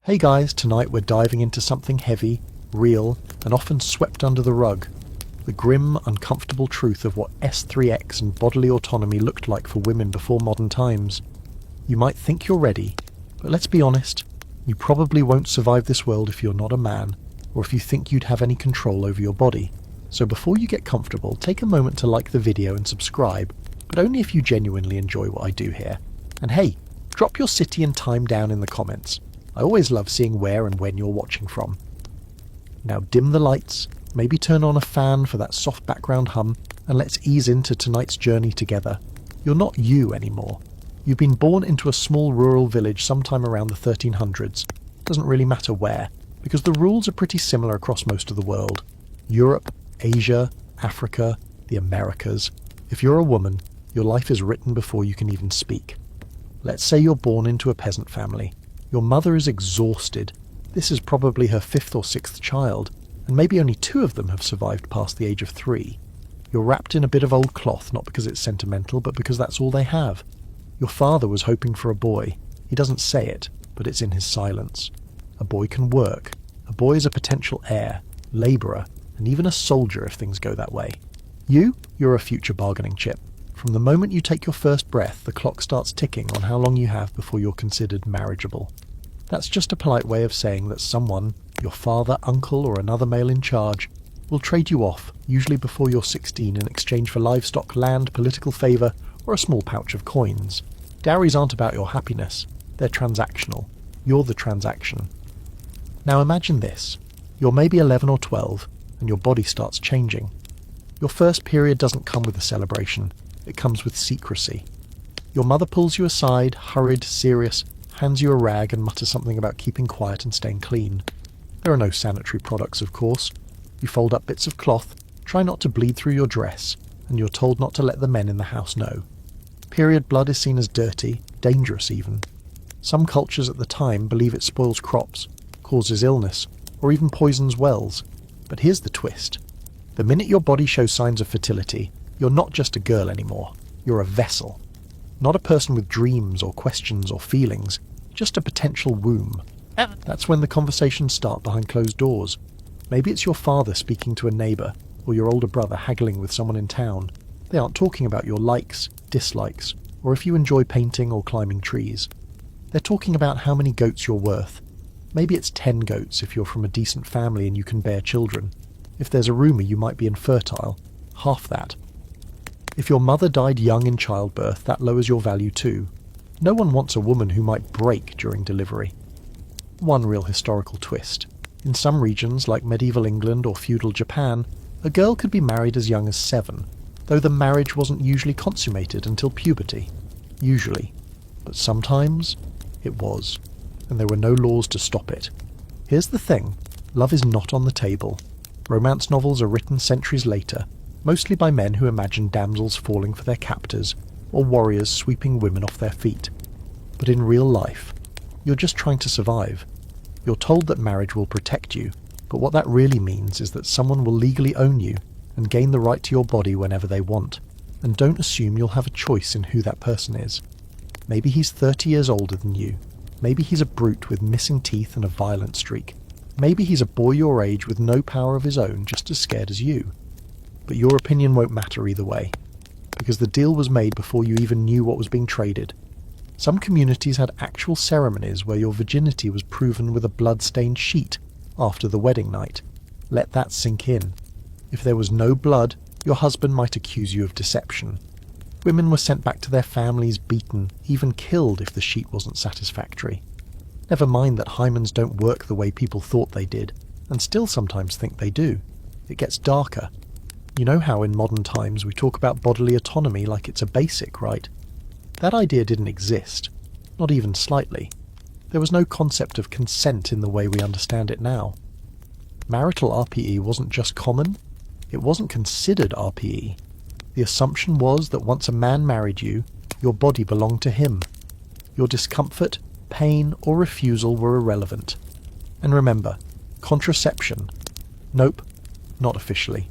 Hey guys, tonight we're diving into something heavy, real, and often swept under the rug. The grim, uncomfortable truth of what S3X and bodily autonomy looked like for women before modern times. You might think you're ready, but let's be honest, you probably won't survive this world if you're not a man, or if you think you'd have any control over your body. So before you get comfortable, take a moment to like the video and subscribe, but only if you genuinely enjoy what I do here. And hey, drop your city and time down in the comments. I always love seeing where and when you're watching from. Now dim the lights, maybe turn on a fan for that soft background hum, and let's ease into tonight's journey together. You're not you anymore. You've been born into a small rural village sometime around the 1300s. Doesn't really matter where, because the rules are pretty similar across most of the world. Europe, Asia, Africa, the Americas. If you're a woman, your life is written before you can even speak. Let's say you're born into a peasant family. Your mother is exhausted. This is probably her 5th or 6th child, and maybe only 2 of them have survived past the age of 3. You're wrapped in a bit of old cloth, not because it's sentimental, but because that's all they have. Your father was hoping for a boy. He doesn't say it, but it's in his silence. A boy can work. A boy is a potential heir, labourer, and even a soldier if things go that way. You're a future bargaining chip. From the moment you take your first breath, the clock starts ticking on how long you have before you're considered marriageable. That's just a polite way of saying that someone, your father, uncle, or another male in charge, will trade you off, usually before you're 16, in exchange for livestock, land, political favour, or a small pouch of coins. Dowries aren't about your happiness. They're transactional. You're the transaction. Now imagine this. You're maybe 11 or 12, and your body starts changing. Your first period doesn't come with a celebration. It comes with secrecy. Your mother pulls you aside, hurried, serious, hands you a rag and mutters something about keeping quiet and staying clean. There are no sanitary products, of course. You fold up bits of cloth, try not to bleed through your dress, and you're told not to let the men in the house know. Period blood is seen as dirty, dangerous even. Some cultures at the time believe it spoils crops, causes illness, or even poisons wells. But here's the twist. The minute your body shows signs of fertility, you're not just a girl anymore. You're a vessel. Not a person with dreams or questions or feelings, just a potential womb. That's when the conversations start behind closed doors. Maybe it's your father speaking to a neighbour, or your older brother haggling with someone in town. They aren't talking about your likes, dislikes, or if you enjoy painting or climbing trees. They're talking about how many goats you're worth. Maybe it's 10 goats if you're from a decent family and you can bear children. If there's a rumour you might be infertile, half that. If your mother died young in childbirth, that lowers your value too. No one wants a woman who might break during delivery. One real historical twist. In some regions, like medieval England or feudal Japan, a girl could be married as young as 7, though the marriage wasn't usually consummated until puberty. Usually. But sometimes, it was. And there were no laws to stop it. Here's the thing. Love is not on the table. Romance novels are written centuries later, mostly by men who imagine damsels falling for their captors, or warriors sweeping women off their feet. But in real life, you're just trying to survive. You're told that marriage will protect you, but what that really means is that someone will legally own you and gain the right to your body whenever they want. And don't assume you'll have a choice in who that person is. Maybe he's 30 years older than you. Maybe he's a brute with missing teeth and a violent streak. Maybe he's a boy your age with no power of his own, just as scared as you. But your opinion won't matter either way, because the deal was made before you even knew what was being traded. Some communities had actual ceremonies where your virginity was proven with a blood-stained sheet after the wedding night. Let that sink in. If there was no blood, your husband might accuse you of deception. Women were sent back to their families beaten, even killed if the sheet wasn't satisfactory. Never mind that hymens don't work the way people thought they did, and still sometimes think they do. It gets darker. You know how in modern times we talk about bodily autonomy like it's a basic, right? That idea didn't exist, not even slightly. There was no concept of consent in the way we understand it now. Marital RPE wasn't just common, it wasn't considered RPE. The assumption was that once a man married you, your body belonged to him. Your discomfort, pain, or refusal were irrelevant. And remember, contraception. Nope, not officially.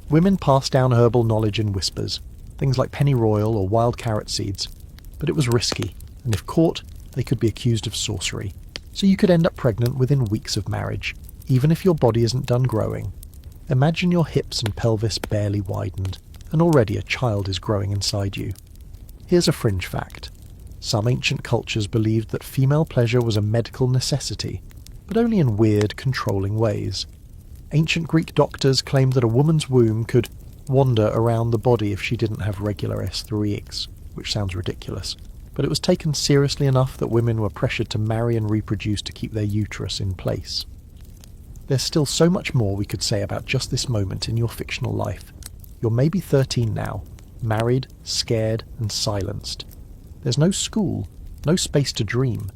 Women passed down herbal knowledge in whispers, things like pennyroyal or wild carrot seeds, but it was risky, and if caught, they could be accused of sorcery. so you could end up pregnant within weeks of marriage, even if your body isn't done growing. Imagine your hips and pelvis barely widened, and already a child is growing inside you. Here's a fringe fact. Some ancient cultures believed that female pleasure was a medical necessity, but only in weird, controlling ways. Ancient Greek doctors claimed that a woman's womb could wander around the body if she didn't have regular 𝐒, which sounds ridiculous, but it was taken seriously enough that women were pressured to marry and reproduce to keep their uterus in place. There's still so much more we could say about just this moment in your fictional life. You're maybe 13 now, married, scared, and silenced. There's no school, no space to dream.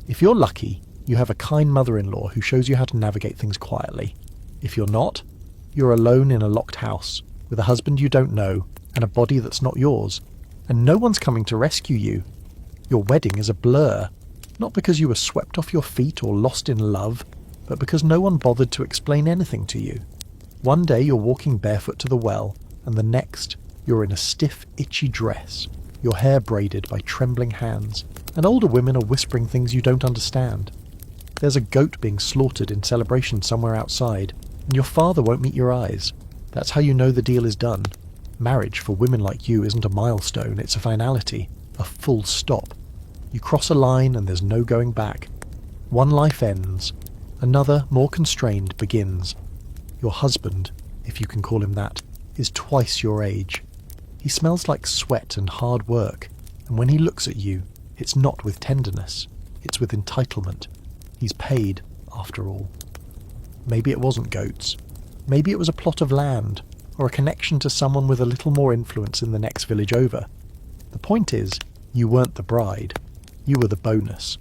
If you're lucky, you have a kind mother-in-law who shows you how to navigate things quietly. If you're not, you're alone in a locked house, with a husband you don't know, and a body that's not yours, and no one's coming to rescue you. Your wedding is a blur, not because you were swept off your feet or lost in love, but because no one bothered to explain anything to you. One day you're walking barefoot to the well, and the next you're in a stiff, itchy dress, your hair braided by trembling hands, and older women are whispering things you don't understand. There's a goat being slaughtered in celebration somewhere outside, and your father won't meet your eyes. That's how you know the deal is done. Marriage for women like you isn't a milestone, it's a finality, a full stop. You cross a line and there's no going back. One life ends, another, more constrained, begins. Your husband, if you can call him that, is twice your age. He smells like sweat and hard work, and when he looks at you, it's not with tenderness, it's with entitlement. He's paid, after all. Maybe it wasn't goats. Maybe it was a plot of land, or a connection to someone with a little more influence in the next village over. The point is, you weren't the bride. You were the bonus.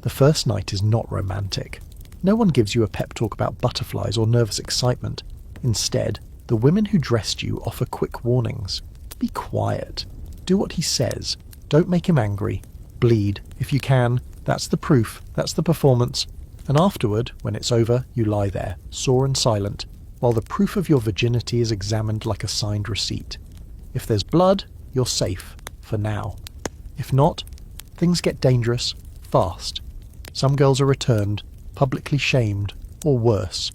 The first night is not romantic. No one gives you a pep talk about butterflies or nervous excitement. Instead, the women who dressed you offer quick warnings. Be quiet. Do what he says. Don't make him angry. Bleed, if you can. That's the proof. That's the performance. And afterward, when it's over, you lie there, sore and silent, while the proof of your virginity is examined like a signed receipt. If there's blood, you're safe, for now. If not, things get dangerous, fast. Some girls are returned, publicly shamed, or worse.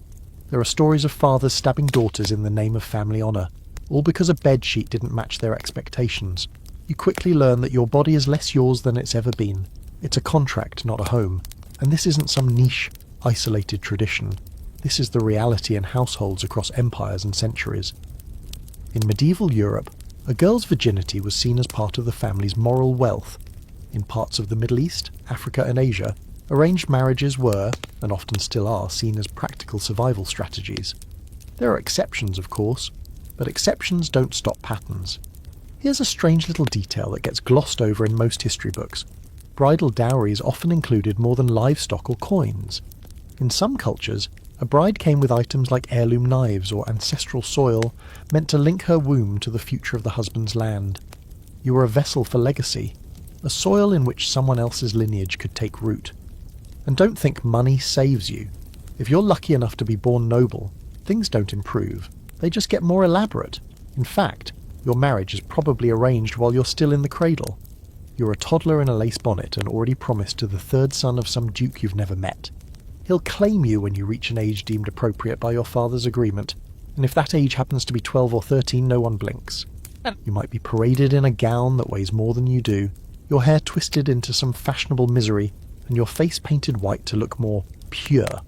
There are stories of fathers stabbing daughters in the name of family honour, all because a bedsheet didn't match their expectations. You quickly learn that your body is less yours than it's ever been. It's a contract, not a home. And this isn't some niche, isolated tradition. This is the reality in households across empires and centuries. In medieval Europe, a girl's virginity was seen as part of the family's moral wealth. In parts of the Middle East, Africa and Asia, arranged marriages were, and often still are, seen as practical survival strategies. There are exceptions, of course, but exceptions don't stop patterns. Here's a strange little detail that gets glossed over in most history books. Bridal dowries often included more than livestock or coins. In some cultures, a bride came with items like heirloom knives or ancestral soil meant to link her womb to the future of the husband's land. You were a vessel for legacy, a soil in which someone else's lineage could take root. And don't think money saves you. If you're lucky enough to be born noble, things don't improve. They just get more elaborate. In fact, your marriage is probably arranged while you're still in the cradle. You're a toddler in a lace bonnet and already promised to the third son of some duke you've never met. He'll claim you when you reach an age deemed appropriate by your father's agreement, and if that age happens to be 12 or 13, no one blinks. You might be paraded in a gown that weighs more than you do, your hair twisted into some fashionable misery, and your face painted white to look more pure.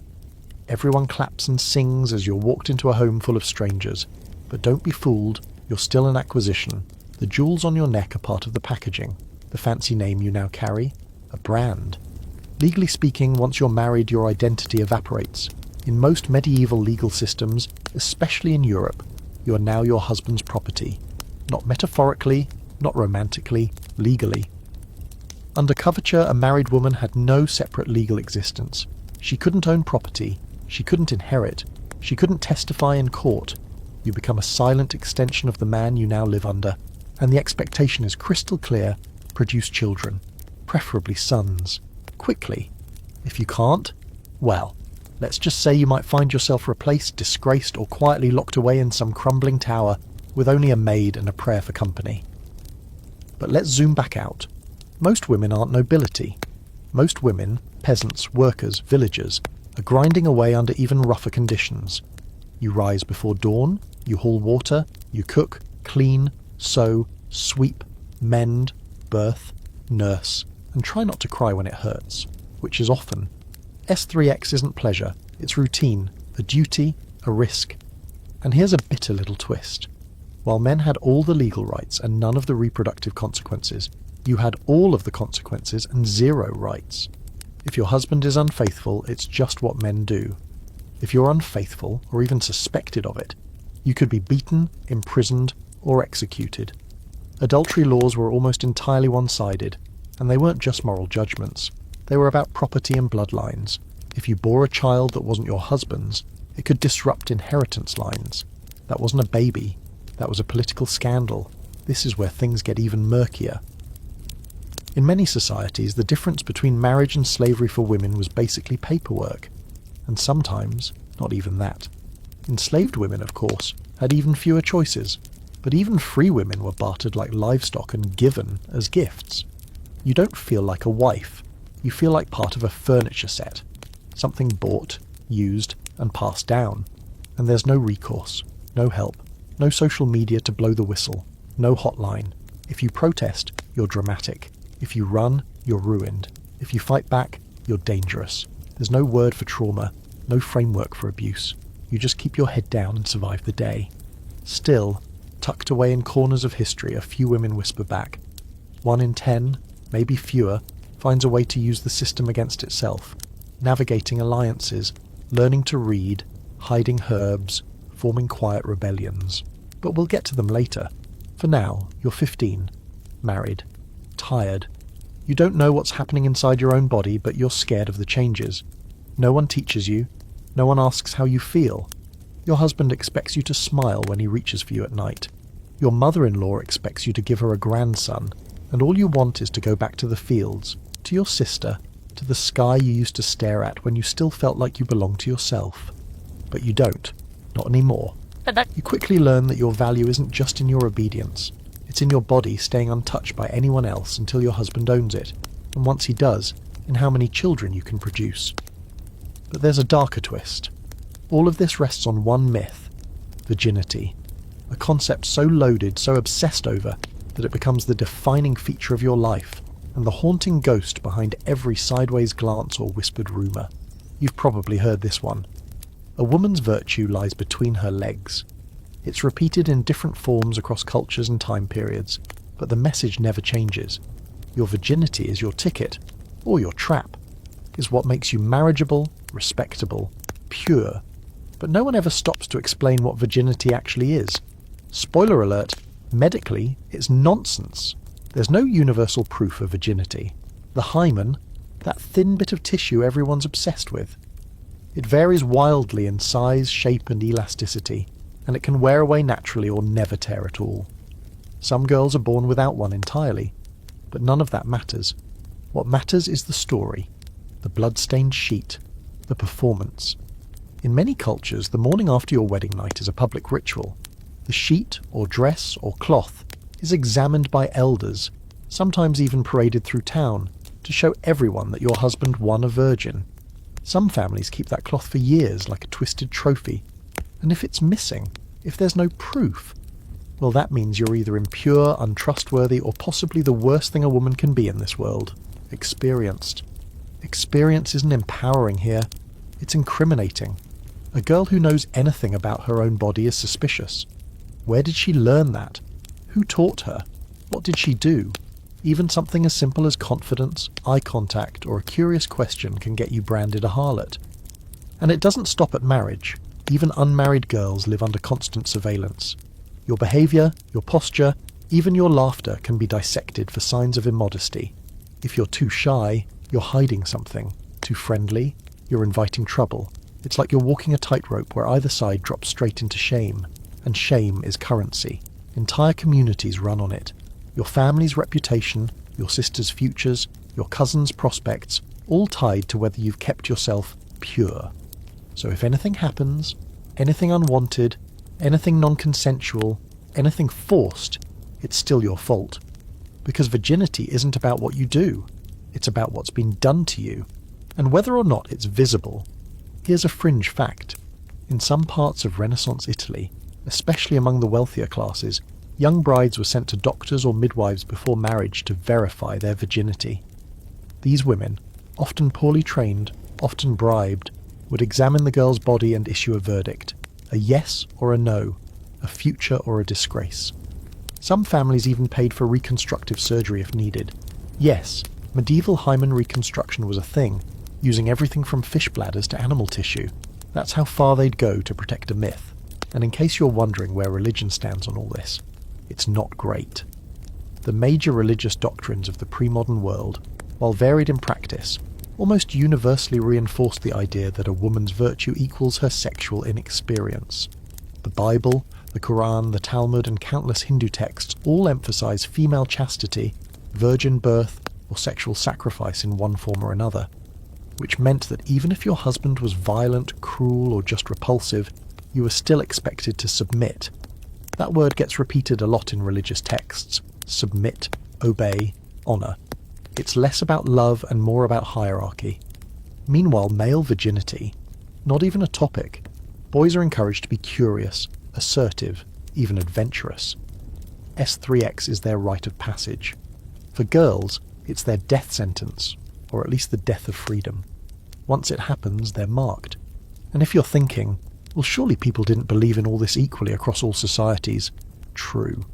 Everyone claps and sings as you're walked into a home full of strangers. But don't be fooled, you're still an acquisition. The jewels on your neck are part of the packaging. The fancy name you now carry, a brand. Legally speaking, once you're married, your identity evaporates. In most medieval legal systems, especially in Europe, you are now your husband's property. Not metaphorically, not romantically, legally. Under coverture, a married woman had no separate legal existence. She couldn't own property, she couldn't inherit, she couldn't testify in court. You become a silent extension of the man you now live under, and the expectation is crystal clear: produce children, preferably sons, quickly. If you can't, well, let's just say you might find yourself replaced, disgraced, or quietly locked away in some crumbling tower with only a maid and a prayer for company. But let's zoom back out. Most women aren't nobility. Most women, peasants, workers, villagers, are grinding away under even rougher conditions. You rise before dawn, you haul water, you cook, clean, sew, sweep, mend, birth, nurse, and try not to cry when it hurts, which is often. S3X isn't pleasure, it's routine, a duty, a risk. And here's a bitter little twist. While men had all the legal rights and none of the reproductive consequences, you had all of the consequences and zero rights. If your husband is unfaithful, it's just what men do. If you're unfaithful, or even suspected of it, you could be beaten, imprisoned, or executed. Adultery laws were almost entirely one-sided, and they weren't just moral judgments. They were about property and bloodlines. If you bore a child that wasn't your husband's, it could disrupt inheritance lines. That wasn't a baby. That was a political scandal. This is where things get even murkier. In many societies, the difference between marriage and slavery for women was basically paperwork. And sometimes, not even that. Enslaved women, of course, had even fewer choices. But even free women were bartered like livestock and given as gifts. You don't feel like a wife. You feel like part of a furniture set. Something bought, used, and passed down. And there's no recourse, no help, no social media to blow the whistle, no hotline. If you protest, you're dramatic. If you run, you're ruined. If you fight back, you're dangerous. There's no word for trauma, no framework for abuse. You just keep your head down and survive the day. Still, tucked away in corners of history, a few women whisper back. 1 in 10, maybe fewer, finds a way to use the system against itself, navigating alliances, learning to read, hiding herbs, forming quiet rebellions. But we'll get to them later. For now, you're 15, married, tired. You don't know what's happening inside your own body, but you're scared of the changes. No one teaches you. No one asks how you feel. Your husband expects you to smile when he reaches for you at night. Your mother-in-law expects you to give her a grandson, and all you want is to go back to the fields, to your sister, to the sky you used to stare at when you still felt like you belonged to yourself. But you don't. Not anymore. You quickly learn that your value isn't just in your obedience. It's in your body staying untouched by anyone else until your husband owns it, and once he does, in how many children you can produce. But there's a darker twist. All of this rests on one myth: virginity. A concept so loaded, so obsessed over, that it becomes the defining feature of your life, and the haunting ghost behind every sideways glance or whispered rumour. You've probably heard this one. A woman's virtue lies between her legs. It's repeated in different forms across cultures and time periods, but the message never changes. Your virginity is your ticket, or your trap, is what makes you marriageable, respectable, pure. But no one ever stops to explain what virginity actually is. Spoiler alert, medically, it's nonsense. There's no universal proof of virginity. The hymen, that thin bit of tissue everyone's obsessed with. It varies wildly in size, shape and elasticity, and it can wear away naturally or never tear at all. Some girls are born without one entirely, but none of that matters. What matters is the story, the blood-stained sheet, the performance. In many cultures, the morning after your wedding night is a public ritual. The sheet, or dress, or cloth is examined by elders, sometimes even paraded through town, to show everyone that your husband won a virgin. Some families keep that cloth for years like a twisted trophy. And if it's missing, if there's no proof, well, that means you're either impure, untrustworthy, or possibly the worst thing a woman can be in this world: experienced. Experience isn't empowering here, it's incriminating. A girl who knows anything about her own body is suspicious. Where did she learn that? Who taught her? What did she do? Even something as simple as confidence, eye contact, or a curious question can get you branded a harlot. And it doesn't stop at marriage. Even unmarried girls live under constant surveillance. Your behaviour, your posture, even your laughter can be dissected for signs of immodesty. If you're too shy, you're hiding something. Too friendly, you're inviting trouble. It's like you're walking a tightrope where either side drops straight into shame. And shame is currency. Entire communities run on it. Your family's reputation, your sister's futures, your cousin's prospects, all tied to whether you've kept yourself pure. So if anything happens, anything unwanted, anything non-consensual, anything forced, it's still your fault. Because virginity isn't about what you do. It's about what's been done to you, and whether or not it's visible. Here's a fringe fact. In some parts of Renaissance Italy, especially among the wealthier classes, young brides were sent to doctors or midwives before marriage to verify their virginity. These women, often poorly trained, often bribed, would examine the girl's body and issue a verdict, a yes or a no, a future or a disgrace. Some families even paid for reconstructive surgery if needed. Yes, medieval hymen reconstruction was a thing, using everything from fish bladders to animal tissue. That's how far they'd go to protect a myth. And in case you're wondering where religion stands on all this, it's not great. The major religious doctrines of the pre-modern world, while varied in practice, almost universally reinforced the idea that a woman's virtue equals her sexual inexperience. The Bible, the Quran, the Talmud, and countless Hindu texts all emphasize female chastity, virgin birth, or sexual sacrifice in one form or another, which meant that even if your husband was violent, cruel, or just repulsive, you were still expected to submit. That word gets repeated a lot in religious texts. Submit, obey, honour. It's less about love and more about hierarchy. Meanwhile, male virginity, not even a topic. Boys are encouraged to be curious, assertive, even adventurous. S3X is their rite of passage. For girls, it's their death sentence, or at least the death of freedom. Once it happens, they're marked. And if you're thinking, well, surely people didn't believe in all this equally across all societies. True.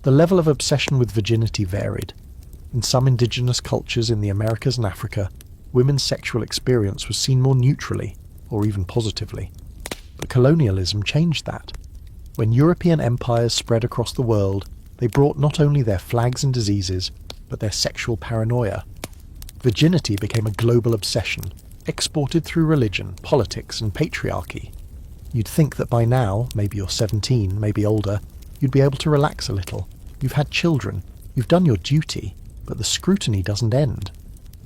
The level of obsession with virginity varied. In some indigenous cultures in the Americas and Africa, women's sexual experience was seen more neutrally, or even positively. But colonialism changed that. When European empires spread across the world, they brought not only their flags and diseases, but their sexual paranoia. Virginity became a global obsession, exported through religion, politics, and patriarchy. You'd think that by now, maybe you're 17, maybe older, you'd be able to relax a little. You've had children, you've done your duty, but the scrutiny doesn't end.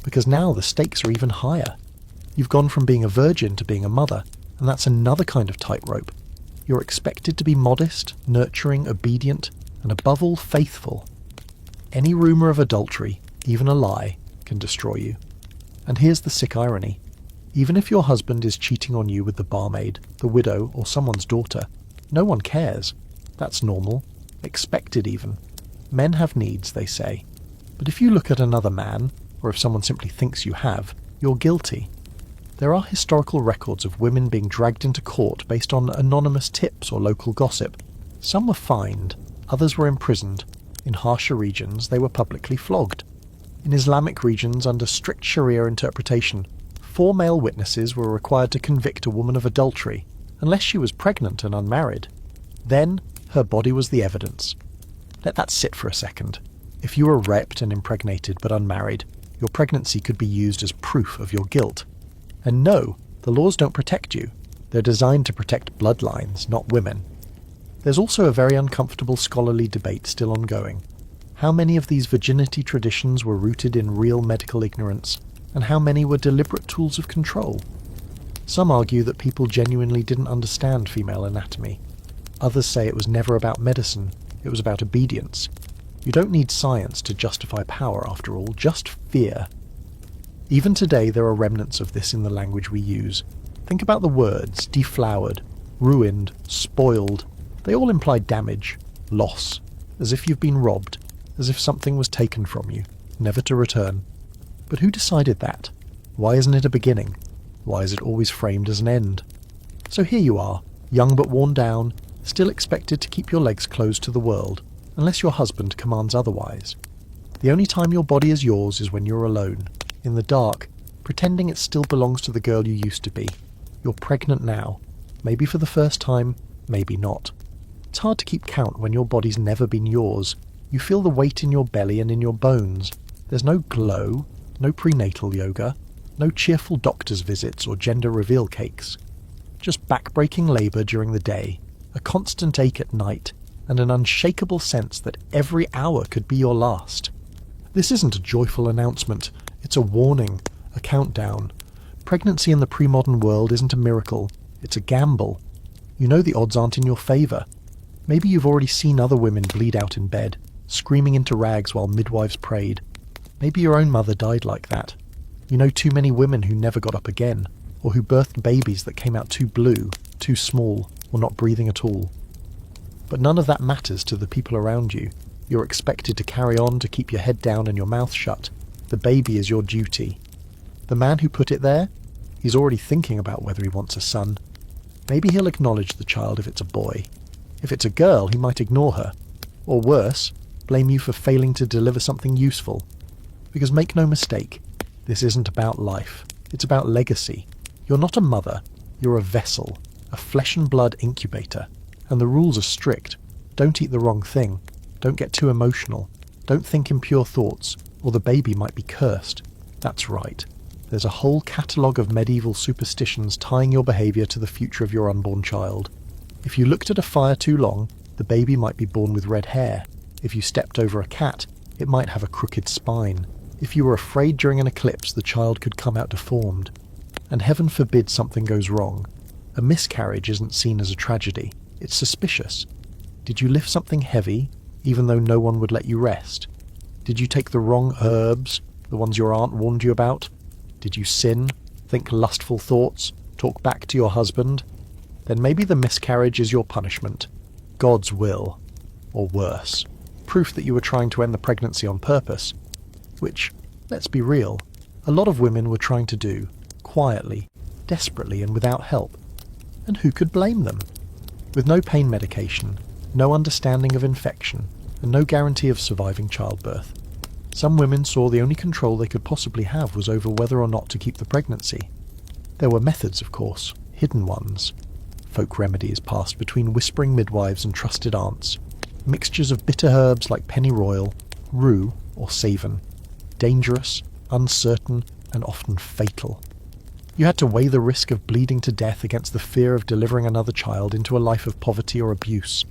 Because now the stakes are even higher. You've gone from being a virgin to being a mother, and that's another kind of tightrope. You're expected to be modest, nurturing, obedient, and above all, faithful. Any rumour of adultery, even a lie, can destroy you. And here's the sick irony. Even if your husband is cheating on you with the barmaid, the widow, or someone's daughter, no one cares. That's normal, expected even. Men have needs, they say. But if you look at another man, or if someone simply thinks you have, you're guilty. There are historical records of women being dragged into court based on anonymous tips or local gossip. Some were fined, others were imprisoned. In harsher regions, they were publicly flogged. In Islamic regions, under strict Sharia interpretation, 4 male witnesses were required to convict a woman of adultery, unless she was pregnant and unmarried. Then, her body was the evidence. Let that sit for a second. If you were raped and impregnated but unmarried, your pregnancy could be used as proof of your guilt. And no, the laws don't protect you. They're designed to protect bloodlines, not women. There's also a very uncomfortable scholarly debate still ongoing. How many of these virginity traditions were rooted in real medical ignorance, and how many were deliberate tools of control? Some argue that people genuinely didn't understand female anatomy. Others say it was never about medicine, it was about obedience. You don't need science to justify power, after all, just fear. Even today there are remnants of this in the language we use. Think about the words deflowered, ruined, spoiled. They all imply damage, loss, as if you've been robbed, as if something was taken from you, never to return. But who decided that? Why isn't it a beginning? Why is it always framed as an end? So here you are, young but worn down, still expected to keep your legs closed to the world, unless your husband commands otherwise. The only time your body is yours is when you're alone, in the dark, pretending it still belongs to the girl you used to be. You're pregnant now, maybe for the first time, maybe not. It's hard to keep count when your body's never been yours. You feel the weight in your belly and in your bones. There's no glow, no prenatal yoga, no cheerful doctor's visits or gender reveal cakes. Just back-breaking labour during the day, a constant ache at night, and an unshakable sense that every hour could be your last. This isn't a joyful announcement, it's a warning, a countdown. Pregnancy in the pre-modern world isn't a miracle, it's a gamble. You know the odds aren't in your favour. Maybe you've already seen other women bleed out in bed, screaming into rags while midwives prayed. Maybe your own mother died like that. You know too many women who never got up again, or who birthed babies that came out too blue, too small, or not breathing at all. But none of that matters to the people around you. You're expected to carry on, to keep your head down and your mouth shut. The baby is your duty. The man who put it there, he's already thinking about whether he wants a son. Maybe he'll acknowledge the child if it's a boy. If it's a girl, he might ignore her. Or worse, blame you for failing to deliver something useful. Because make no mistake, this isn't about life. It's about legacy. You're not a mother. You're a vessel, a flesh and blood incubator. And the rules are strict. Don't eat the wrong thing. Don't get too emotional. Don't think impure thoughts, or the baby might be cursed. That's right. There's a whole catalogue of medieval superstitions tying your behaviour to the future of your unborn child. If you looked at a fire too long, the baby might be born with red hair. If you stepped over a cat, it might have a crooked spine. If you were afraid during an eclipse, the child could come out deformed. And heaven forbid something goes wrong. A miscarriage isn't seen as a tragedy. It's suspicious. Did you lift something heavy, even though no one would let you rest? Did you take the wrong herbs, the ones your aunt warned you about? Did you sin, think lustful thoughts, talk back to your husband? Then maybe the miscarriage is your punishment. God's will. Or worse. Proof that you were trying to end the pregnancy on purpose. Which, let's be real, a lot of women were trying to do, quietly, desperately and without help. And who could blame them? With no pain medication, no understanding of infection, and no guarantee of surviving childbirth. Some women saw the only control they could possibly have was over whether or not to keep the pregnancy. There were methods, of course, hidden ones. Folk remedies passed between whispering midwives and trusted aunts. Mixtures of bitter herbs like pennyroyal, rue, or savin. Dangerous, uncertain, and often fatal. You had to weigh the risk of bleeding to death against the fear of delivering another child into a life of poverty or abuse.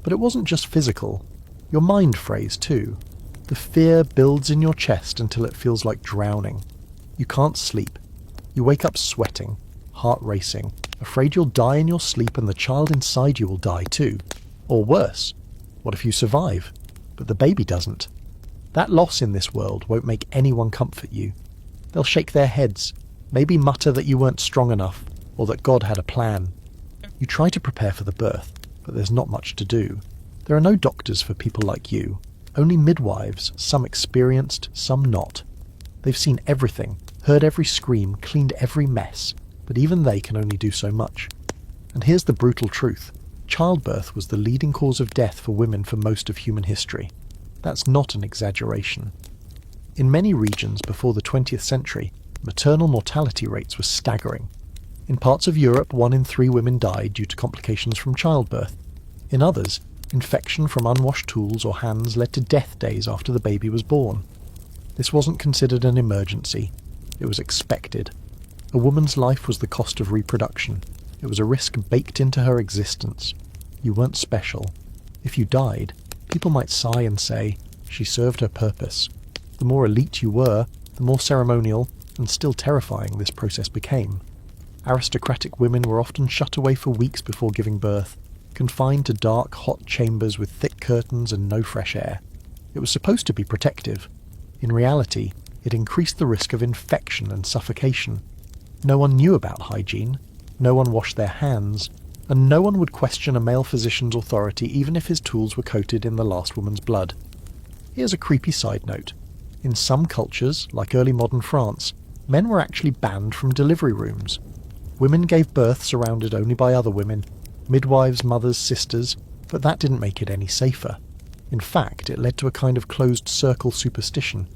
But it wasn't just physical. Your mind frays too. The fear builds in your chest until it feels like drowning. You can't sleep. You wake up sweating, heart racing, afraid you'll die in your sleep and the child inside you will die too. Or worse, what if you survive, but the baby doesn't? That loss in this world won't make anyone comfort you. They'll shake their heads, maybe mutter that you weren't strong enough, or that God had a plan. You try to prepare for the birth, but there's not much to do. There are no doctors for people like you, only midwives, some experienced, some not. They've seen everything, heard every scream, cleaned every mess, but even they can only do so much. And here's the brutal truth. Childbirth was the leading cause of death for women for most of human history. That's not an exaggeration. In many regions before the 20th century, maternal mortality rates were staggering. In parts of Europe, 1 in 3 women died due to complications from childbirth. In others, infection from unwashed tools or hands led to death days after the baby was born. This wasn't considered an emergency. It was expected. A woman's life was the cost of reproduction. It was a risk baked into her existence. You weren't special. If you died, people might sigh and say, she served her purpose. The more elite you were, the more ceremonial and still terrifying this process became. Aristocratic women were often shut away for weeks before giving birth, confined to dark, hot chambers with thick curtains and no fresh air. It was supposed to be protective. In reality, it increased the risk of infection and suffocation. No one knew about hygiene, no one washed their hands, and no one would question a male physician's authority even if his tools were coated in the last woman's blood. Here's a creepy side note. In some cultures, like early modern France, men were actually banned from delivery rooms. Women gave birth surrounded only by other women, midwives, mothers, sisters, but that didn't make it any safer. In fact, it led to a kind of closed circle superstition.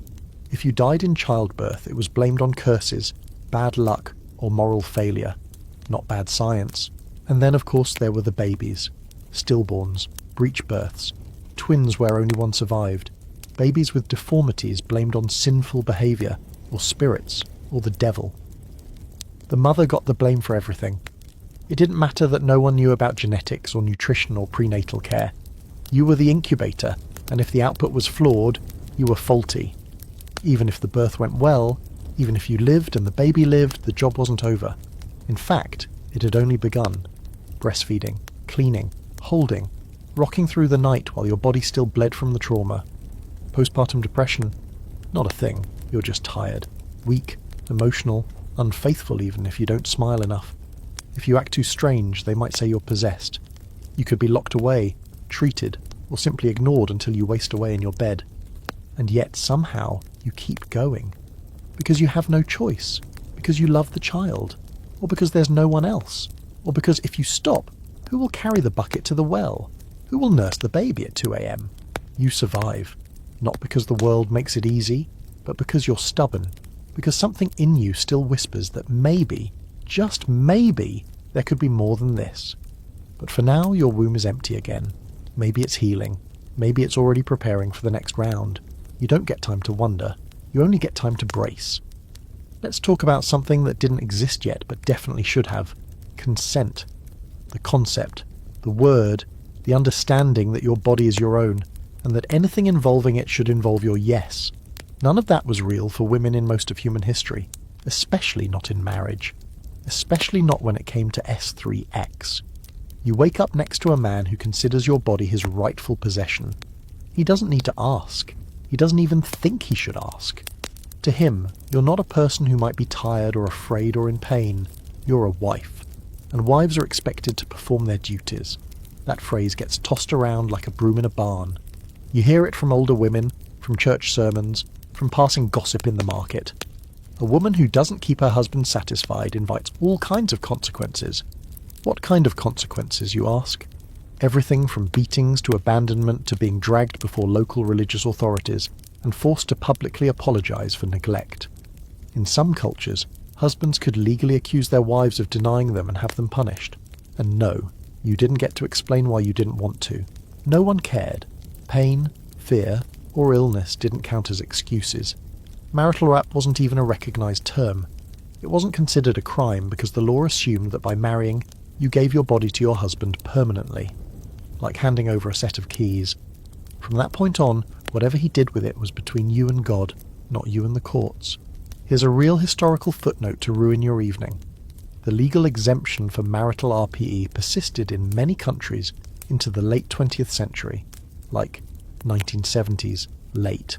If you died in childbirth, it was blamed on curses, bad luck, or moral failure, not bad science. And then, of course, there were the babies, stillborns, breech births, twins where only one survived, babies with deformities blamed on sinful behaviour, or spirits, or the devil. The mother got the blame for everything. It didn't matter that no one knew about genetics or nutrition or prenatal care. You were the incubator, and if the output was flawed, you were faulty. Even if the birth went well, even if you lived and the baby lived, the job wasn't over. In fact, it had only begun. Breastfeeding, cleaning, holding, rocking through the night while your body still bled from the trauma. Postpartum depression, Not a thing. You're just tired. Weak, emotional, unfaithful even if you don't smile enough. If you act too strange, they might say you're possessed. You could be locked away, treated, or simply ignored until you waste away in your bed. And yet somehow you keep going. Because you have no choice. Because you love the child. Or because there's no one else. Or because if you stop, who will carry the bucket to the well? Who will nurse the baby at 2 a.m? You survive. Not because the world makes it easy, but because you're stubborn. Because something in you still whispers that maybe, just maybe, there could be more than this. But for now, your womb is empty again. Maybe it's healing. Maybe it's already preparing for the next round. You don't get time to wonder. You only get time to brace. Let's talk about something that didn't exist yet, but definitely should have. Consent. The concept, the word, the understanding that your body is your own, and that anything involving it should involve your yes. None of that was real for women in most of human history, especially not in marriage. Especially not when it came to S3X. You wake up next to a man who considers your body his rightful possession. He doesn't need to ask. He doesn't even think he should ask. To him, you're not a person who might be tired or afraid or in pain. You're a wife. And wives are expected to perform their duties. That phrase gets tossed around like a broom in a barn. You hear it from older women, from church sermons, from passing gossip in the market. A woman who doesn't keep her husband satisfied invites all kinds of consequences. What kind of consequences, you ask? Everything from beatings to abandonment to being dragged before local religious authorities and forced to publicly apologise for neglect. In some cultures, husbands could legally accuse their wives of denying them and have them punished. And no, you didn't get to explain why you didn't want to. No one cared. Pain, fear, or illness didn't count as excuses. Marital rap wasn't even a recognised term. It wasn't considered a crime because the law assumed that by marrying, you gave your body to your husband permanently. Like handing over a set of keys. From that point on, whatever he did with it was between you and God, not you and the courts. Here's a real historical footnote to ruin your evening. The legal exemption for marital RPE persisted in many countries into the late 20th century, like 1970s, late.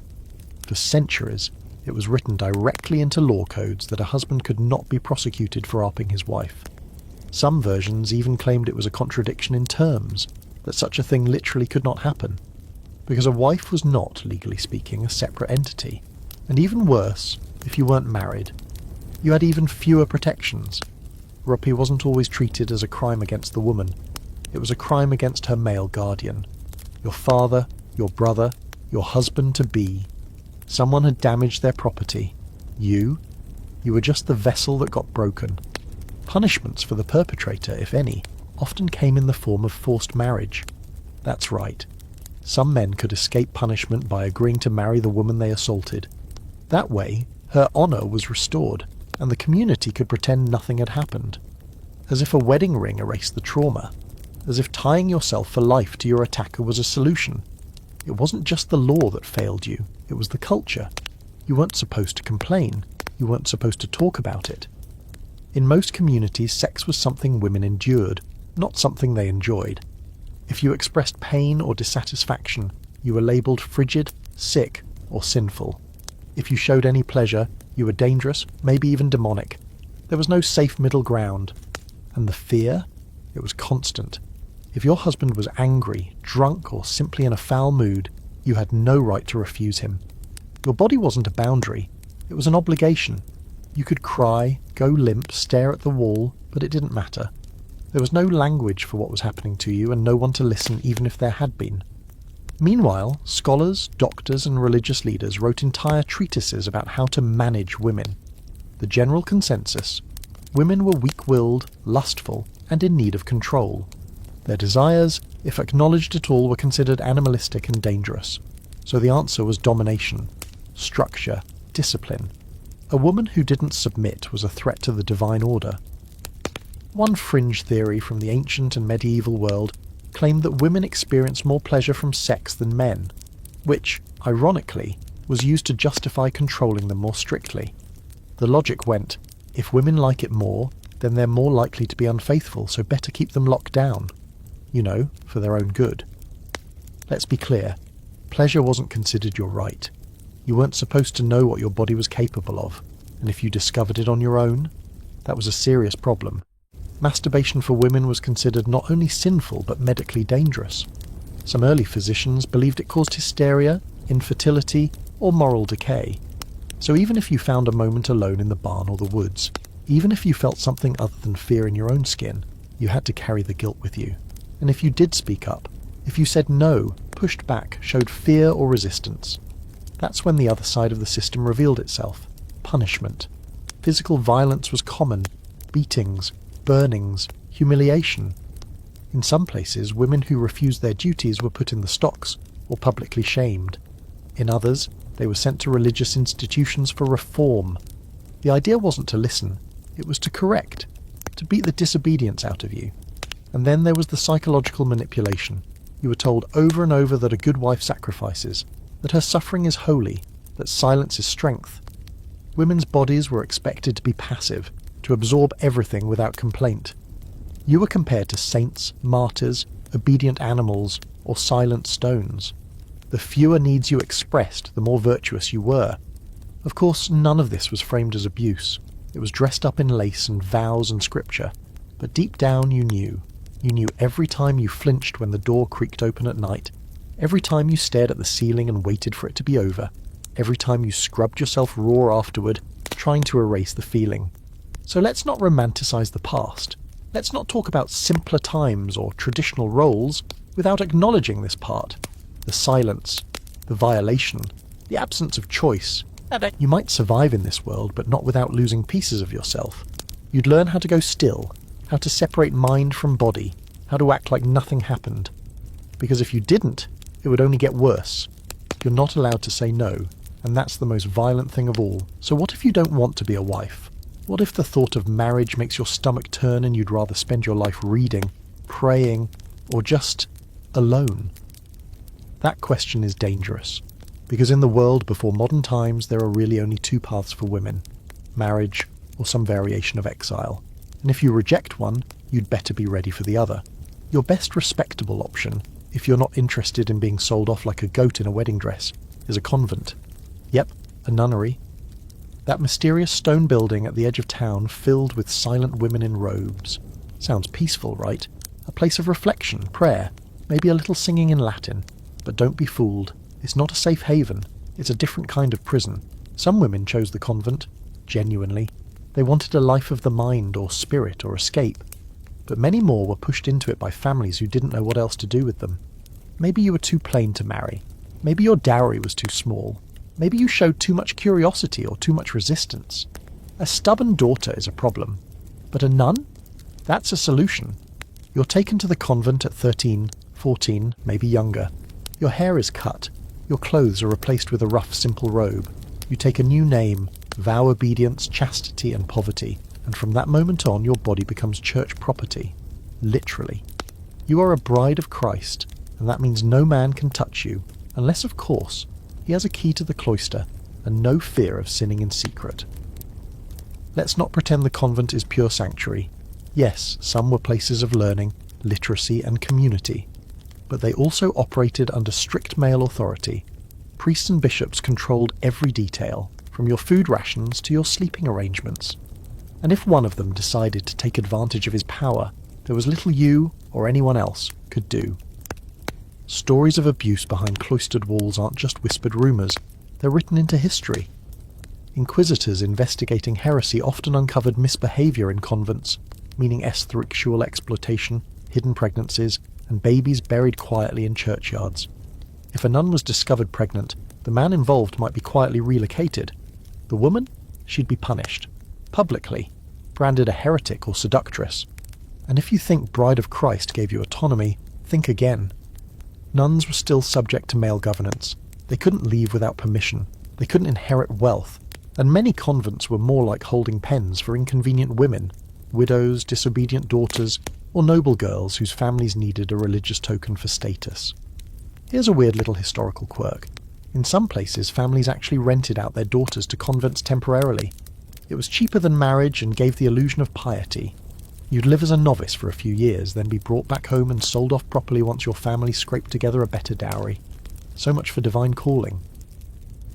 For centuries, it was written directly into law codes that a husband could not be prosecuted for ARPing his wife. Some versions even claimed it was a contradiction in terms, that such a thing literally could not happen, because a wife was not, legally speaking, a separate entity. And even worse, if you weren't married, you had even fewer protections. RPE wasn't always treated as a crime against the woman. It was a crime against her male guardian. Your father, your brother, your husband-to-be. Someone had damaged their property. You were just the vessel that got broken. Punishments for the perpetrator, if any, often came in the form of forced marriage. That's right. Some men could escape punishment by agreeing to marry the woman they assaulted. That way, her honour was restored, and the community could pretend nothing had happened. As if a wedding ring erased the trauma. As if tying yourself for life to your attacker was a solution. It wasn't just the law that failed you, it was the culture. You weren't supposed to complain. You weren't supposed to talk about it. In most communities, sex was something women endured, not something they enjoyed. If you expressed pain or dissatisfaction, you were labelled frigid, sick, or sinful. If you showed any pleasure, you were dangerous, maybe even demonic. There was no safe middle ground. And the fear? It was constant. If your husband was angry, drunk, or simply in a foul mood, you had no right to refuse him. Your body wasn't a boundary. It was an obligation. You could cry, go limp, stare at the wall, but it didn't matter. There was no language for what was happening to you and no one to listen even if there had been. Meanwhile, scholars, doctors and religious leaders wrote entire treatises about how to manage women. The general consensus: women were weak-willed, lustful, and in need of control. Their desires, if acknowledged at all, were considered animalistic and dangerous. So the answer was domination, structure, discipline. A woman who didn't submit was a threat to the divine order. One fringe theory from the ancient and medieval world claimed that women experienced more pleasure from sex than men, which, ironically, was used to justify controlling them more strictly. The logic went, if women like it more, then they're more likely to be unfaithful, so better keep them locked down. You know, for their own good. Let's be clear, pleasure wasn't considered your right. You weren't supposed to know what your body was capable of, and if you discovered it on your own, that was a serious problem. Masturbation for women was considered not only sinful but medically dangerous. Some early physicians believed it caused hysteria, infertility, or moral decay. So even if you found a moment alone in the barn or the woods, even if you felt something other than fear in your own skin, you had to carry the guilt with you. And if you did speak up, if you said no, pushed back, showed fear or resistance, that's when the other side of the system revealed itself. Punishment. Physical violence was common. Beatings, burnings, humiliation. In some places, women who refused their duties were put in the stocks or publicly shamed. In others, they were sent to religious institutions for reform. The idea wasn't to listen, it was to correct, to beat the disobedience out of you. And then there was the psychological manipulation. You were told over and over that a good wife sacrifices, that her suffering is holy, that silence is strength. Women's bodies were expected to be passive, to absorb everything without complaint. You were compared to saints, martyrs, obedient animals, or silent stones. The fewer needs you expressed, the more virtuous you were. Of course, none of this was framed as abuse. It was dressed up in lace and vows and scripture. But deep down you knew. You knew every time you flinched when the door creaked open at night, every time you stared at the ceiling and waited for it to be over, every time you scrubbed yourself raw afterward, trying to erase the feeling. So let's not romanticize the past. Let's not talk about simpler times or traditional roles without acknowledging this part. The silence, the violation, the absence of choice. You might survive in this world, but not without losing pieces of yourself. You'd learn how to go still, how to separate mind from body, how to act like nothing happened. Because if you didn't, it would only get worse. You're not allowed to say no, and that's the most violent thing of all. So what if you don't want to be a wife? What if the thought of marriage makes your stomach turn and you'd rather spend your life reading, praying, or just alone? That question is dangerous, because in the world before modern times there are really only two paths for women: marriage or some variation of exile. And if you reject one, you'd better be ready for the other. Your best respectable option, if you're not interested in being sold off like a goat in a wedding dress, is a convent. Yep, a nunnery. That mysterious stone building at the edge of town filled with silent women in robes. Sounds peaceful, right? A place of reflection, prayer, maybe a little singing in Latin. But don't be fooled. It's not a safe haven. It's a different kind of prison. Some women chose the convent, genuinely. They wanted a life of the mind or spirit or escape. But many more were pushed into it by families who didn't know what else to do with them. Maybe you were too plain to marry. Maybe your dowry was too small. Maybe you showed too much curiosity or too much resistance. A stubborn daughter is a problem. But a nun? That's a solution. You're taken to the convent at 13, 14, maybe younger. Your hair is cut. Your clothes are replaced with a rough, simple robe. You take a new name, vow obedience, chastity, and poverty, and from that moment on your body becomes church property. Literally. You are a bride of Christ, and that means no man can touch you, unless, of course, he has a key to the cloister and no fear of sinning in secret. Let's not pretend the convent is pure sanctuary. Yes, some were places of learning, literacy, and community. But they also operated under strict male authority. Priests and bishops controlled every detail, from your food rations to your sleeping arrangements. And if one of them decided to take advantage of his power, there was little you, or anyone else, could do. Stories of abuse behind cloistered walls aren't just whispered rumours, they're written into history. Inquisitors investigating heresy often uncovered misbehaviour in convents, meaning sexual exploitation, hidden pregnancies, and babies buried quietly in churchyards. If a nun was discovered pregnant, the man involved might be quietly relocated. The woman? She'd be punished. Publicly. Branded a heretic or seductress. And if you think Bride of Christ gave you autonomy, think again. Nuns were still subject to male governance. They couldn't leave without permission. They couldn't inherit wealth. And many convents were more like holding pens for inconvenient women, widows, disobedient daughters, or noble girls whose families needed a religious token for status. Here's a weird little historical quirk. In some places, families actually rented out their daughters to convents temporarily. It was cheaper than marriage and gave the illusion of piety. You'd live as a novice for a few years, then be brought back home and sold off properly once your family scraped together a better dowry. So much for divine calling.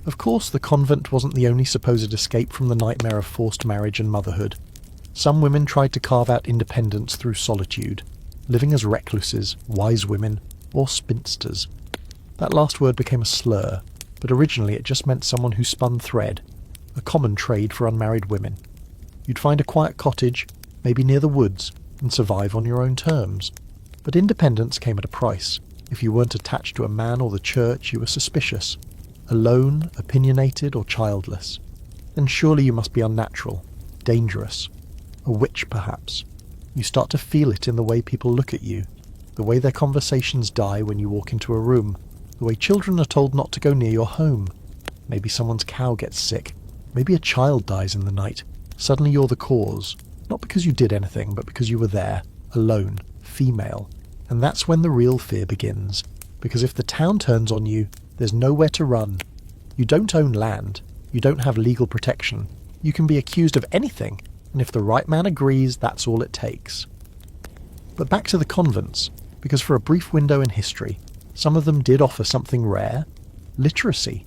Of course, the convent wasn't the only supposed escape from the nightmare of forced marriage and motherhood. Some women tried to carve out independence through solitude, living as recluses, wise women, or spinsters. That last word became a slur, but originally it just meant someone who spun thread, a common trade for unmarried women. You'd find a quiet cottage, maybe near the woods, and survive on your own terms. But independence came at a price. If you weren't attached to a man or the church, you were suspicious. Alone, opinionated, or childless. Then surely you must be unnatural, dangerous. A witch, perhaps. You start to feel it in the way people look at you, the way their conversations die when you walk into a room, the way children are told not to go near your home. Maybe someone's cow gets sick. Maybe a child dies in the night. Suddenly you're the cause. Not because you did anything, but because you were there, alone, female. And that's when the real fear begins. Because if the town turns on you, there's nowhere to run. You don't own land. You don't have legal protection. You can be accused of anything, and if the right man agrees, that's all it takes. But back to the convents, because for a brief window in history, some of them did offer something rare. Literacy.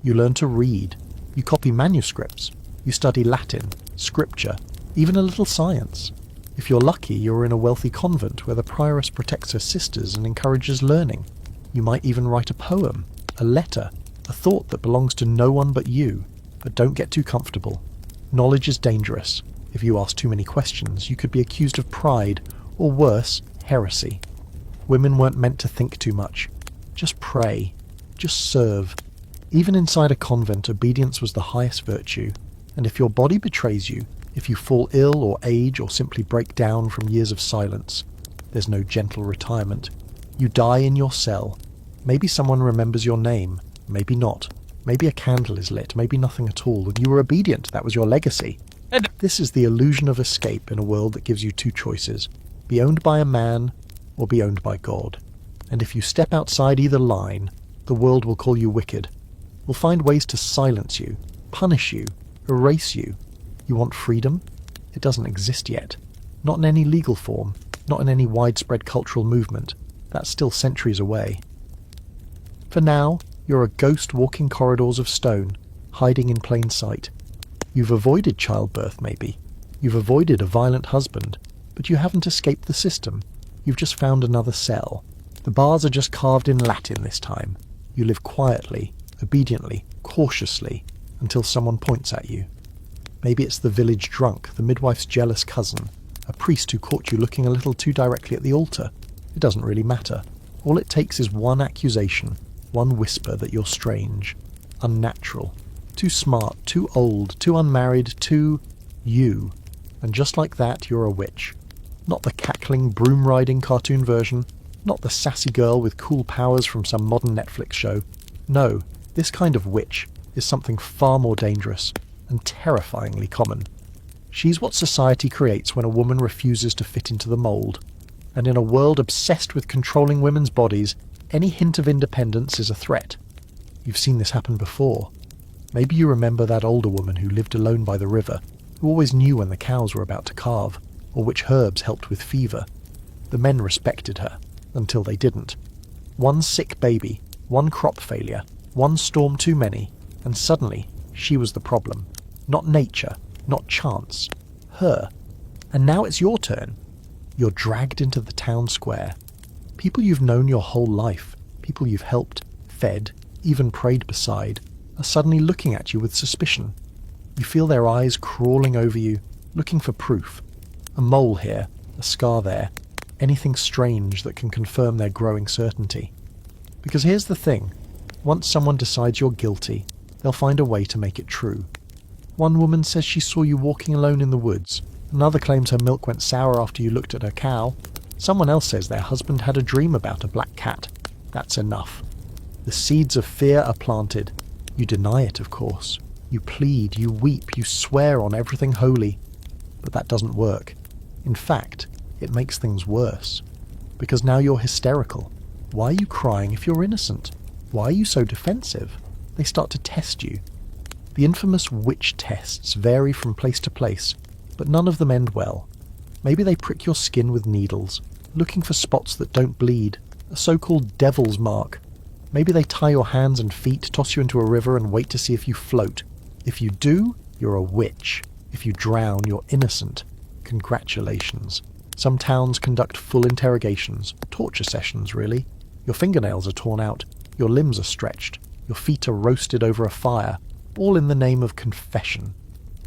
You learn to read. You copy manuscripts. You study Latin, scripture, even a little science. If you're lucky, you're in a wealthy convent where the prioress protects her sisters and encourages learning. You might even write a poem, a letter, a thought that belongs to no one but you. But don't get too comfortable. Knowledge is dangerous. If you ask too many questions, you could be accused of pride, or worse, heresy. Women weren't meant to think too much. Just pray. Just serve. Even inside a convent, obedience was the highest virtue. And if your body betrays you, if you fall ill or age or simply break down from years of silence, there's no gentle retirement. You die in your cell. Maybe someone remembers your name, maybe not. Maybe a candle is lit, maybe nothing at all, and you were obedient, that was your legacy. This is the illusion of escape in a world that gives you two choices. Be owned by a man, or be owned by God. And if you step outside either line, the world will call you wicked. Will find ways to silence you, punish you, erase you. You want freedom? It doesn't exist yet. Not in any legal form, not in any widespread cultural movement. That's still centuries away. For now, you're a ghost walking corridors of stone, hiding in plain sight. You've avoided childbirth, maybe. You've avoided a violent husband, but you haven't escaped the system. You've just found another cell. The bars are just carved in Latin this time. You live quietly, obediently, cautiously, until someone points at you. Maybe it's the village drunk, the midwife's jealous cousin, a priest who caught you looking a little too directly at the altar. It doesn't really matter. All it takes is one accusation, one whisper that you're strange, unnatural, too smart, too old, too unmarried, too you. And just like that, you're a witch. Not the cackling, broom-riding cartoon version, not the sassy girl with cool powers from some modern Netflix show. No, this kind of witch is something far more dangerous and terrifyingly common. She's what society creates when a woman refuses to fit into the mould. And in a world obsessed with controlling women's bodies, any hint of independence is a threat. You've seen this happen before. Maybe you remember that older woman who lived alone by the river, who always knew when the cows were about to calve, or which herbs helped with fever. The men respected her, until they didn't. One sick baby, one crop failure, one storm too many, and suddenly she was the problem. Not nature, not chance. Her. And now it's your turn. You're dragged into the town square. People you've known your whole life, people you've helped, fed, even prayed beside, are suddenly looking at you with suspicion. You feel their eyes crawling over you, looking for proof. A mole here, a scar there, anything strange that can confirm their growing certainty. Because here's the thing, once someone decides you're guilty, they'll find a way to make it true. One woman says she saw you walking alone in the woods. Another claims her milk went sour after you looked at her cow. Someone else says their husband had a dream about a black cat. That's enough. The seeds of fear are planted. You deny it, of course. You plead, you weep, you swear on everything holy. But that doesn't work. In fact, it makes things worse. Because now you're hysterical. Why are you crying if you're innocent? Why are you so defensive? They start to test you. The infamous witch tests vary from place to place, but none of them end well. Maybe they prick your skin with needles, looking for spots that don't bleed, a so-called devil's mark. Maybe they tie your hands and feet, toss you into a river and wait to see if you float. If you do, you're a witch. If you drown, you're innocent. Congratulations. Some towns conduct full interrogations, torture sessions really. Your fingernails are torn out, your limbs are stretched, your feet are roasted over a fire, all in the name of confession.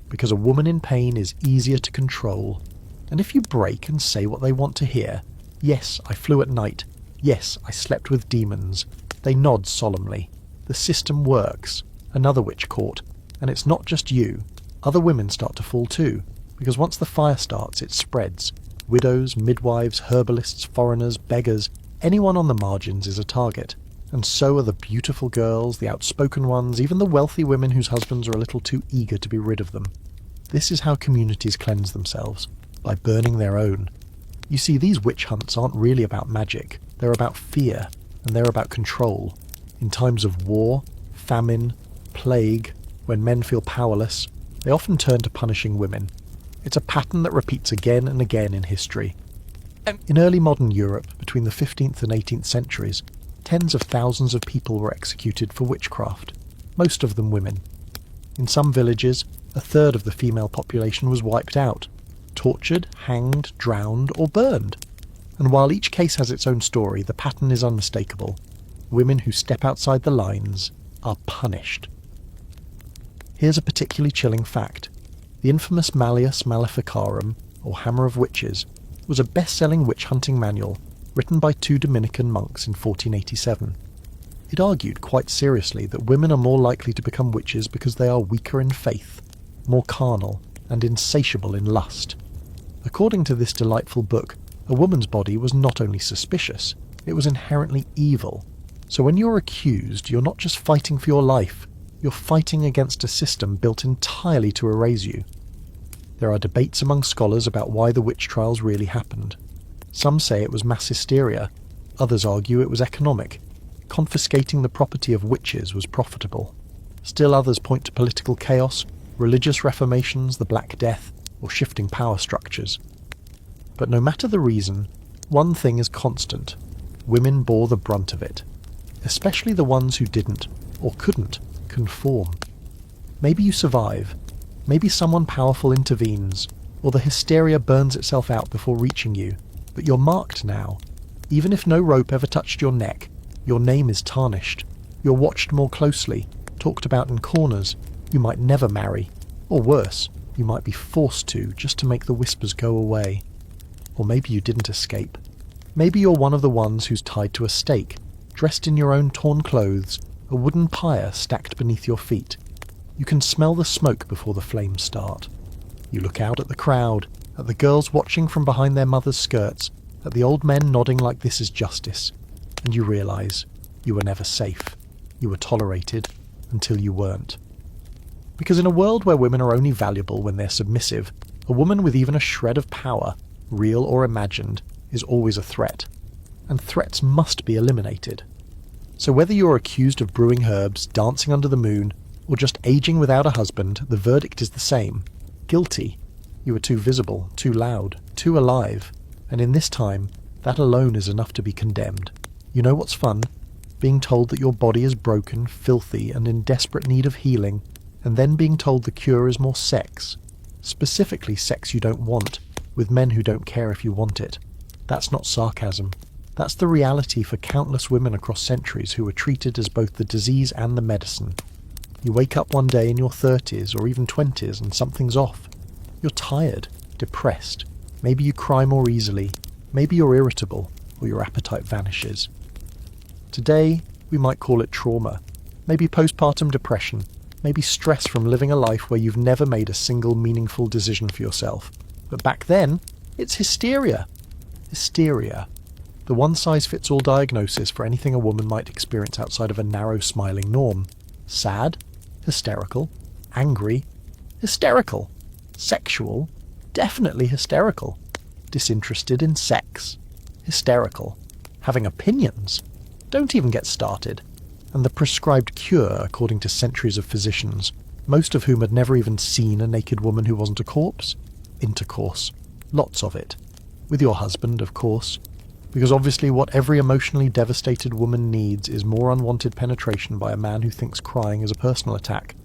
Because a woman in pain is easier to control. And if you break and say what they want to hear, yes, I flew at night, yes, I slept with demons, they nod solemnly. The system works. Another witch caught. And it's not just you. Other women start to fall too, because once the fire starts, it spreads. Widows, midwives, herbalists, foreigners, beggars, anyone on the margins is a target. And so are the beautiful girls, the outspoken ones, even the wealthy women whose husbands are a little too eager to be rid of them. This is how communities cleanse themselves, by burning their own. You see, these witch hunts aren't really about magic. They're about fear, and they're about control. In times of war, famine, plague, when men feel powerless, they often turn to punishing women. It's a pattern that repeats again and again in history. In early modern Europe, between the 15th and 18th centuries, tens of thousands of people were executed for witchcraft, most of them women. In some villages, a third of the female population was wiped out, tortured, hanged, drowned, or burned. And while each case has its own story, the pattern is unmistakable. Women who step outside the lines are punished. Here's a particularly chilling fact. The infamous Malleus Maleficarum, or Hammer of Witches, was a best-selling witch-hunting manual written by two Dominican monks in 1487. It argued quite seriously that women are more likely to become witches because they are weaker in faith, more carnal, and insatiable in lust. According to this delightful book, a woman's body was not only suspicious, it was inherently evil. So when you're accused, you're not just fighting for your life, you're fighting against a system built entirely to erase you. There are debates among scholars about why the witch trials really happened. Some say it was mass hysteria, others argue it was economic. Confiscating the property of witches was profitable. Still others point to political chaos, religious reformations, the Black Death, or shifting power structures. But no matter the reason, one thing is constant. Women bore the brunt of it. Especially the ones who didn't, or couldn't, conform. Maybe you survive. Maybe someone powerful intervenes, or the hysteria burns itself out before reaching you. But you're marked now. Even if no rope ever touched your neck, your name is tarnished. You're watched more closely, talked about in corners. You might never marry. Or worse, you might be forced to, just to make the whispers go away. Or maybe you didn't escape. Maybe you're one of the ones who's tied to a stake, dressed in your own torn clothes, a wooden pyre stacked beneath your feet. You can smell the smoke before the flames start. You look out at the crowd, at the girls watching from behind their mothers' skirts, at the old men nodding like this is justice, and you realise you were never safe. You were tolerated until you weren't. Because in a world where women are only valuable when they're submissive, a woman with even a shred of power, real or imagined, is always a threat. And threats must be eliminated. So whether you're accused of brewing herbs, dancing under the moon, or just aging without a husband, the verdict is the same. Guilty. You were too visible, too loud, too alive. And in this time, that alone is enough to be condemned. You know what's fun? Being told that your body is broken, filthy, and in desperate need of healing, and then being told the cure is more sex. Specifically sex you don't want, with men who don't care if you want it. That's not sarcasm. That's the reality for countless women across centuries who were treated as both the disease and the medicine. You wake up one day in your 30s or even 20s and something's off. You're tired, depressed. Maybe you cry more easily. Maybe you're irritable, or your appetite vanishes. Today, we might call it trauma. Maybe postpartum depression. Maybe stress from living a life where you've never made a single meaningful decision for yourself. But back then, it's hysteria. Hysteria. The one-size-fits-all diagnosis for anything a woman might experience outside of a narrow, smiling norm. Sad? Hysterical. Angry? Hysterical. Sexual? Definitely hysterical. Disinterested in sex? Hysterical. Having opinions? Don't even get started. And the prescribed cure, according to centuries of physicians, most of whom had never even seen a naked woman who wasn't a corpse? Intercourse. Lots of it. With your husband, of course. Because obviously what every emotionally devastated woman needs is more unwanted penetration by a man who thinks crying is a personal attack.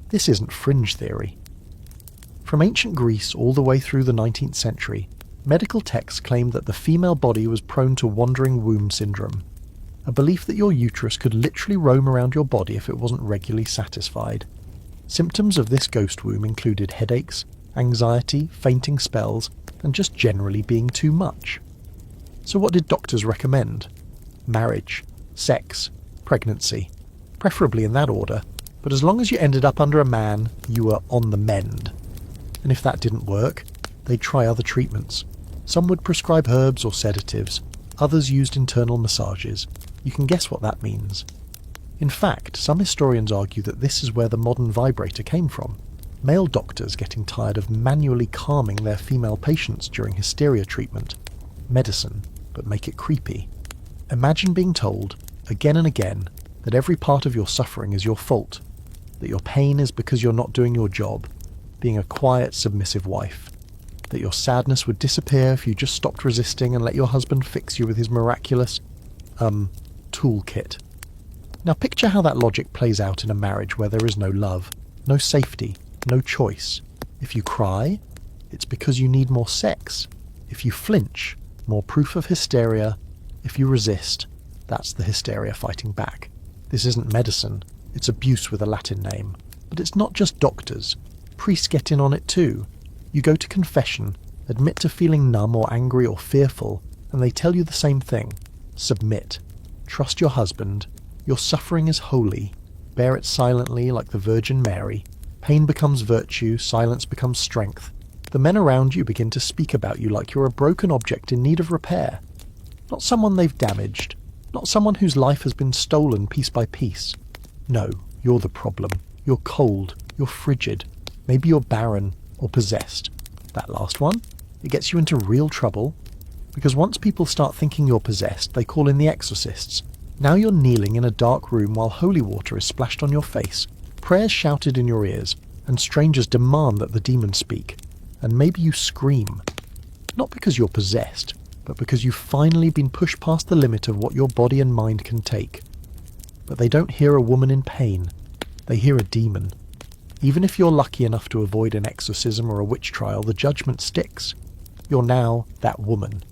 This isn't fringe theory. From ancient Greece all the way through the 19th century, medical texts claimed that the female body was prone to wandering womb syndrome, a belief that your uterus could literally roam around your body if it wasn't regularly satisfied. Symptoms of this ghost womb included headaches, anxiety, fainting spells, and just generally being too much. So what did doctors recommend? Marriage, sex, pregnancy, preferably in that order, but as long as you ended up under a man, you were on the mend. And if that didn't work, they'd try other treatments. Some would prescribe herbs or sedatives, others used internal massages. You can guess what that means. In fact, some historians argue that this is where the modern vibrator came from. Male doctors getting tired of manually calming their female patients during hysteria treatment. Medicine, but make it creepy. Imagine being told, again and again, that every part of your suffering is your fault, that your pain is because you're not doing your job, being a quiet, submissive wife, that your sadness would disappear if you just stopped resisting and let your husband fix you with his miraculous, toolkit. Now picture how that logic plays out in a marriage where there is no love, no safety, no choice. If you cry, it's because you need more sex. If you flinch, more proof of hysteria. If you resist, that's the hysteria fighting back. This isn't medicine, it's abuse with a Latin name. But it's not just doctors. Priests get in on it too. You go to confession, admit to feeling numb or angry or fearful, and they tell you the same thing. Submit. Trust your husband. Your suffering is holy. Bear it silently like the Virgin Mary. Pain becomes virtue, silence becomes strength. The men around you begin to speak about you like you're a broken object in need of repair. Not someone they've damaged. Not someone whose life has been stolen piece by piece. No, you're the problem. You're cold. You're frigid. Maybe you're barren or possessed. That last one, it gets you into real trouble. Because once people start thinking you're possessed, they call in the exorcists. Now you're kneeling in a dark room while holy water is splashed on your face, prayers shouted in your ears, and strangers demand that the demons speak. And maybe you scream. Not because you're possessed, but because you've finally been pushed past the limit of what your body and mind can take. But they don't hear a woman in pain. They hear a demon. Even if you're lucky enough to avoid an exorcism or a witch trial, the judgment sticks. You're now that woman.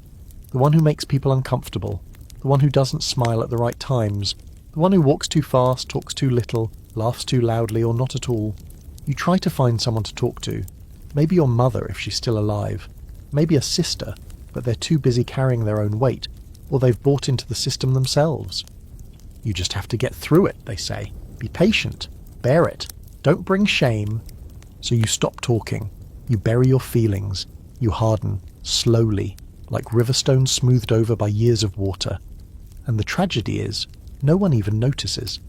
The one who makes people uncomfortable. The one who doesn't smile at the right times. The one who walks too fast, talks too little, laughs too loudly, or not at all. You try to find someone to talk to. Maybe your mother if she's still alive. Maybe a sister, but they're too busy carrying their own weight, or they've bought into the system themselves. You just have to get through it, they say. Be patient. Bear it. Don't bring shame. So you stop talking. You bury your feelings. You harden, slowly, like river stones smoothed over by years of water. And the tragedy is, no one even notices.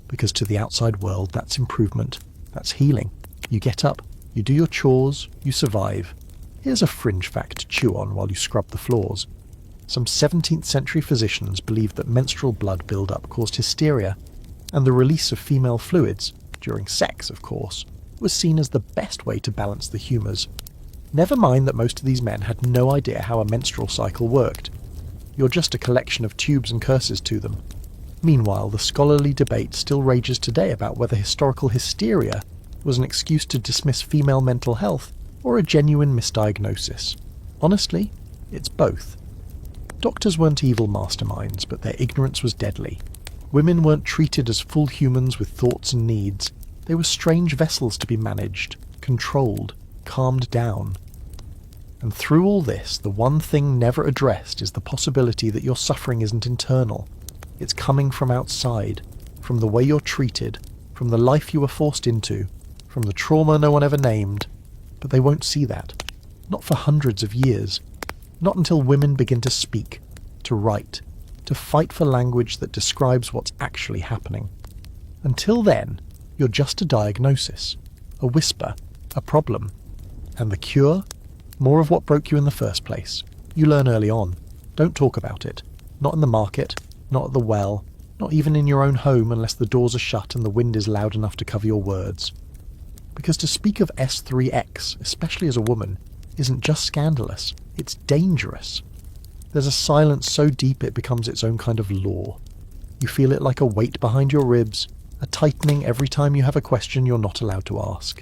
Because to the outside world, that's improvement. That's healing. You get up. You do your chores. You survive. Here's a fringe fact to chew on while you scrub the floors. Some 17th century physicians believed that menstrual blood build-up caused hysteria, and the release of female fluids, during sex of course, was seen as the best way to balance the humours. Never mind that most of these men had no idea how a menstrual cycle worked. You're just a collection of tubes and curses to them. Meanwhile, the scholarly debate still rages today about whether historical hysteria was an excuse to dismiss female mental health or a genuine misdiagnosis. Honestly, it's both. Doctors weren't evil masterminds, but their ignorance was deadly. Women weren't treated as full humans with thoughts and needs. They were strange vessels to be managed, controlled, calmed down. And through all this, the one thing never addressed is the possibility that your suffering isn't internal. It's coming from outside, from the way you're treated, from the life you were forced into, from the trauma no one ever named. But they won't see that. Not for hundreds of years. Not until women begin to speak, to write, to fight for language that describes what's actually happening. Until then, you're just a diagnosis, a whisper, a problem. And the cure? More of what broke you in the first place. You learn early on. Don't talk about it. Not in the market, not at the well, not even in your own home unless the doors are shut and the wind is loud enough to cover your words. Because to speak of S3X, especially as a woman, isn't just scandalous, it's dangerous. There's a silence so deep it becomes its own kind of law. You feel it like a weight behind your ribs, a tightening every time you have a question you're not allowed to ask.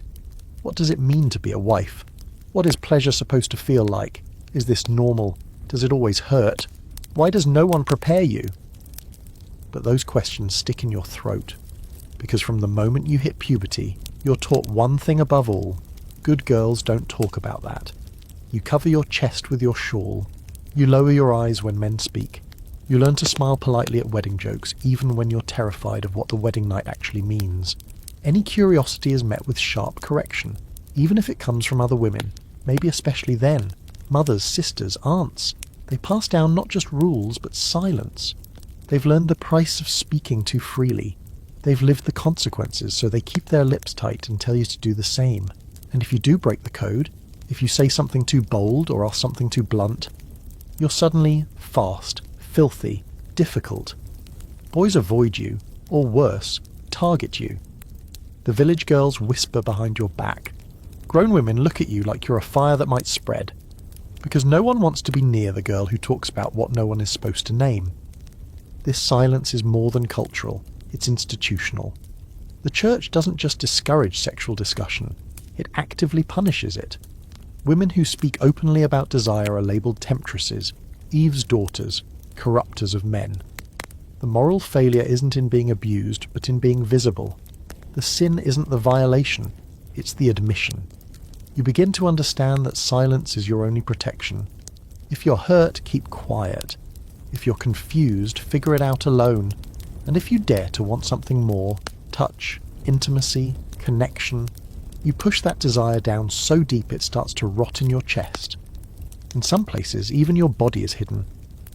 What does it mean to be a wife? What is pleasure supposed to feel like? Is this normal? Does it always hurt? Why does no one prepare you? But those questions stick in your throat, because from the moment you hit puberty, you're taught one thing above all: good girls don't talk about that. You cover your chest with your shawl. You lower your eyes when men speak. You learn to smile politely at wedding jokes, even when you're terrified of what the wedding night actually means. Any curiosity is met with sharp correction, even if it comes from other women, maybe especially then. Mothers, sisters, aunts. They pass down not just rules, but silence. They've learned the price of speaking too freely. They've lived the consequences, so they keep their lips tight and tell you to do the same. And if you do break the code, if you say something too bold or are something too blunt, you're suddenly fast, filthy, difficult. Boys avoid you, or worse, target you. The village girls whisper behind your back. Grown women look at you like you're a fire that might spread, because no one wants to be near the girl who talks about what no one is supposed to name. This silence is more than cultural, it's institutional. The church doesn't just discourage sexual discussion, it actively punishes it. Women who speak openly about desire are labelled temptresses, Eve's daughters, corrupters of men. The moral failure isn't in being abused, but in being visible. The sin isn't the violation, it's the admission. You begin to understand that silence is your only protection. If you're hurt, keep quiet. If you're confused, figure it out alone. And if you dare to want something more, touch, intimacy, connection, you push that desire down so deep it starts to rot in your chest. In some places, even your body is hidden.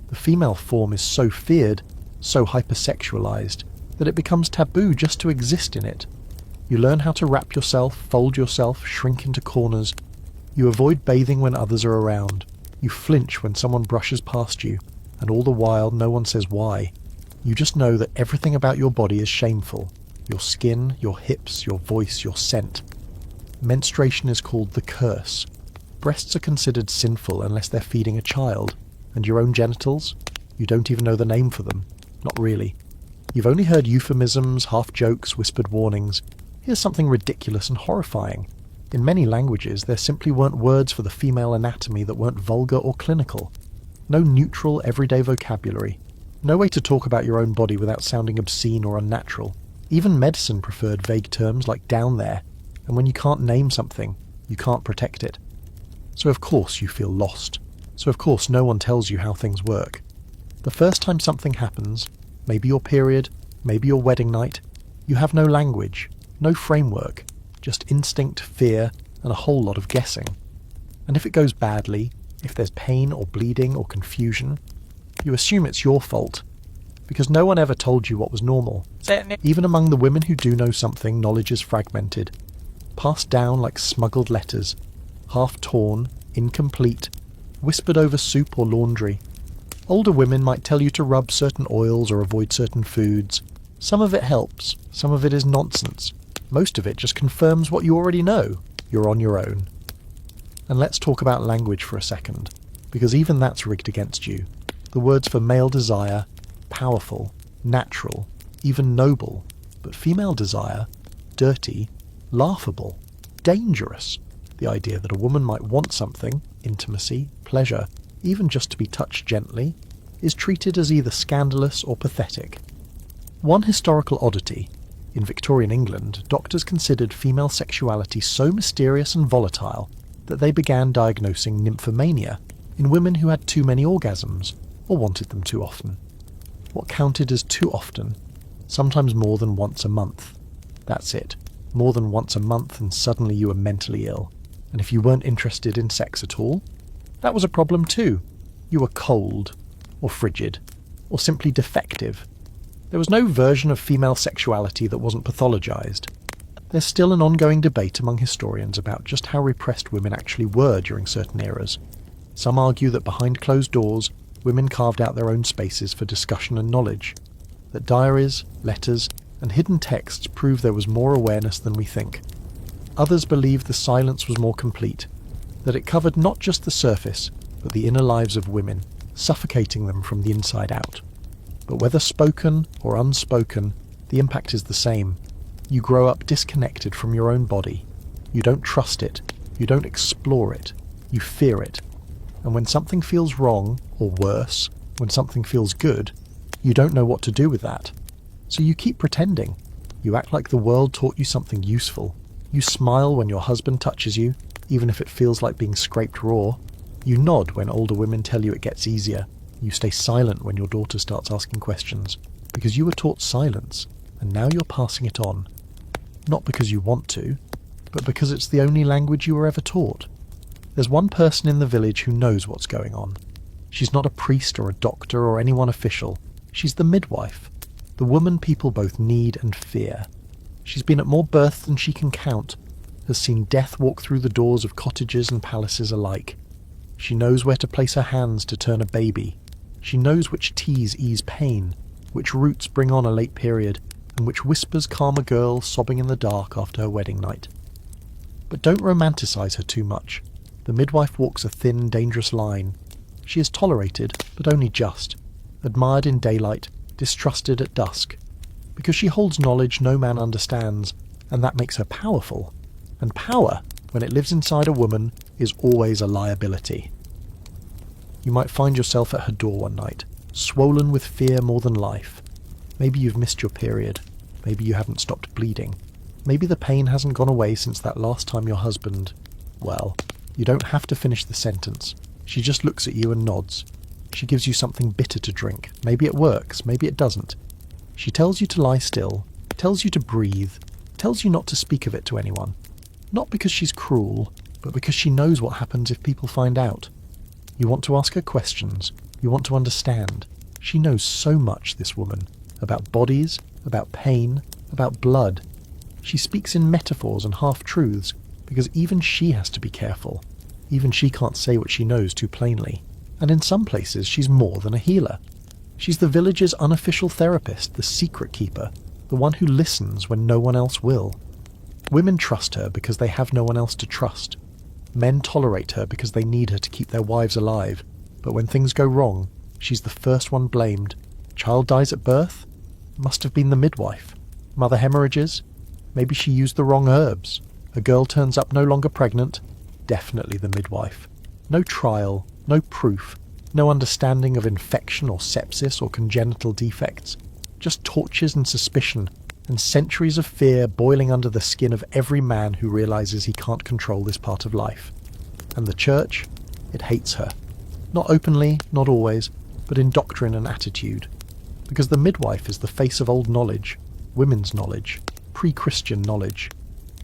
The female form is so feared, so hypersexualized, that it becomes taboo just to exist in it. You learn how to wrap yourself, fold yourself, shrink into corners. You avoid bathing when others are around. You flinch when someone brushes past you, and all the while no one says why. You just know that everything about your body is shameful. Your skin, your hips, your voice, your scent. Menstruation is called the curse. Breasts are considered sinful unless they're feeding a child. And your own genitals? You don't even know the name for them. Not really. You've only heard euphemisms, half-jokes, whispered warnings. Here's something ridiculous and horrifying. In many languages, there simply weren't words for the female anatomy that weren't vulgar or clinical. No neutral, everyday vocabulary. No way to talk about your own body without sounding obscene or unnatural. Even medicine preferred vague terms like down there. And when you can't name something, you can't protect it. So of course you feel lost. So of course no one tells you how things work. The first time something happens, maybe your period, maybe your wedding night, you have no language, no framework, just instinct, fear, and a whole lot of guessing. And if it goes badly, if there's pain or bleeding or confusion, you assume it's your fault, because no one ever told you what was normal. Even among the women who do know something, knowledge is fragmented, passed down like smuggled letters, half torn, incomplete, whispered over soup or laundry. Older women might tell you to rub certain oils or avoid certain foods. Some of it helps, some of it is nonsense. Most of it just confirms what you already know. You're on your own. And let's talk about language for a second, because even that's rigged against you. The words for male desire, powerful, natural, even noble, but female desire, dirty, laughable, dangerous. The idea that a woman might want something, intimacy, pleasure, even just to be touched gently, is treated as either scandalous or pathetic. One historical oddity: in Victorian England, doctors considered female sexuality so mysterious and volatile that they began diagnosing nymphomania in women who had too many orgasms, or wanted them too often. What counted as too often? Sometimes more than once a month. That's it. More than once a month and suddenly you were mentally ill. And if you weren't interested in sex at all, that was a problem too. You were cold, or frigid, or simply defective. There was no version of female sexuality that wasn't pathologized. There's still an ongoing debate among historians about just how repressed women actually were during certain eras. Some argue that behind closed doors, women carved out their own spaces for discussion and knowledge, that diaries, letters, and hidden texts prove there was more awareness than we think. Others believe the silence was more complete, that it covered not just the surface, but the inner lives of women, suffocating them from the inside out. But whether spoken or unspoken, the impact is the same. You grow up disconnected from your own body. You don't trust it. You don't explore it. You fear it. And when something feels wrong, or worse, when something feels good, you don't know what to do with that. So you keep pretending. You act like the world taught you something useful. You smile when your husband touches you, even if it feels like being scraped raw. You nod when older women tell you it gets easier. You stay silent when your daughter starts asking questions, because you were taught silence, and now you're passing it on. Not because you want to, but because it's the only language you were ever taught. There's one person in the village who knows what's going on. She's not a priest or a doctor or anyone official. She's the midwife, the woman people both need and fear. She's been at more births than she can count, has seen death walk through the doors of cottages and palaces alike. She knows where to place her hands to turn a baby. She knows which teas ease pain, which roots bring on a late period, and which whispers calm a girl sobbing in the dark after her wedding night. But don't romanticize her too much. The midwife walks a thin, dangerous line. She is tolerated, but only just. Admired in daylight, distrusted at dusk. Because she holds knowledge no man understands, and that makes her powerful. And power, when it lives inside a woman, is always a liability. You might find yourself at her door one night, swollen with fear more than life. Maybe you've missed your period. Maybe you haven't stopped bleeding. Maybe the pain hasn't gone away since that last time your husband... Well, you don't have to finish the sentence. She just looks at you and nods. She gives you something bitter to drink. Maybe it works, maybe it doesn't. She tells you to lie still, tells you to breathe, tells you not to speak of it to anyone. Not because she's cruel, but because she knows what happens if people find out. You want to ask her questions. You want to understand. She knows so much, this woman, about bodies, about pain, about blood. She speaks in metaphors and half-truths, because even she has to be careful. Even she can't say what she knows too plainly. And in some places she's more than a healer. She's the village's unofficial therapist, the secret keeper, the one who listens when no one else will. Women trust her because they have no one else to trust. Men tolerate her because they need her to keep their wives alive. But when things go wrong, she's the first one blamed. Child dies at birth? Must have been the midwife. Mother hemorrhages? Maybe she used the wrong herbs. A girl turns up no longer pregnant? Definitely the midwife. No trial, no proof, no understanding of infection or sepsis or congenital defects. Just tortures and suspicion, and centuries of fear boiling under the skin of every man who realizes he can't control this part of life. And the church? It hates her. Not openly, not always, but in doctrine and attitude. Because the midwife is the face of old knowledge, women's knowledge, pre-Christian knowledge.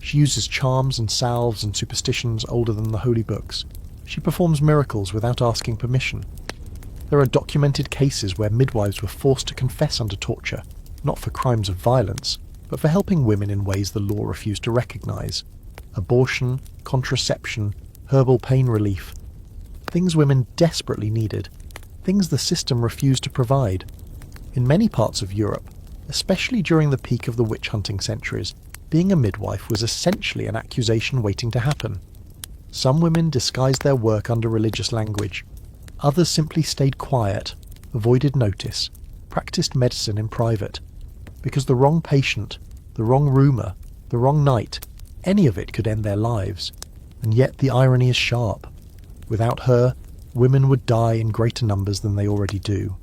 She uses charms and salves and superstitions older than the holy books. She performs miracles without asking permission. There are documented cases where midwives were forced to confess under torture, not for crimes of violence, but for helping women in ways the law refused to recognize. Abortion, contraception, herbal pain relief. Things women desperately needed. Things the system refused to provide. In many parts of Europe, especially during the peak of the witch-hunting centuries, being a midwife was essentially an accusation waiting to happen. Some women disguised their work under religious language. Others simply stayed quiet, avoided notice, practiced medicine in private. Because the wrong patient, the wrong rumour, the wrong night, any of it could end their lives. And yet the irony is sharp. Without her, women would die in greater numbers than they already do.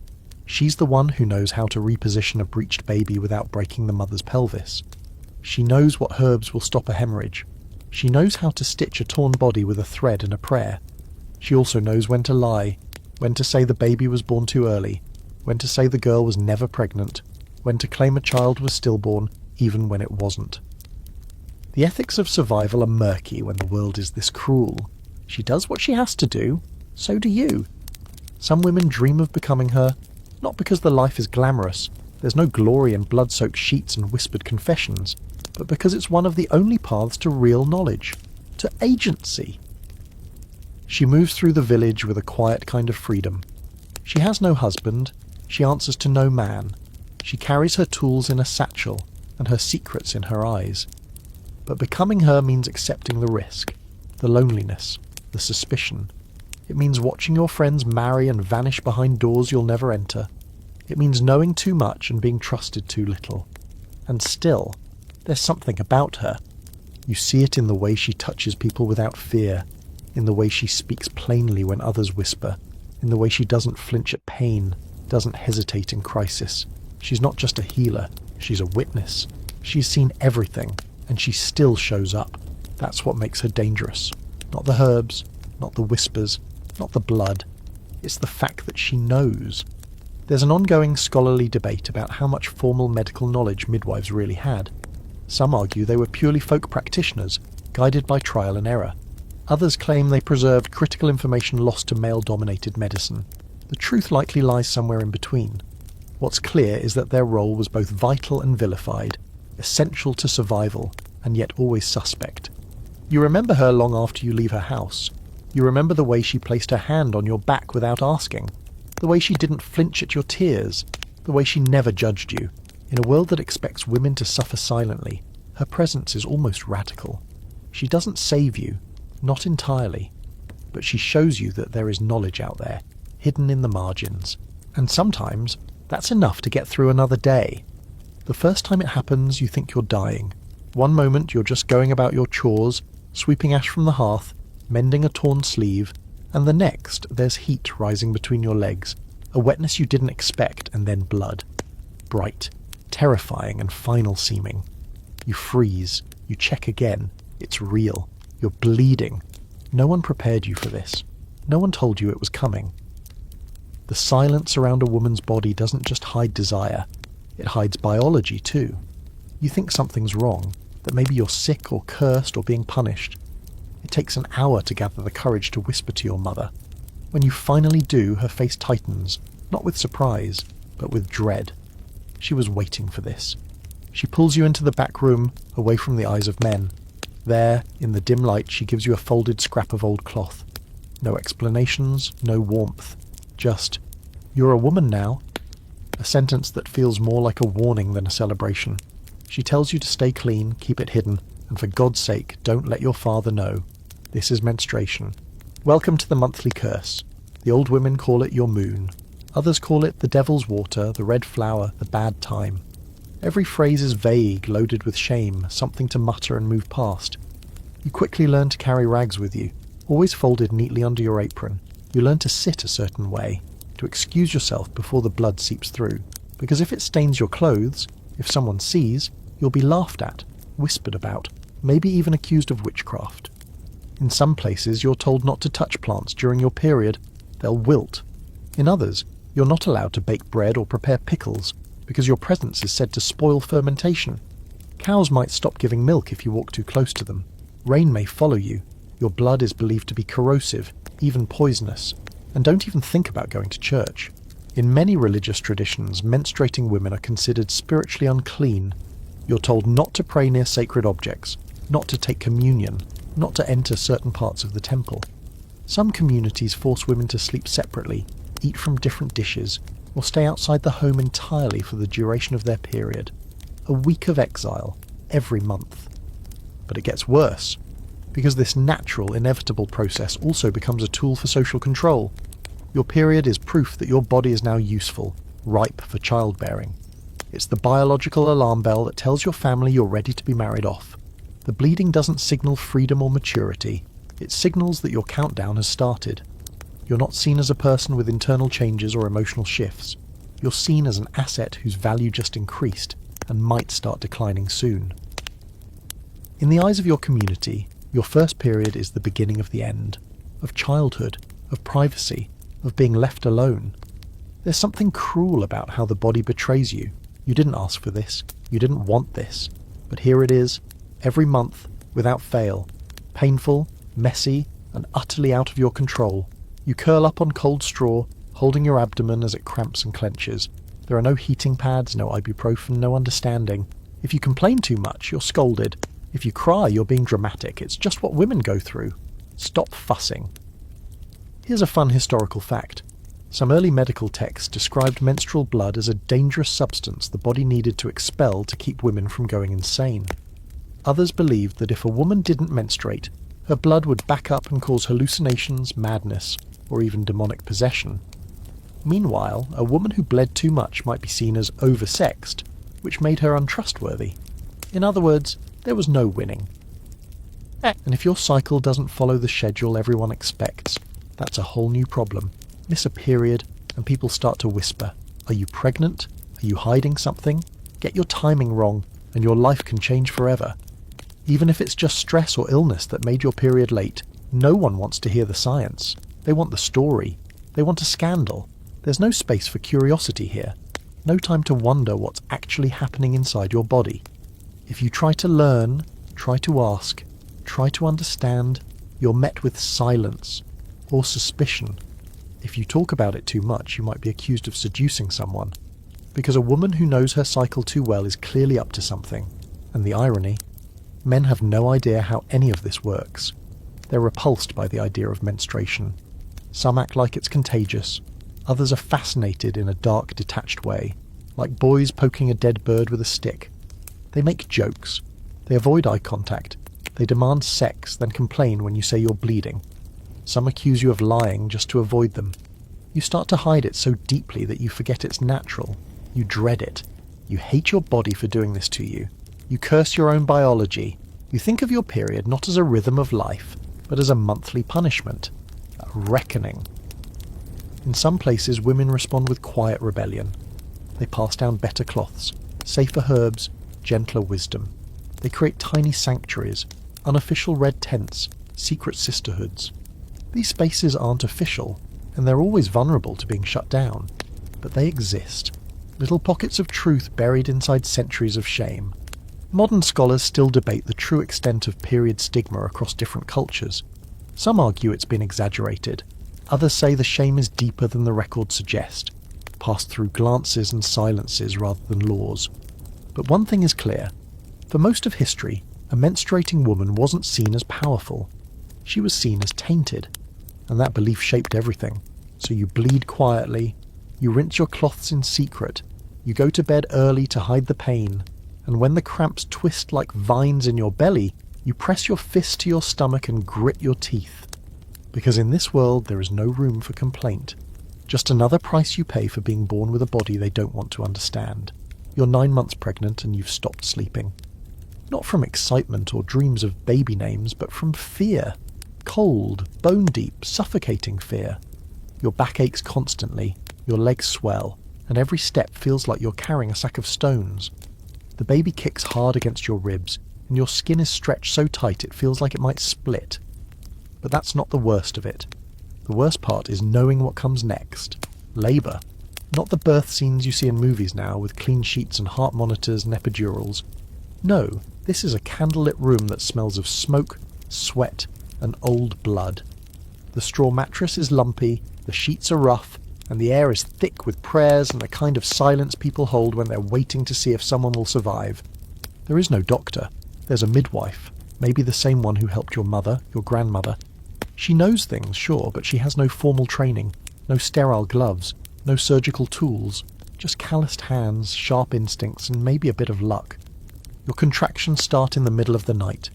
She's the one who knows how to reposition a breached baby without breaking the mother's pelvis. She knows what herbs will stop a hemorrhage. She knows how to stitch a torn body with a thread and a prayer. She also knows when to lie, when to say the baby was born too early, when to say the girl was never pregnant, when to claim a child was stillborn, even when it wasn't. The ethics of survival are murky when the world is this cruel. She does what she has to do, so do you. Some women dream of becoming her, not because the life is glamorous, there's no glory in blood-soaked sheets and whispered confessions, but because it's one of the only paths to real knowledge, to agency. She moves through the village with a quiet kind of freedom. She has no husband, she answers to no man. She carries her tools in a satchel and her secrets in her eyes. But becoming her means accepting the risk, the loneliness, the suspicion. It means watching your friends marry and vanish behind doors you'll never enter. It means knowing too much and being trusted too little. And still, there's something about her. You see it in the way she touches people without fear, in the way she speaks plainly when others whisper, in the way she doesn't flinch at pain, doesn't hesitate in crisis. She's not just a healer, she's a witness. She's seen everything, and she still shows up. That's what makes her dangerous. Not the herbs, not the whispers, not the blood. It's the fact that she knows. There's an ongoing scholarly debate about how much formal medical knowledge midwives really had. Some argue they were purely folk practitioners, guided by trial and error. Others claim they preserved critical information lost to male-dominated medicine. The truth likely lies somewhere in between. What's clear is that their role was both vital and vilified, essential to survival, and yet always suspect. You remember her long after you leave her house. You remember the way she placed her hand on your back without asking, the way she didn't flinch at your tears, the way she never judged you. In a world that expects women to suffer silently, her presence is almost radical. She doesn't save you, not entirely, but she shows you that there is knowledge out there, hidden in the margins. And sometimes, that's enough to get through another day. The first time it happens, you think you're dying. One moment you're just going about your chores, sweeping ash from the hearth, mending a torn sleeve, and the next there's heat rising between your legs, a wetness you didn't expect, and then blood. Bright, terrifying and final seeming. You freeze, you check again. It's real. You're bleeding. No one prepared you for this. No one told you it was coming. The silence around a woman's body doesn't just hide desire. It hides biology too. You think something's wrong, that maybe you're sick or cursed or being punished. It takes an hour to gather the courage to whisper to your mother. When you finally do, her face tightens, not with surprise, but with dread. She was waiting for this. She pulls you into the back room, away from the eyes of men. There, in the dim light, she gives you a folded scrap of old cloth. No explanations, no warmth. Just, "You're a woman now." A sentence that feels more like a warning than a celebration. She tells you to stay clean, keep it hidden, and for God's sake, don't let your father know. This is menstruation. Welcome to the monthly curse. The old women call it your moon. Others call it the devil's water, the red flower, the bad time. Every phrase is vague, loaded with shame, something to mutter and move past. You quickly learn to carry rags with you, always folded neatly under your apron. You learn to sit a certain way, to excuse yourself before the blood seeps through. Because if it stains your clothes, if someone sees, you'll be laughed at, whispered about, maybe even accused of witchcraft. In some places, you're told not to touch plants during your period. They'll wilt. In others, you're not allowed to bake bread or prepare pickles, because your presence is said to spoil fermentation. Cows might stop giving milk if you walk too close to them. Rain may follow you. Your blood is believed to be corrosive, even poisonous. And don't even think about going to church. In many religious traditions, menstruating women are considered spiritually unclean. You're told not to pray near sacred objects, not to take communion, not to enter certain parts of the temple. Some communities force women to sleep separately, eat from different dishes, or stay outside the home entirely for the duration of their period. A week of exile, every month. But it gets worse, because this natural, inevitable process also becomes a tool for social control. Your period is proof that your body is now useful, ripe for childbearing. It's the biological alarm bell that tells your family you're ready to be married off. The bleeding doesn't signal freedom or maturity. It signals that your countdown has started. You're not seen as a person with internal changes or emotional shifts. You're seen as an asset whose value just increased and might start declining soon. In the eyes of your community, your first period is the beginning of the end, of childhood, of privacy, of being left alone. There's something cruel about how the body betrays you. You didn't ask for this. You didn't want this. But here it is, every month, without fail. Painful, messy, and utterly out of your control. You curl up on cold straw, holding your abdomen as it cramps and clenches. There are no heating pads, no ibuprofen, no understanding. If you complain too much, you're scolded. If you cry, you're being dramatic. It's just what women go through. Stop fussing. Here's a fun historical fact. Some early medical texts described menstrual blood as a dangerous substance the body needed to expel to keep women from going insane. Others believed that if a woman didn't menstruate, her blood would back up and cause hallucinations, madness. or even demonic possession. Meanwhile, a woman who bled too much might be seen as oversexed, which made her untrustworthy. In other words, there was no winning. And if your cycle doesn't follow the schedule everyone expects, that's a whole new problem. Miss a period, and people start to whisper, "Are you pregnant? Are you hiding something?" Get your timing wrong, and your life can change forever. Even if it's just stress or illness that made your period late, no one wants to hear the science. They want the story. They want a scandal. There's no space for curiosity here. No time to wonder what's actually happening inside your body. If you try to learn, try to ask, try to understand, you're met with silence or suspicion. If you talk about it too much, you might be accused of seducing someone. Because a woman who knows her cycle too well is clearly up to something. And the irony, men have no idea how any of this works. They're repulsed by the idea of menstruation. Some act like it's contagious. Others are fascinated in a dark, detached way, like boys poking a dead bird with a stick. They make jokes. They avoid eye contact. They demand sex, then complain when you say you're bleeding. Some accuse you of lying just to avoid them. You start to hide it so deeply that you forget it's natural. You dread it. You hate your body for doing this to you. You curse your own biology. You think of your period not as a rhythm of life, but as a monthly punishment. A reckoning. In some places, women respond with quiet rebellion. They pass down better cloths, safer herbs, gentler wisdom. They create tiny sanctuaries, unofficial red tents, secret sisterhoods. These spaces aren't official, and they're always vulnerable to being shut down. But they exist. Little pockets of truth buried inside centuries of shame. Modern scholars still debate the true extent of period stigma across different cultures. Some argue it's been exaggerated. Others say the shame is deeper than the records suggest, passed through glances and silences rather than laws. But one thing is clear. For most of history, a menstruating woman wasn't seen as powerful. She was seen as tainted, and that belief shaped everything. So you bleed quietly, you rinse your cloths in secret, you go to bed early to hide the pain, and when the cramps twist like vines in your belly, you press your fist to your stomach and grit your teeth. Because in this world there is no room for complaint. Just another price you pay for being born with a body they don't want to understand. You're 9 months pregnant and you've stopped sleeping. Not from excitement or dreams of baby names, but from fear. Cold, bone-deep, suffocating fear. Your back aches constantly, your legs swell, and every step feels like you're carrying a sack of stones. The baby kicks hard against your ribs, and your skin is stretched so tight it feels like it might split. But that's not the worst of it. The worst part is knowing what comes next. Labour. Not the birth scenes you see in movies now with clean sheets and heart monitors and epidurals. No, this is a candlelit room that smells of smoke, sweat, and old blood. The straw mattress is lumpy, the sheets are rough, and the air is thick with prayers and the kind of silence people hold when they're waiting to see if someone will survive. There is no doctor. There's a midwife, maybe the same one who helped your mother, your grandmother. She knows things, sure, but she has no formal training, no sterile gloves, no surgical tools, just calloused hands, sharp instincts, and maybe a bit of luck. Your contractions start in the middle of the night.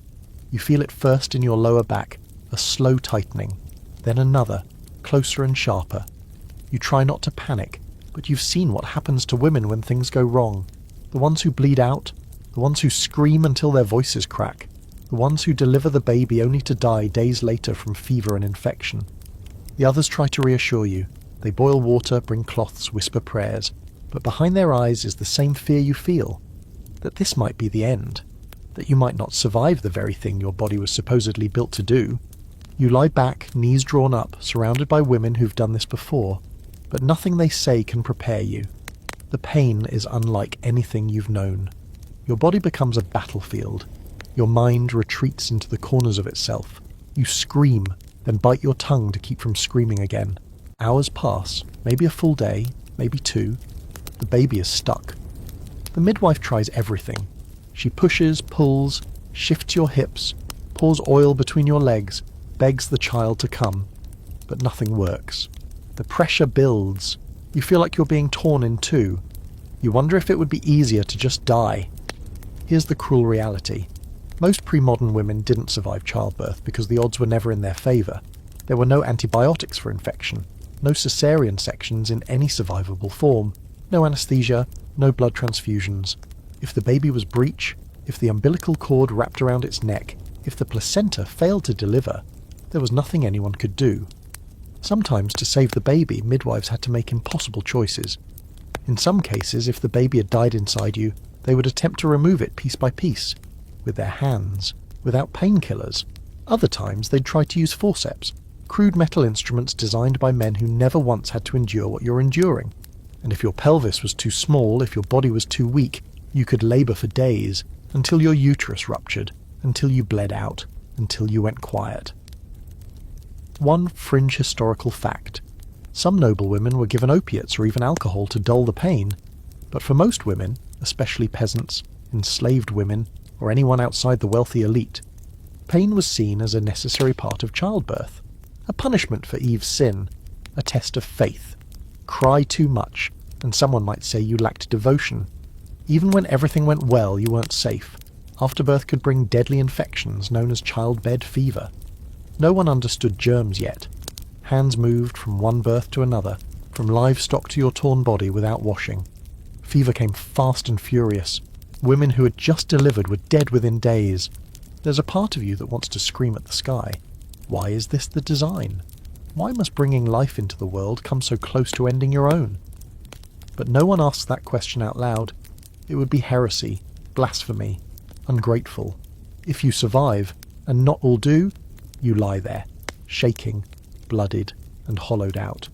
You feel it first in your lower back, a slow tightening, then another, closer and sharper. You try not to panic, but you've seen what happens to women when things go wrong. The ones who bleed out, the ones who scream until their voices crack, the ones who deliver the baby only to die days later from fever and infection. The others try to reassure you. They boil water, bring cloths, whisper prayers, but behind their eyes is the same fear you feel, that this might be the end, that you might not survive the very thing your body was supposedly built to do. You lie back, knees drawn up, surrounded by women who've done this before, but nothing they say can prepare you. The pain is unlike anything you've known. Your body becomes a battlefield. Your mind retreats into the corners of itself. You scream, then bite your tongue to keep from screaming again. Hours pass, maybe a full day, maybe 2. The baby is stuck. The midwife tries everything. She pushes, pulls, shifts your hips, pours oil between your legs, begs the child to come. But nothing works. The pressure builds. You feel like you're being torn in two. You wonder if it would be easier to just die. Here's the cruel reality. Most pre-modern women didn't survive childbirth because the odds were never in their favour. There were no antibiotics for infection, no cesarean sections in any survivable form, no anaesthesia, no blood transfusions. If the baby was breech, if the umbilical cord wrapped around its neck, if the placenta failed to deliver, there was nothing anyone could do. Sometimes, to save the baby, midwives had to make impossible choices. In some cases, if the baby had died inside you, they would attempt to remove it piece by piece, with their hands, without painkillers. Other times, they'd try to use forceps, crude metal instruments designed by men who never once had to endure what you're enduring. And if your pelvis was too small, if your body was too weak, you could labour for days, until your uterus ruptured, until you bled out, until you went quiet. One fringe historical fact. Some noblewomen were given opiates or even alcohol to dull the pain, but for most women, especially peasants, enslaved women, or anyone outside the wealthy elite, pain was seen as a necessary part of childbirth, a punishment for Eve's sin, a test of faith. Cry too much, and someone might say you lacked devotion. Even when everything went well, you weren't safe. Afterbirth could bring deadly infections known as childbed fever. No one understood germs yet. Hands moved from one birth to another, from livestock to your torn body without washing. Fever came fast and furious. Women who had just delivered were dead within days. There's a part of you that wants to scream at the sky. Why is this the design? Why must bringing life into the world come so close to ending your own? But no one asks that question out loud. It would be heresy, blasphemy, ungrateful. If you survive, and not all do, you lie there, shaking, blooded, and hollowed out.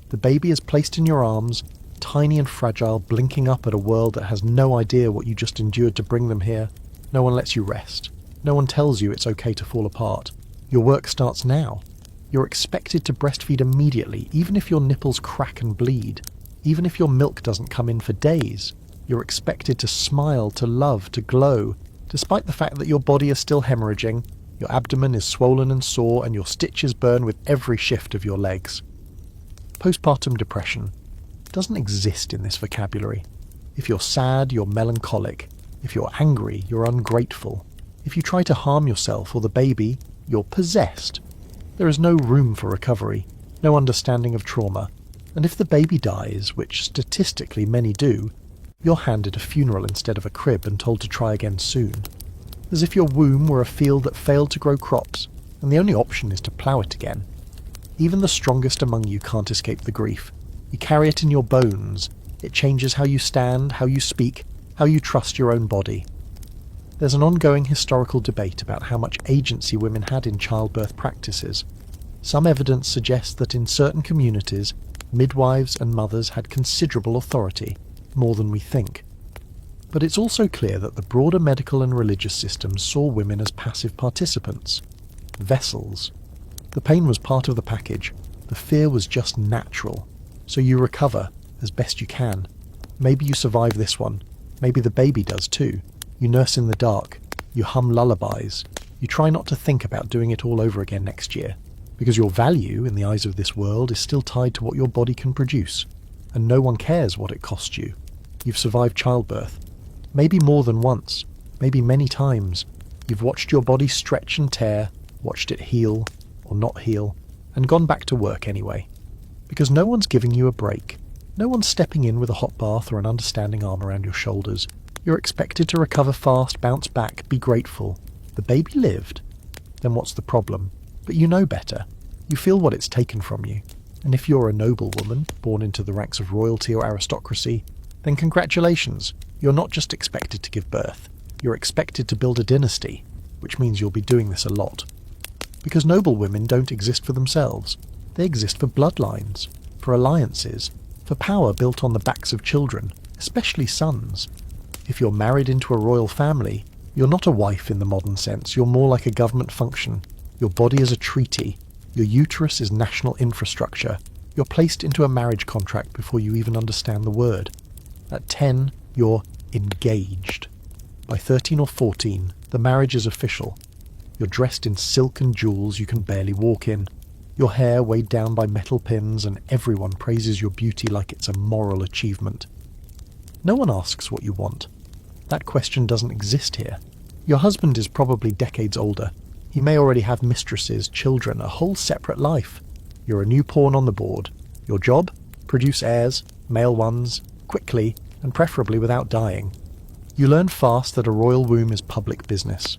The baby is placed in your arms, tiny and fragile, blinking up at a world that has no idea what you just endured to bring them here. No one lets you rest. No one tells you it's okay to fall apart. Your work starts now. You're expected to breastfeed immediately, even if your nipples crack and bleed. Even if your milk doesn't come in for days. You're expected to smile, to love, to glow, despite the fact that your body is still hemorrhaging, your abdomen is swollen and sore, and your stitches burn with every shift of your legs. Postpartum depression doesn't exist in this vocabulary. If you're sad, you're melancholic. If you're angry, you're ungrateful. If you try to harm yourself or the baby, you're possessed. There is no room for recovery, no understanding of trauma, and if the baby dies, which statistically many do, you're handed a funeral instead of a crib and told to try again soon. As if your womb were a field that failed to grow crops, and the only option is to plough it again. Even the strongest among you can't escape the grief. You carry it in your bones. It changes how you stand, how you speak, how you trust your own body. There's an ongoing historical debate about how much agency women had in childbirth practices. Some evidence suggests that in certain communities, midwives and mothers had considerable authority, more than we think. But it's also clear that the broader medical and religious systems saw women as passive participants, vessels. The pain was part of the package, the fear was just natural. So you recover, as best you can. Maybe you survive this one, maybe the baby does too. You nurse in the dark, you hum lullabies, you try not to think about doing it all over again next year, because your value in the eyes of this world is still tied to what your body can produce, and no one cares what it costs you. You've survived childbirth. Maybe more than once, maybe many times. You've watched your body stretch and tear, watched it heal, or not heal, and gone back to work anyway. Because no one's giving you a break. No one's stepping in with a hot bath or an understanding arm around your shoulders. You're expected to recover fast, bounce back, be grateful. The baby lived. Then what's the problem? But you know better. You feel what it's taken from you. And if you're a noble woman, born into the ranks of royalty or aristocracy, then congratulations. You're not just expected to give birth. You're expected to build a dynasty, which means you'll be doing this a lot. Because noble women don't exist for themselves. They exist for bloodlines, for alliances, for power built on the backs of children, especially sons. If you're married into a royal family, you're not a wife in the modern sense, you're more like a government function. Your body is a treaty. Your uterus is national infrastructure. You're placed into a marriage contract before you even understand the word. At 10, you're engaged. By 13 or 14, the marriage is official. You're dressed in silk and jewels you can barely walk in. Your hair weighed down by metal pins, and everyone praises your beauty like it's a moral achievement. No one asks what you want. That question doesn't exist here. Your husband is probably decades older. He may already have mistresses, children, a whole separate life. You're a new pawn on the board. Your job? Produce heirs, male ones, quickly, and preferably without dying. You learn fast that a royal womb is public business.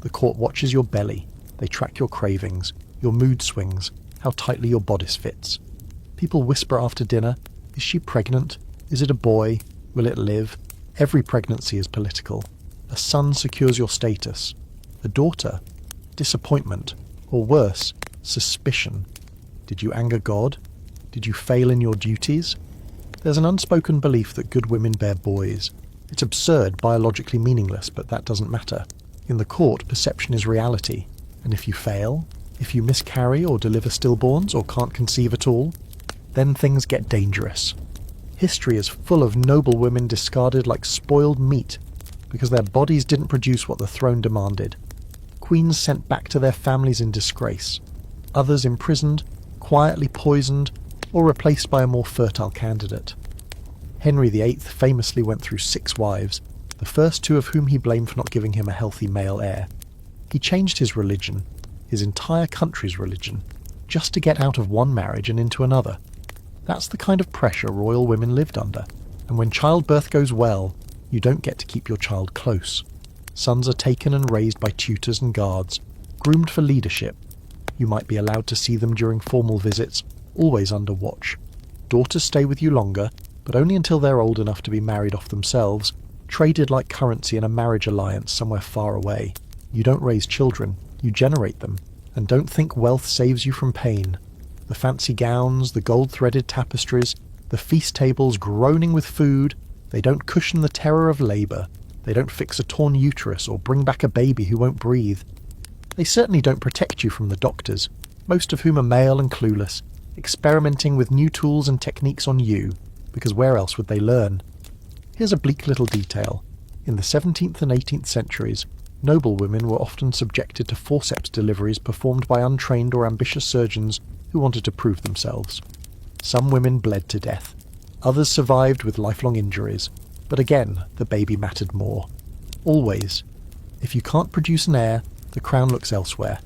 The court watches your belly. They track your cravings, your mood swings, how tightly your bodice fits. People whisper after dinner, is she pregnant? Is it a boy? Will it live? Every pregnancy is political. A son secures your status. A daughter? Disappointment. Or worse, suspicion. Did you anger God? Did you fail in your duties? There's an unspoken belief that good women bear boys. It's absurd, biologically meaningless, but that doesn't matter. In the court, perception is reality. And if you fail, if you miscarry or deliver stillborns or can't conceive at all, then things get dangerous. History is full of noble women discarded like spoiled meat because their bodies didn't produce what the throne demanded. Queens sent back to their families in disgrace. Others imprisoned, quietly poisoned, or replaced by a more fertile candidate. Henry VIII famously went through 6 wives, the first 2 of whom he blamed for not giving him a healthy male heir. He changed his religion, his entire country's religion, just to get out of one marriage and into another. That's the kind of pressure royal women lived under, and when childbirth goes well, you don't get to keep your child close. Sons are taken and raised by tutors and guards, groomed for leadership. You might be allowed to see them during formal visits, always under watch. Daughters stay with you longer, but only until they're old enough to be married off themselves, traded like currency in a marriage alliance somewhere far away. You don't raise children, you generate them, and don't think wealth saves you from pain. The fancy gowns, the gold-threaded tapestries, the feast tables groaning with food, they don't cushion the terror of labour. They don't fix a torn uterus or bring back a baby who won't breathe. They certainly don't protect you from the doctors, most of whom are male and clueless, experimenting with new tools and techniques on you, because where else would they learn? Here's a bleak little detail. In the 17th and 18th centuries, noble women were often subjected to forceps deliveries performed by untrained or ambitious surgeons who wanted to prove themselves. Some women bled to death. Others survived with lifelong injuries. But again, the baby mattered more. Always. If you can't produce an heir, the crown looks elsewhere.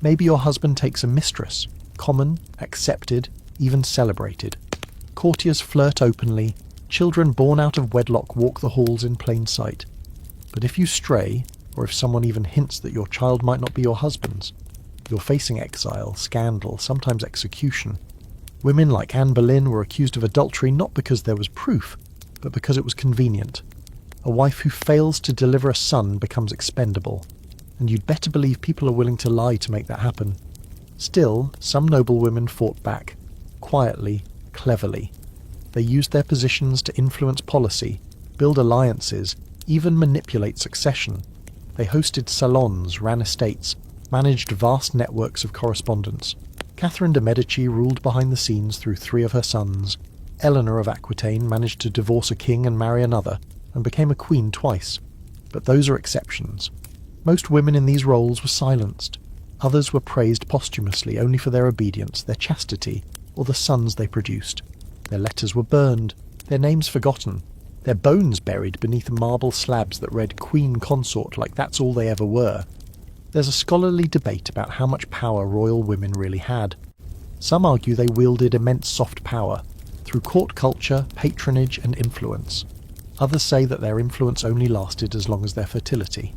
Maybe your husband takes a mistress, common, accepted, even celebrated. Courtiers flirt openly, children born out of wedlock walk the halls in plain sight. But if you stray, or if someone even hints that your child might not be your husband's, you're facing exile, scandal, sometimes execution. Women like Anne Boleyn were accused of adultery not because there was proof, but because it was convenient. A wife who fails to deliver a son becomes expendable, and you'd better believe people are willing to lie to make that happen. Still, some noble women fought back, quietly, cleverly. They used their positions to influence policy, build alliances, even manipulate succession. They hosted salons, ran estates, managed vast networks of correspondence. Catherine de' Medici ruled behind the scenes through 3 of her sons. Eleanor of Aquitaine managed to divorce a king and marry another, and became a queen twice. But those are exceptions. Most women in these roles were silenced. Others were praised posthumously only for their obedience, their chastity, or the sons they produced. Their letters were burned, their names forgotten, their bones buried beneath marble slabs that read Queen Consort like that's all they ever were. There's a scholarly debate about how much power royal women really had. Some argue they wielded immense soft power, through court culture, patronage and influence. Others say that their influence only lasted as long as their fertility.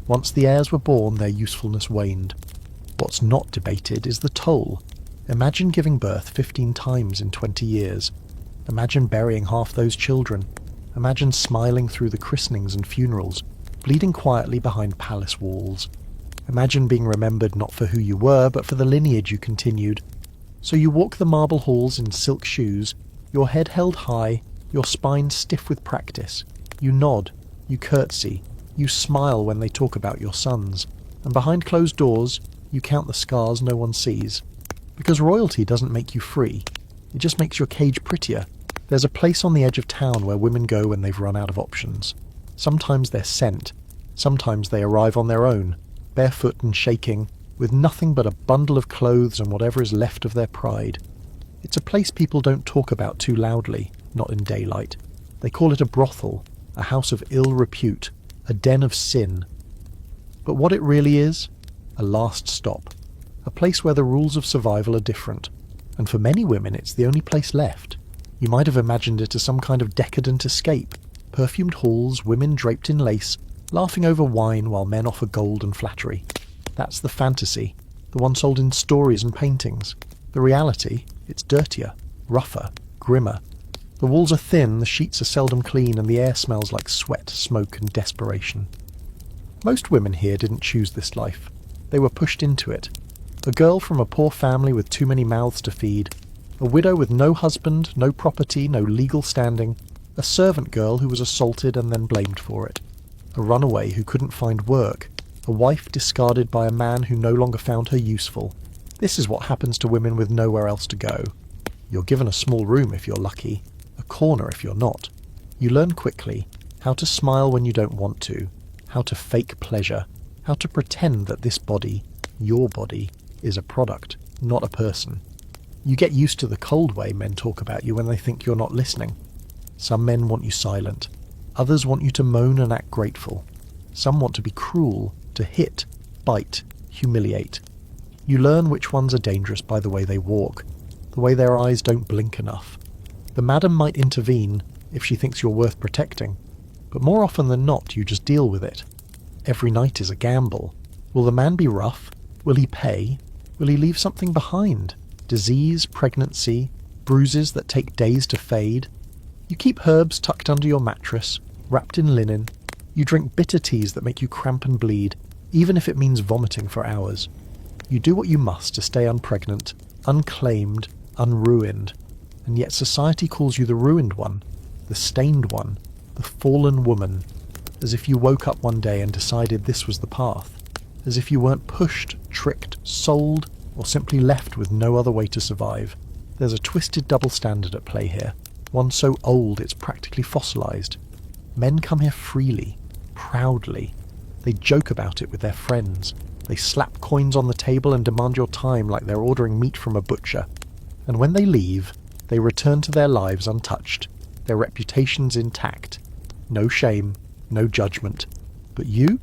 Once the heirs were born, their usefulness waned. What's not debated is the toll. Imagine giving birth 15 times in 20 years. Imagine burying half those children. Imagine smiling through the christenings and funerals, bleeding quietly behind palace walls. Imagine being remembered not for who you were, but for the lineage you continued. So you walk the marble halls in silk shoes, your head held high, your spine stiff with practice. You nod, you curtsy, you smile when they talk about your sons, and behind closed doors, you count the scars no one sees. Because royalty doesn't make you free, it just makes your cage prettier. There's a place on the edge of town where women go when they've run out of options. Sometimes they're sent, sometimes they arrive on their own, barefoot and shaking, with nothing but a bundle of clothes and whatever is left of their pride. It's a place people don't talk about too loudly, not in daylight. They call it a brothel, a house of ill repute, a den of sin. But what it really is? a last stop, a place where the rules of survival are different, and for many women it's the only place left. You might have imagined it as some kind of decadent escape, perfumed halls, women draped in lace, laughing over wine while men offer gold and flattery. That's the fantasy, the one sold in stories and paintings. The reality, it's dirtier, rougher, grimmer. The walls are thin, the sheets are seldom clean, and the air smells like sweat, smoke, and desperation. Most women here didn't choose this life. They were pushed into it. A girl from a poor family with too many mouths to feed, a widow with no husband, no property, no legal standing, a servant girl who was assaulted and then blamed for it, a runaway who couldn't find work, a wife discarded by a man who no longer found her useful. This is what happens to women with nowhere else to go. You're given a small room if you're lucky, a corner if you're not. You learn quickly how to smile when you don't want to, how to fake pleasure, how to pretend that this body, your body, is a product, not a person. You get used to the cold way men talk about you when they think you're not listening. Some men want you silent. Others want you to moan and act grateful. Some want to be cruel, to hit, bite, humiliate. You learn which ones are dangerous by the way they walk, the way their eyes don't blink enough. The madam might intervene if she thinks you're worth protecting, but more often than not you just deal with it. Every night is a gamble. Will the man be rough? Will he pay? Will he leave something behind? Disease, pregnancy, bruises that take days to fade. You keep herbs tucked under your mattress, wrapped in linen. You drink bitter teas that make you cramp and bleed, even if it means vomiting for hours. You do what you must to stay unpregnant, unclaimed, unruined, and yet society calls you the ruined one, the stained one, the fallen woman, as if you woke up one day and decided this was the path, as if you weren't pushed, tricked, sold, or simply left with no other way to survive. There's a twisted double standard at play here, one so old it's practically fossilized. Men come here freely, proudly. They joke about it with their friends. They slap coins on the table and demand your time like they're ordering meat from a butcher. And when they leave, they return to their lives untouched, their reputations intact. No shame, no judgment. But you're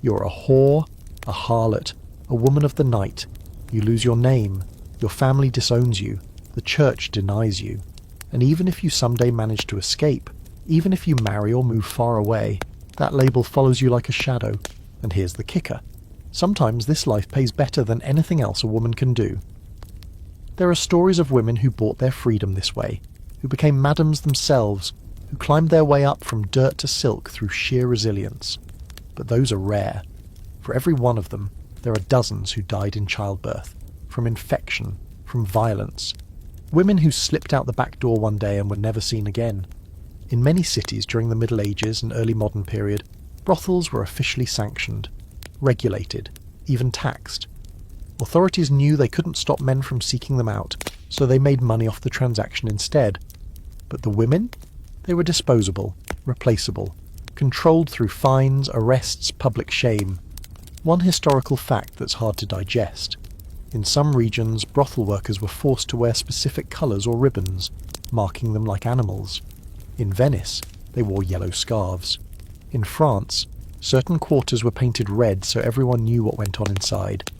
a whore, a harlot, a woman of the night. You lose your name, your family disowns you, the church denies you. And even if you someday manage to escape, even if you marry or move far away, that label follows you like a shadow. And here's the kicker. Sometimes this life pays better than anything else a woman can do. There are stories of women who bought their freedom this way, who became madams themselves, who climbed their way up from dirt to silk through sheer resilience. But those are rare. For every one of them, there are dozens who died in childbirth, from infection, from violence. Women who slipped out the back door one day and were never seen again. In many cities during the Middle Ages and early modern period, brothels were officially sanctioned, regulated, even taxed. Authorities knew they couldn't stop men from seeking them out, so they made money off the transaction instead. But the women? They were disposable, replaceable, controlled through fines, arrests, public shame. One historical fact that's hard to digest. In some regions, brothel workers were forced to wear specific colours or ribbons, marking them like animals. In Venice, they wore yellow scarves. In France, certain quarters were painted red so everyone knew what went on inside.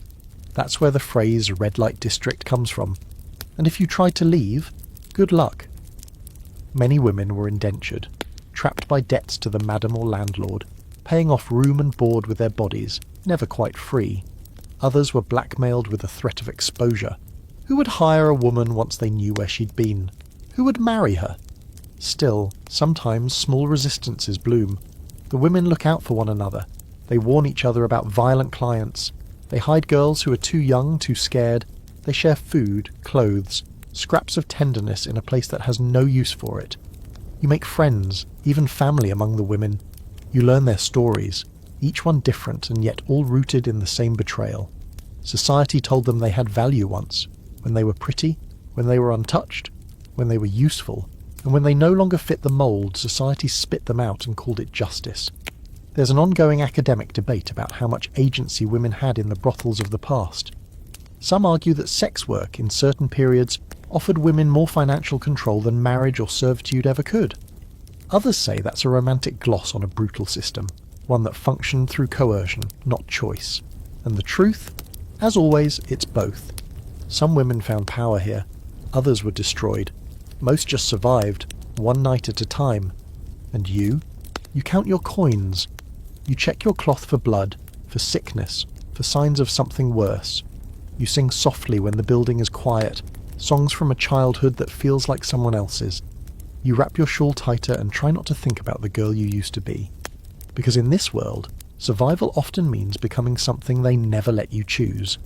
That's where the phrase red light district comes from. And if you tried to leave, good luck. Many women were indentured, trapped by debts to the madam or landlord, paying off room and board with their bodies, never quite free. Others were blackmailed with the threat of exposure. Who would hire a woman once they knew where she'd been? Who would marry her? Still, sometimes small resistances bloom. The women look out for one another. They warn each other about violent clients. They hide girls who are too young, too scared. They share food, clothes, scraps of tenderness in a place that has no use for it. You make friends, even family among the women. You learn their stories, each one different and yet all rooted in the same betrayal. Society told them they had value once, when they were pretty, when they were untouched, when they were useful, and when they no longer fit the mould, society spit them out and called it justice. There's an ongoing academic debate about how much agency women had in the brothels of the past. Some argue that sex work in certain periods offered women more financial control than marriage or servitude ever could. Others say that's a romantic gloss on a brutal system, one that functioned through coercion, not choice. And the truth? As always, it's both. Some women found power here, others were destroyed. Most just survived, one night at a time. And you? You count your coins. You check your cloth for blood, for sickness, for signs of something worse. You sing softly when the building is quiet, songs from a childhood that feels like someone else's. You wrap your shawl tighter and try not to think about the girl you used to be. Because in this world, survival often means becoming something they never let you choose.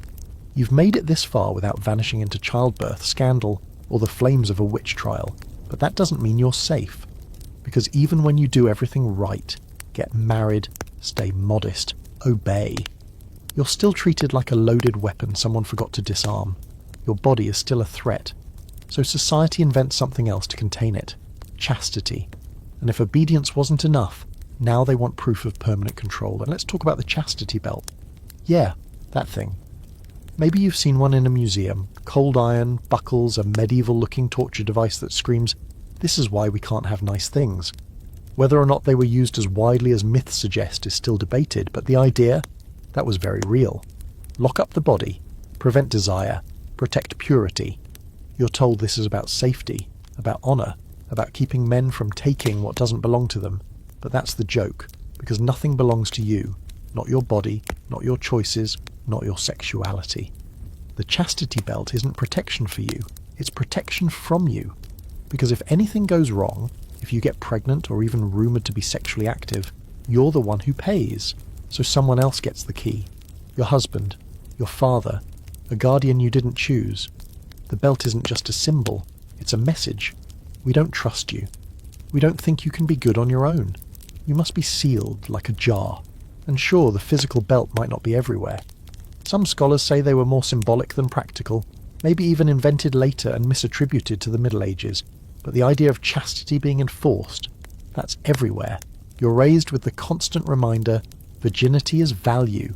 You've made it this far without vanishing into childbirth, scandal, or the flames of a witch trial, but that doesn't mean you're safe. Because even when you do everything right, get married, stay modest, obey, you're still treated like a loaded weapon someone forgot to disarm. Your body is still a threat. So society invents something else to contain it. Chastity. And if obedience wasn't enough, now they want proof of permanent control. And let's talk about the chastity belt. Yeah, that thing. Maybe you've seen one in a museum. Cold iron, buckles, a medieval-looking torture device that screams, "This is why we can't have nice things." Whether or not they were used as widely as myths suggest is still debated, but the idea, that was very real. Lock up the body, prevent desire, protect purity. You're told this is about safety, about honour, about keeping men from taking what doesn't belong to them. But that's the joke, because nothing belongs to you. Not your body, not your choices, not your sexuality. The chastity belt isn't protection for you, it's protection from you. Because if anything goes wrong, if you get pregnant or even rumoured to be sexually active, you're the one who pays. So someone else gets the key. Your husband, your father, a guardian you didn't choose. The belt isn't just a symbol, it's a message. We don't trust you. We don't think you can be good on your own. You must be sealed like a jar. And sure, the physical belt might not be everywhere. Some scholars say they were more symbolic than practical, maybe even invented later and misattributed to the Middle Ages. But the idea of chastity being enforced, that's everywhere. You're raised with the constant reminder, virginity is value.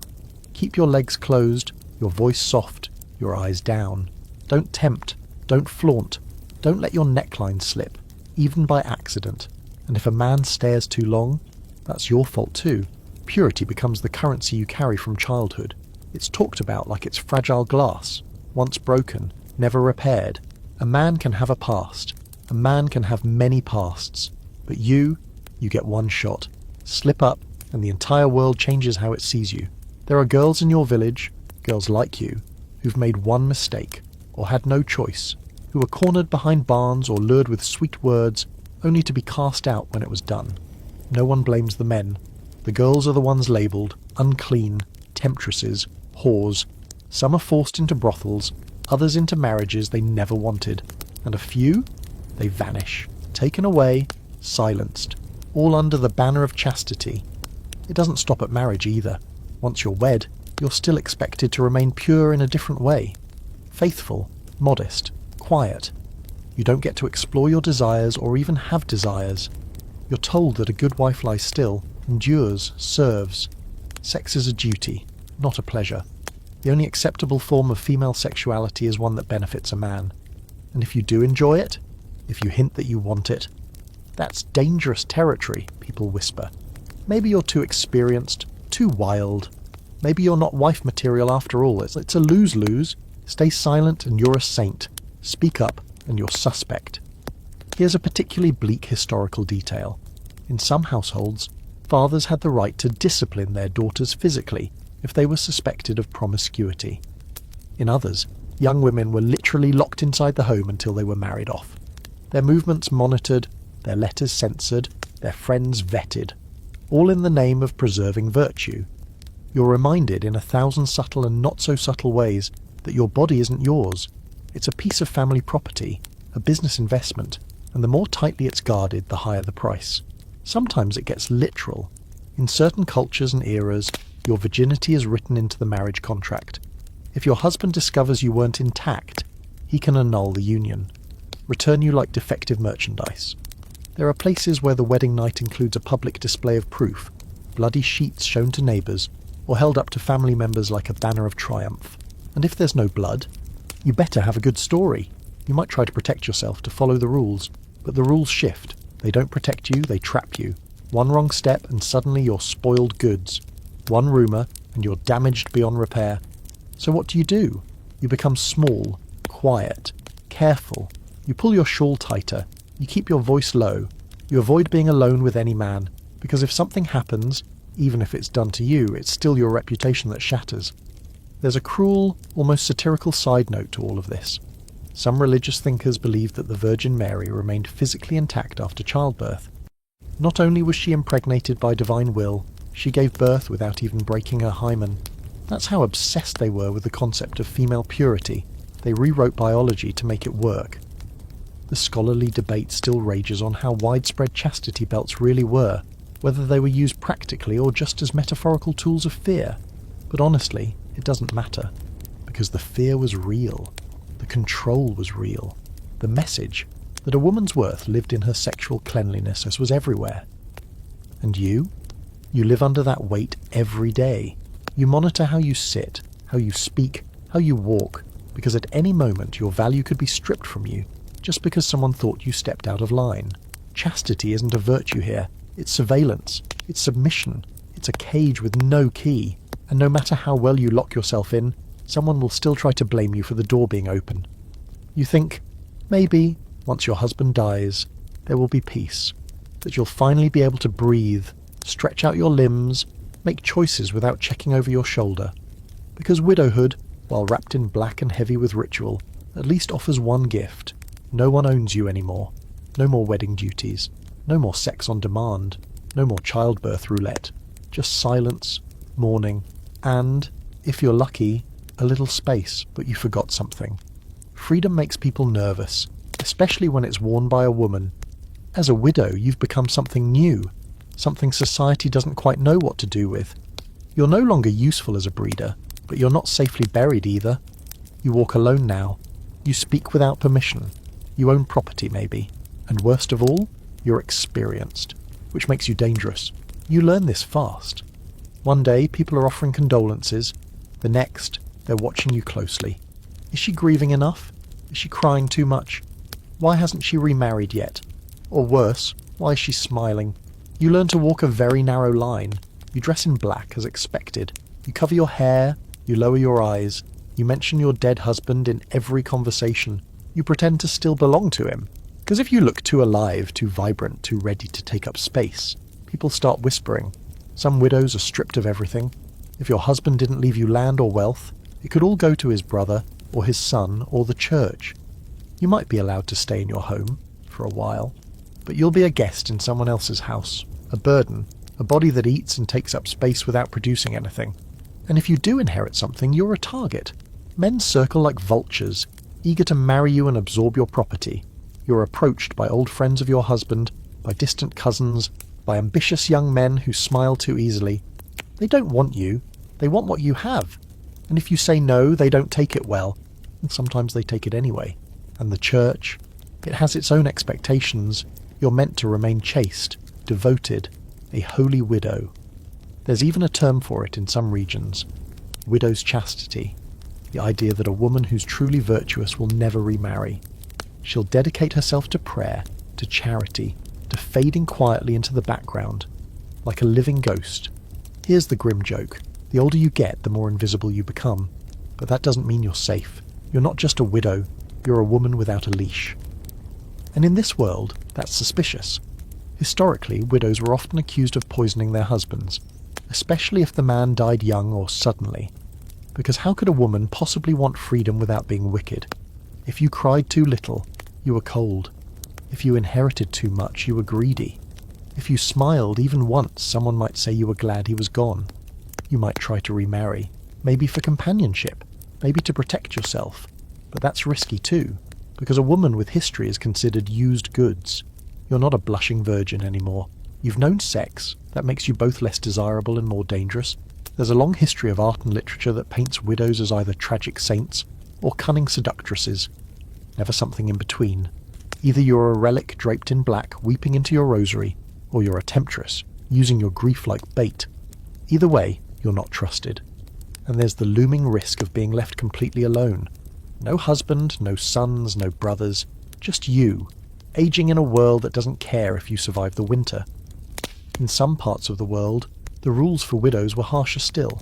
Keep your legs closed, your voice soft, your eyes down. Don't tempt, don't flaunt, don't let your neckline slip, even by accident. And if a man stares too long, that's your fault too. Purity becomes the currency you carry from childhood. It's talked about like it's fragile glass, once broken, never repaired. A man can have a past. A man can have many pasts. But you get one shot. Slip up, and the entire world changes how it sees you. There are girls in your village, girls like you, who've made one mistake, or had no choice, who were cornered behind barns or lured with sweet words, only to be cast out when it was done. No one blames the men. The girls are the ones labelled unclean, temptresses, whores. Some are forced into brothels, others into marriages they never wanted, and a few, they vanish, taken away, silenced, all under the banner of chastity. It doesn't stop at marriage either. Once you're wed, you're still expected to remain pure in a different way. Faithful, modest, quiet. You don't get to explore your desires or even have desires. You're told that a good wife lies still, endures, serves. Sex is a duty, not a pleasure. The only acceptable form of female sexuality is one that benefits a man. And if you do enjoy it, if you hint that you want it, that's dangerous territory, people whisper. Maybe you're too experienced, too wild. Maybe you're not wife material after all. It's a lose-lose. Stay silent and you're a saint. Speak up and you're suspect. Here's a particularly bleak historical detail. In some households, fathers had the right to discipline their daughters physically if they were suspected of promiscuity. In others, young women were literally locked inside the home until they were married off. Their movements monitored, their letters censored, their friends vetted, all in the name of preserving virtue. You're reminded in 1,000 subtle and not-so-subtle ways that your body isn't yours. It's a piece of family property, a business investment, and the more tightly it's guarded, the higher the price. Sometimes it gets literal. In certain cultures and eras, your virginity is written into the marriage contract. If your husband discovers you weren't intact, he can annul the union, return you like defective merchandise. There are places where the wedding night includes a public display of proof, bloody sheets shown to neighbours, or held up to family members like a banner of triumph. And if there's no blood, you better have a good story. You might try to protect yourself to follow the rules, but the rules shift. They don't protect you, they trap you. One wrong step and suddenly you're spoiled goods. One rumour and you're damaged beyond repair. So what do? You become small, quiet, careful. You pull your shawl tighter. You keep your voice low. You avoid being alone with any man, because if something happens, even if it's done to you, it's still your reputation that shatters. There's a cruel, almost satirical side note to all of this. Some religious thinkers believe that the Virgin Mary remained physically intact after childbirth. Not only was she impregnated by divine will, she gave birth without even breaking her hymen. That's how obsessed they were with the concept of female purity. They rewrote biology to make it work. The scholarly debate still rages on how widespread chastity belts really were, whether they were used practically or just as metaphorical tools of fear. But honestly, it doesn't matter, because the fear was real. The control was real. The message that a woman's worth lived in her sexual cleanliness, as was everywhere. And you? You live under that weight every day. You monitor how you sit, how you speak, how you walk, because at any moment your value could be stripped from you, just because someone thought you stepped out of line. Chastity isn't a virtue here. It's surveillance. It's submission. It's a cage with no key. And no matter how well you lock yourself in, someone will still try to blame you for the door being open. You think, maybe, once your husband dies, there will be peace, that you'll finally be able to breathe, stretch out your limbs, make choices without checking over your shoulder. Because widowhood, while wrapped in black and heavy with ritual, at least offers one gift. No one owns you anymore. No more wedding duties. No more sex on demand. No more childbirth roulette. Just silence, mourning, and, if you're lucky, a little space, but you forgot something. Freedom makes people nervous, especially when it's worn by a woman. As a widow, you've become something new, something society doesn't quite know what to do with. You're no longer useful as a breeder, but you're not safely buried either. You walk alone now. You speak without permission. You own property, maybe. And worst of all, you're experienced, which makes you dangerous. You learn this fast. One day, people are offering condolences. The next, they're watching you closely. Is she grieving enough? Is she crying too much? Why hasn't she remarried yet? Or worse, why is she smiling? You learn to walk a very narrow line. You dress in black as expected. You cover your hair. You lower your eyes. You mention your dead husband in every conversation. You pretend to still belong to him. Because if you look too alive, too vibrant, too ready to take up space, people start whispering. Some widows are stripped of everything. If your husband didn't leave you land or wealth, it could all go to his brother, or his son, or the church. You might be allowed to stay in your home, for a while, but you'll be a guest in someone else's house, a burden, a body that eats and takes up space without producing anything. And if you do inherit something, you're a target. Men circle like vultures, eager to marry you and absorb your property. You're approached by old friends of your husband, by distant cousins, by ambitious young men who smile too easily. They don't want you, they want what you have. And if you say no, they don't take it well, and sometimes they take it anyway. And the church, it has its own expectations. You're meant to remain chaste, devoted, a holy widow. There's even a term for it in some regions. Widow's chastity. The idea that a woman who's truly virtuous will never remarry. She'll dedicate herself to prayer, to charity, to fading quietly into the background, like a living ghost. Here's the grim joke. The older you get, the more invisible you become. But that doesn't mean you're safe. You're not just a widow, you're a woman without a leash. And in this world, that's suspicious. Historically, widows were often accused of poisoning their husbands, especially if the man died young or suddenly. Because how could a woman possibly want freedom without being wicked? If you cried too little, you were cold. If you inherited too much, you were greedy. If you smiled even once, someone might say you were glad he was gone. You might try to remarry, maybe for companionship, maybe to protect yourself. But that's risky too, because a woman with history is considered used goods. You're not a blushing virgin anymore. You've known sex. That makes you both less desirable and more dangerous. There's a long history of art and literature that paints widows as either tragic saints or cunning seductresses. Never something in between. Either you're a relic draped in black, weeping into your rosary, or you're a temptress, using your grief like bait. Either way, you're not trusted. And there's the looming risk of being left completely alone. No husband, no sons, no brothers, just you, aging in a world that doesn't care if you survive the winter. In some parts of the world, the rules for widows were harsher still.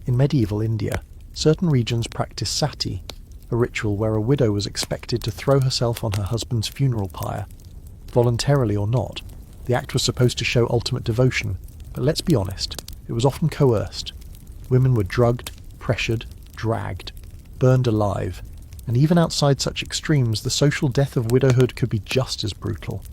In medieval India, certain regions practiced sati, a ritual where a widow was expected to throw herself on her husband's funeral pyre. Voluntarily or not, the act was supposed to show ultimate devotion, but let's be honest, it was often coerced. Women were drugged, pressured, dragged, burned alive, and even outside such extremes, the social death of widowhood could be just as brutal.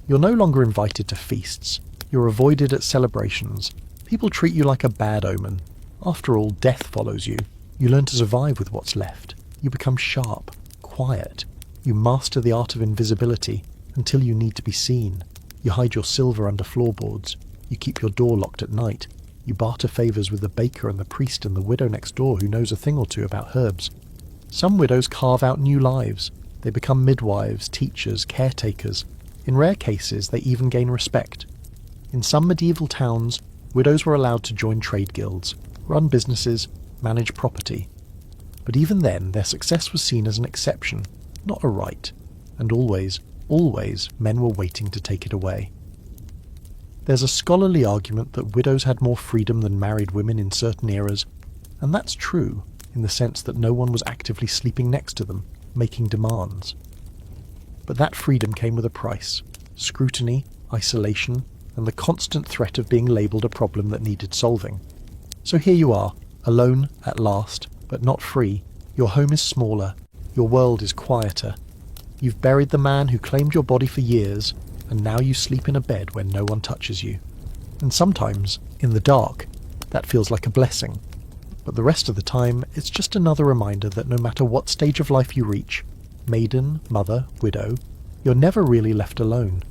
You're no longer invited to feasts. You're avoided at celebrations. People treat you like a bad omen. After all, death follows you. You learn to survive with what's left. You become sharp, quiet. You master the art of invisibility until you need to be seen. You hide your silver under floorboards. You keep your door locked at night. You barter favours with the baker and the priest and the widow next door who knows a thing or two about herbs. Some widows carve out new lives. They become midwives, teachers, caretakers. In rare cases, they even gain respect. In some medieval towns, widows were allowed to join trade guilds, run businesses, manage property. But even then, their success was seen as an exception, not a right, and always, always, men were waiting to take it away. There's a scholarly argument that widows had more freedom than married women in certain eras, and that's true, in the sense that no one was actively sleeping next to them, making demands. But that freedom came with a price: scrutiny, isolation, and the constant threat of being labelled a problem that needed solving. So here you are, alone at last, but not free. Your home is smaller, your world is quieter. You've buried the man who claimed your body for years, and now you sleep in a bed where no one touches you. And sometimes, in the dark, that feels like a blessing. But the rest of the time, it's just another reminder that no matter what stage of life you reach, maiden, mother, widow, you're never really left alone.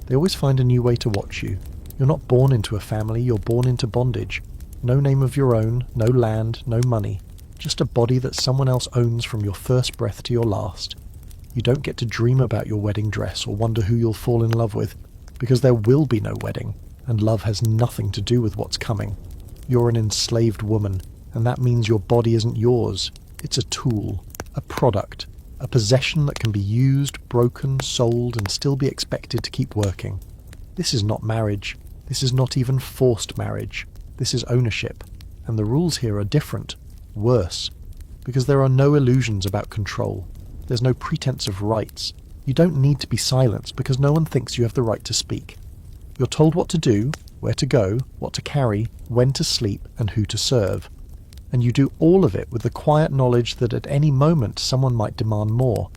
They always find a new way to watch you. You're not born into a family, you're born into bondage. No name of your own, no land, no money. Just a body that someone else owns from your first breath to your last. You don't get to dream about your wedding dress or wonder who you'll fall in love with, because there will be no wedding, and love has nothing to do with what's coming. You're an enslaved woman, and that means your body isn't yours. It's a tool, a product, a possession that can be used, broken, sold, and still be expected to keep working. This is not marriage. This is not even forced marriage. This is ownership. And the rules here are different, worse, because there are no illusions about control. There's no pretense of rights. You don't need to be silenced because no one thinks you have the right to speak. You're told what to do, where to go, what to carry, when to sleep, and who to serve. And you do all of it with the quiet knowledge that at any moment someone might demand more.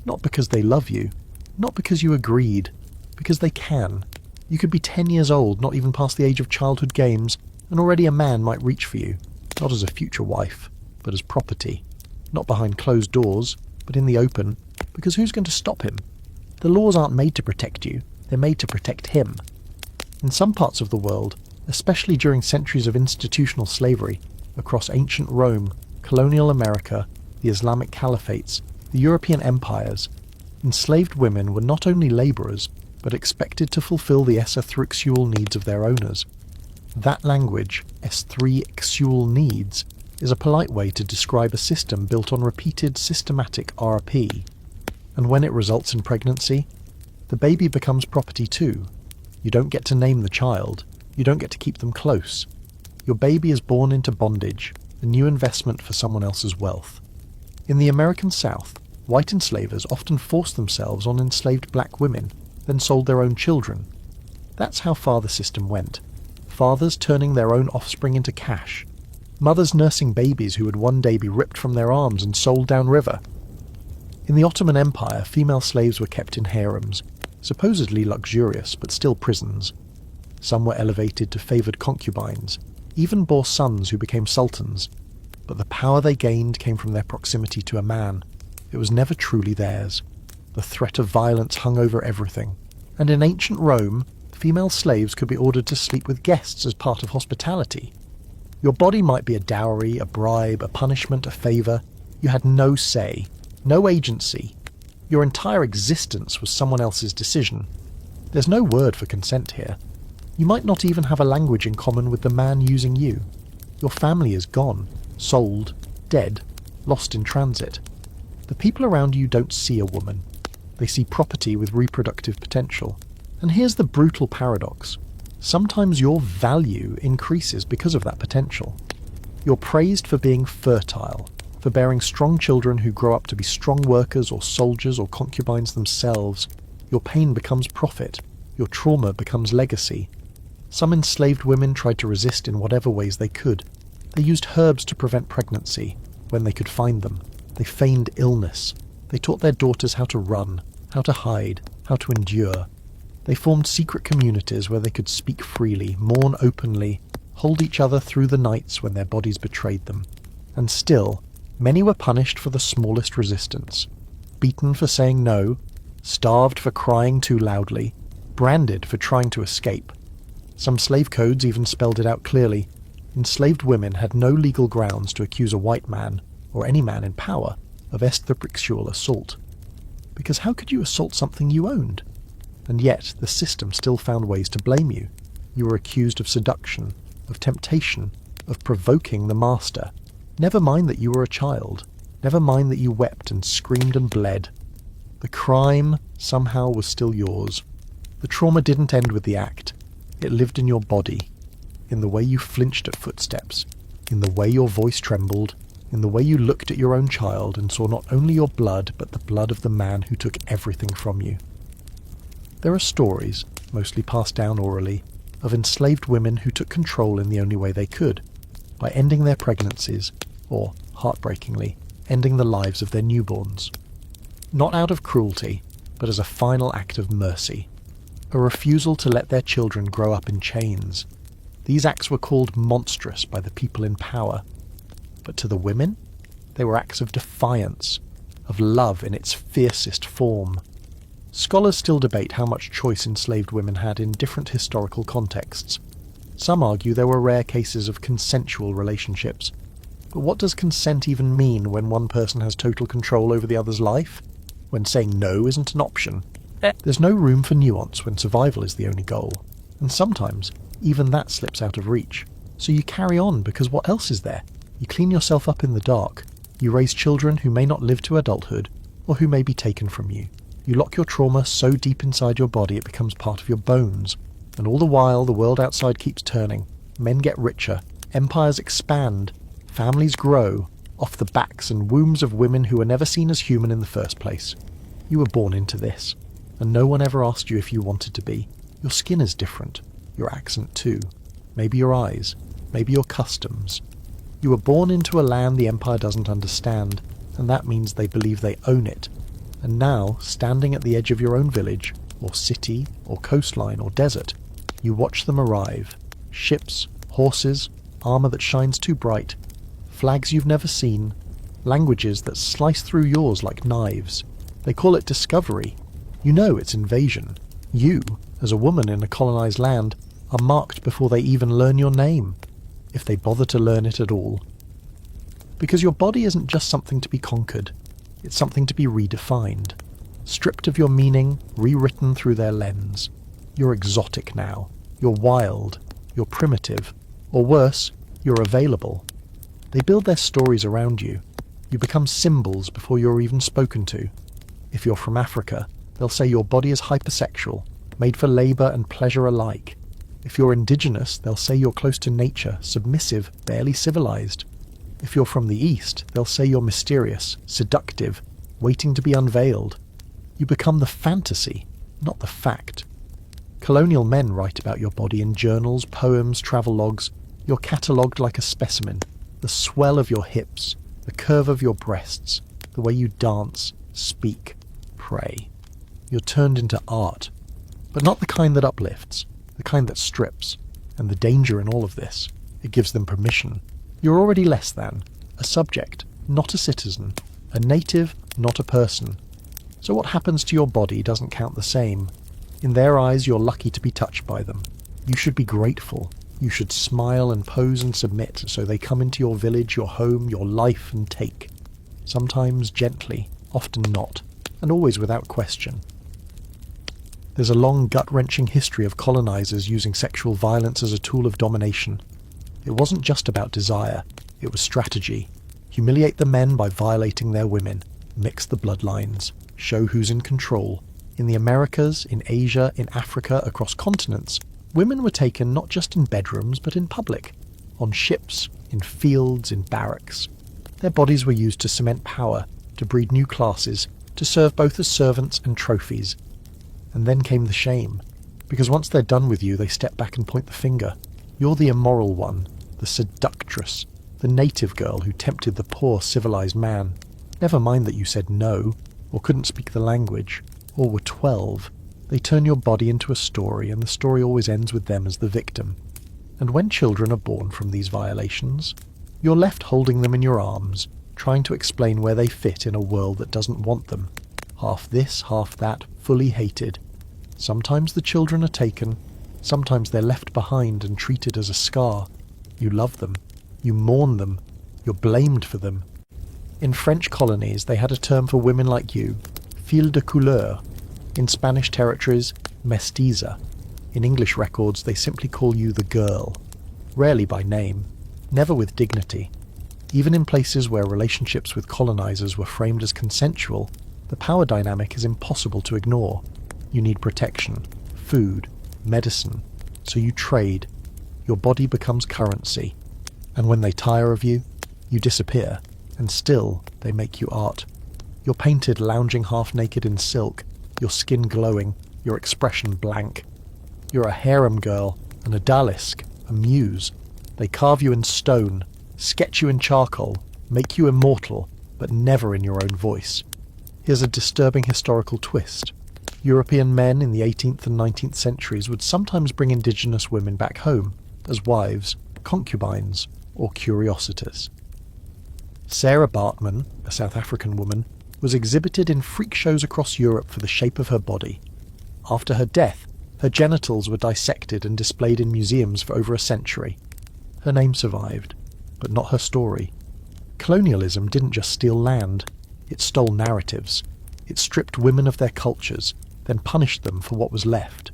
Not because they love you, not because you agreed, because they can. You could be 10 years old, not even past the age of childhood games, and already a man might reach for you, not as a future wife, but as property. Not behind closed doors, but in the open, because who's going to stop him? The laws aren't made to protect you, they're made to protect him. In some parts of the world, especially during centuries of institutional slavery, across ancient Rome, colonial America, the Islamic caliphates, the European empires, enslaved women were not only labourers, but expected to fulfil the 𝐒𝐤𝐴𝐿 needs of their owners. That language, 𝐒𝐤𝐴𝐿 needs, is a polite way to describe a system built on repeated systematic RP. And when it results in pregnancy, the baby becomes property too. You don't get to name the child. You don't get to keep them close. Your baby is born into bondage, a new investment for someone else's wealth. In the American South, white enslavers often forced themselves on enslaved black women, then sold their own children. That's how far the system went. Fathers turning their own offspring into cash. Mothers nursing babies who would one day be ripped from their arms and sold downriver. In the Ottoman Empire, female slaves were kept in harems, supposedly luxurious but still prisons. Some were elevated to favoured concubines, even bore sons who became sultans, but the power they gained came from their proximity to a man. It was never truly theirs. The threat of violence hung over everything. And in ancient Rome, female slaves could be ordered to sleep with guests as part of hospitality. Your body might be a dowry, a bribe, a punishment, a favour. You had no say, no agency. Your entire existence was someone else's decision. There's no word for consent here. You might not even have a language in common with the man using you. Your family is gone, sold, dead, lost in transit. The people around you don't see a woman. They see property with reproductive potential. And here's the brutal paradox. Sometimes your value increases because of that potential. You're praised for being fertile, for bearing strong children who grow up to be strong workers or soldiers or concubines themselves. Your pain becomes profit. Your trauma becomes legacy. Some enslaved women tried to resist in whatever ways they could. They used herbs to prevent pregnancy, when they could find them. They feigned illness. They taught their daughters how to run, how to hide, how to endure. They formed secret communities where they could speak freely, mourn openly, hold each other through the nights when their bodies betrayed them. And still, many were punished for the smallest resistance. Beaten for saying no, starved for crying too loudly, branded for trying to escape. Some slave codes even spelled it out clearly. Enslaved women had no legal grounds to accuse a white man, or any man in power, of extrasexual assault. Because how could you assault something you owned? And yet the system still found ways to blame you. You were accused of seduction, of temptation, of provoking the master. Never mind that you were a child. Never mind that you wept and screamed and bled. The crime somehow was still yours. The trauma didn't end with the act. It lived in your body, in the way you flinched at footsteps, in the way your voice trembled, in the way you looked at your own child and saw not only your blood, but the blood of the man who took everything from you. There are stories, mostly passed down orally, of enslaved women who took control in the only way they could, by ending their pregnancies, or, heartbreakingly, ending the lives of their newborns. Not out of cruelty, but as a final act of mercy. A refusal to let their children grow up in chains. These acts were called monstrous by the people in power. But to the women, they were acts of defiance, of love in its fiercest form. Scholars still debate how much choice enslaved women had in different historical contexts. Some argue there were rare cases of consensual relationships. But what does consent even mean when one person has total control over the other's life? When saying no isn't an option? There's no room for nuance when survival is the only goal, and sometimes even that slips out of reach. So you carry on because what else is there? You clean yourself up in the dark. You raise children who may not live to adulthood, or who may be taken from you. You lock your trauma so deep inside your body it becomes part of your bones. And all the while the world outside keeps turning. Men get richer, empires expand, families grow, off the backs and wombs of women who were never seen as human in the first place. You were born into this. And no one ever asked you if you wanted to be. Your skin is different. Your accent too. Maybe your eyes. Maybe your customs. You were born into a land the Empire doesn't understand, and that means they believe they own it. And now, standing at the edge of your own village, or city, or coastline, or desert, you watch them arrive. Ships, horses, armour that shines too bright, flags you've never seen, languages that slice through yours like knives. They call it discovery. You know it's invasion. You, as a woman in a colonised land, are marked before they even learn your name, if they bother to learn it at all. Because your body isn't just something to be conquered, it's something to be redefined. Stripped of your meaning, rewritten through their lens. You're exotic now. You're wild. You're primitive. Or worse, you're available. They build their stories around you. You become symbols before you're even spoken to. If you're from Africa, they'll say your body is hypersexual, made for labour and pleasure alike. If you're indigenous, they'll say you're close to nature, submissive, barely civilized. If you're from the East, they'll say you're mysterious, seductive, waiting to be unveiled. You become the fantasy, not the fact. Colonial men write about your body in journals, poems, travelogues. You're catalogued like a specimen. The swell of your hips, the curve of your breasts, the way you dance, speak, pray. You're turned into art, but not the kind that uplifts, the kind that strips. And the danger in all of this, it gives them permission. You're already less than, a subject, not a citizen, a native, not a person. So what happens to your body doesn't count the same. In their eyes, you're lucky to be touched by them. You should be grateful. You should smile and pose and submit so they come into your village, your home, your life and take. Sometimes gently, often not, and always without question. There's a long gut-wrenching history of colonizers using sexual violence as a tool of domination. It wasn't just about desire, it was strategy. Humiliate the men by violating their women, mix the bloodlines, show who's in control. In the Americas, in Asia, in Africa, across continents, women were taken not just in bedrooms but in public. on ships, in fields, in barracks. Their bodies were used to cement power, to breed new classes, to serve both as servants and trophies. And then came the shame, because once they're done with you, they step back and point the finger. You're the immoral one, the seductress, the native girl who tempted the poor civilized man. Never mind that you said no, or couldn't speak the language, or were 12. They turn your body into a story, and the story always ends with them as the victim. And when children are born from these violations, you're left holding them in your arms, trying to explain where they fit in a world that doesn't want them. Half this, half that, fully hated. Sometimes the children are taken, sometimes they're left behind and treated as a scar. You love them, you mourn them, you're blamed for them. In French colonies they had a term for women like you, fille de couleur. In Spanish territories, mestiza. In English records they simply call you the girl. Rarely by name, never with dignity. Even in places where relationships with colonizers were framed as consensual, the power dynamic is impossible to ignore. You need protection, food, medicine, so you trade. Your body becomes currency. And when they tire of you, you disappear, and still they make you art. You're painted lounging half-naked in silk, your skin glowing, your expression blank. You're a harem girl, an odalisque, a muse. They carve you in stone, sketch you in charcoal, make you immortal, but never in your own voice. Here's a disturbing historical twist. European men in the 18th and 19th centuries would sometimes bring indigenous women back home, as wives, concubines, or curiosities. Sarah Baartman, a South African woman, was exhibited in freak shows across Europe for the shape of her body. After her death, her genitals were dissected and displayed in museums for over a century. Her name survived, but not her story. Colonialism didn't just steal land, it stole narratives. It stripped women of their cultures, then punished them for what was left.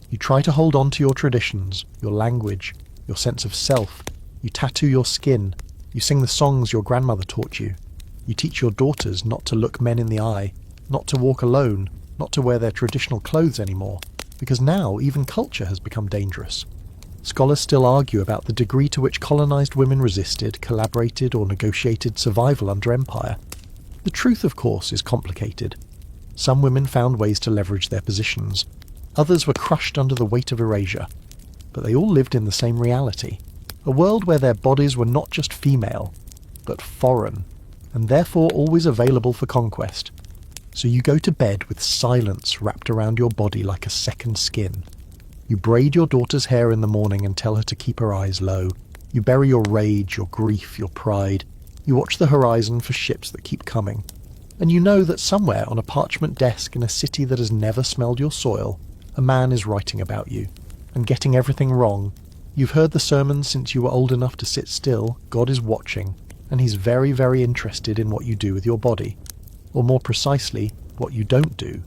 You try to hold on to your traditions, your language, your sense of self. You tattoo your skin. You sing the songs your grandmother taught you. You teach your daughters not to look men in the eye, not to walk alone, not to wear their traditional clothes anymore, because now even culture has become dangerous. Scholars still argue about the degree to which colonized women resisted, collaborated, or negotiated survival under empire. The truth, of course, is complicated. Some women found ways to leverage their positions. Others were crushed under the weight of erasure. But they all lived in the same reality. A world where their bodies were not just female, but foreign, and therefore always available for conquest. So you go to bed with silence wrapped around your body like a second skin. You braid your daughter's hair in the morning and tell her to keep her eyes low. You bury your rage, your grief, your pride. You watch the horizon for ships that keep coming. And you know that somewhere on a parchment desk in a city that has never smelled your soil, a man is writing about you, and getting everything wrong. You've heard the sermons since you were old enough to sit still. God is watching, and he's very, very interested in what you do with your body. Or more precisely, what you don't do.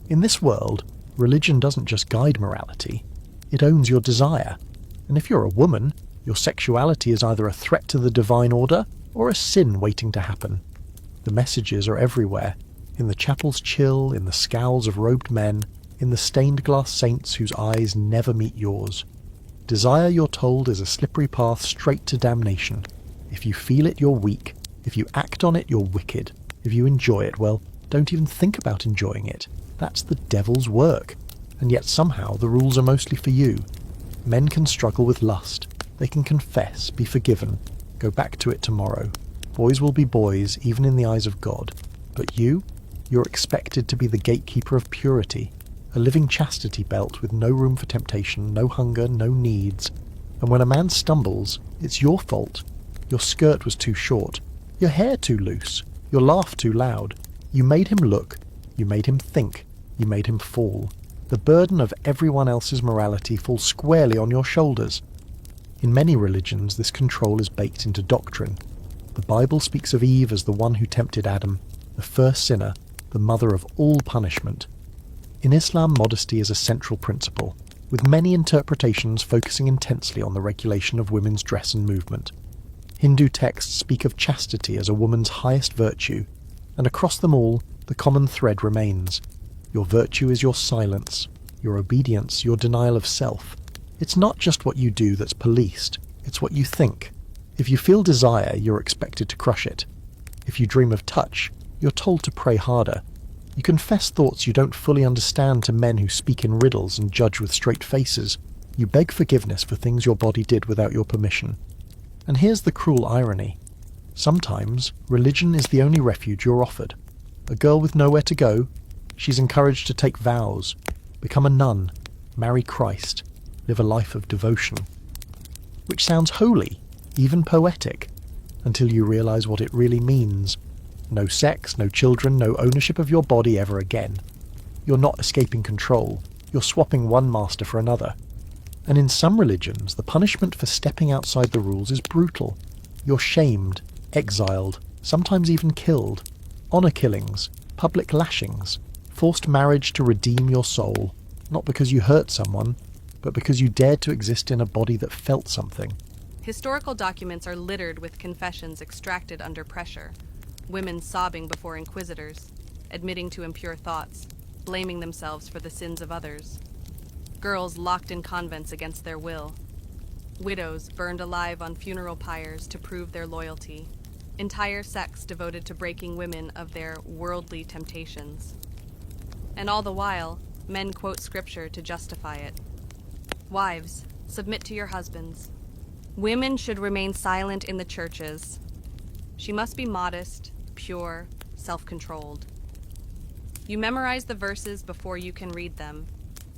In this world, religion doesn't just guide morality, it owns your desire. And if you're a woman, your sexuality is either a threat to the divine order or a sin waiting to happen. The messages are everywhere, in the chapel's chill, in the scowls of robed men, in the stained glass saints whose eyes never meet yours. Desire, you're told, is a slippery path straight to damnation. If you feel it, you're weak. If you act on it, you're wicked. If you enjoy it, well, don't even think about enjoying it. That's the devil's work. And yet somehow the rules are mostly for you. Men can struggle with lust. They can confess, be forgiven, go back to it tomorrow. Boys will be boys, even in the eyes of God. But you're expected to be the gatekeeper of purity, a living chastity belt with no room for temptation, no hunger, no needs. And when a man stumbles, it's your fault. Your skirt was too short, your hair too loose, your laugh too loud. You made him look, you made him think, you made him fall. The burden of everyone else's morality falls squarely on your shoulders. In many religions, this control is baked into doctrine. The Bible speaks of Eve as the one who tempted Adam, the first sinner, the mother of all punishment. In Islam, modesty is a central principle, with many interpretations focusing intensely on the regulation of women's dress and movement. Hindu texts speak of chastity as a woman's highest virtue, and across them all, the common thread remains. Your virtue is your silence, your obedience, your denial of self. It's not just what you do that's policed, It's what you think. If you feel desire, you're expected to crush it. If you dream of touch, you're told to pray harder. You confess thoughts you don't fully understand to men who speak in riddles and judge with straight faces. You beg forgiveness for things your body did without your permission. And here's the cruel irony. Sometimes, religion is the only refuge you're offered. A girl with nowhere to go, she's encouraged to take vows, become a nun, marry Christ, live a life of devotion. Which sounds holy, even poetic, until you realize what it really means. No sex, no children, no ownership of your body ever again. You're not escaping control. You're swapping one master for another. And in some religions, the punishment for stepping outside the rules is brutal. You're shamed, exiled, sometimes even killed. Honor killings, public lashings, forced marriage to redeem your soul, not because you hurt someone, but because you dared to exist in a body that felt something. Historical documents are littered with confessions extracted under pressure. Women sobbing before inquisitors, admitting to impure thoughts, blaming themselves for the sins of others. Girls locked in convents against their will. Widows burned alive on funeral pyres to prove their loyalty. Entire sects devoted to breaking women of their worldly temptations. And all the while, men quote scripture to justify it. Wives, submit to your husbands. Women should remain silent in the churches. She must be modest, pure, self-controlled. You memorize the verses before you can read them.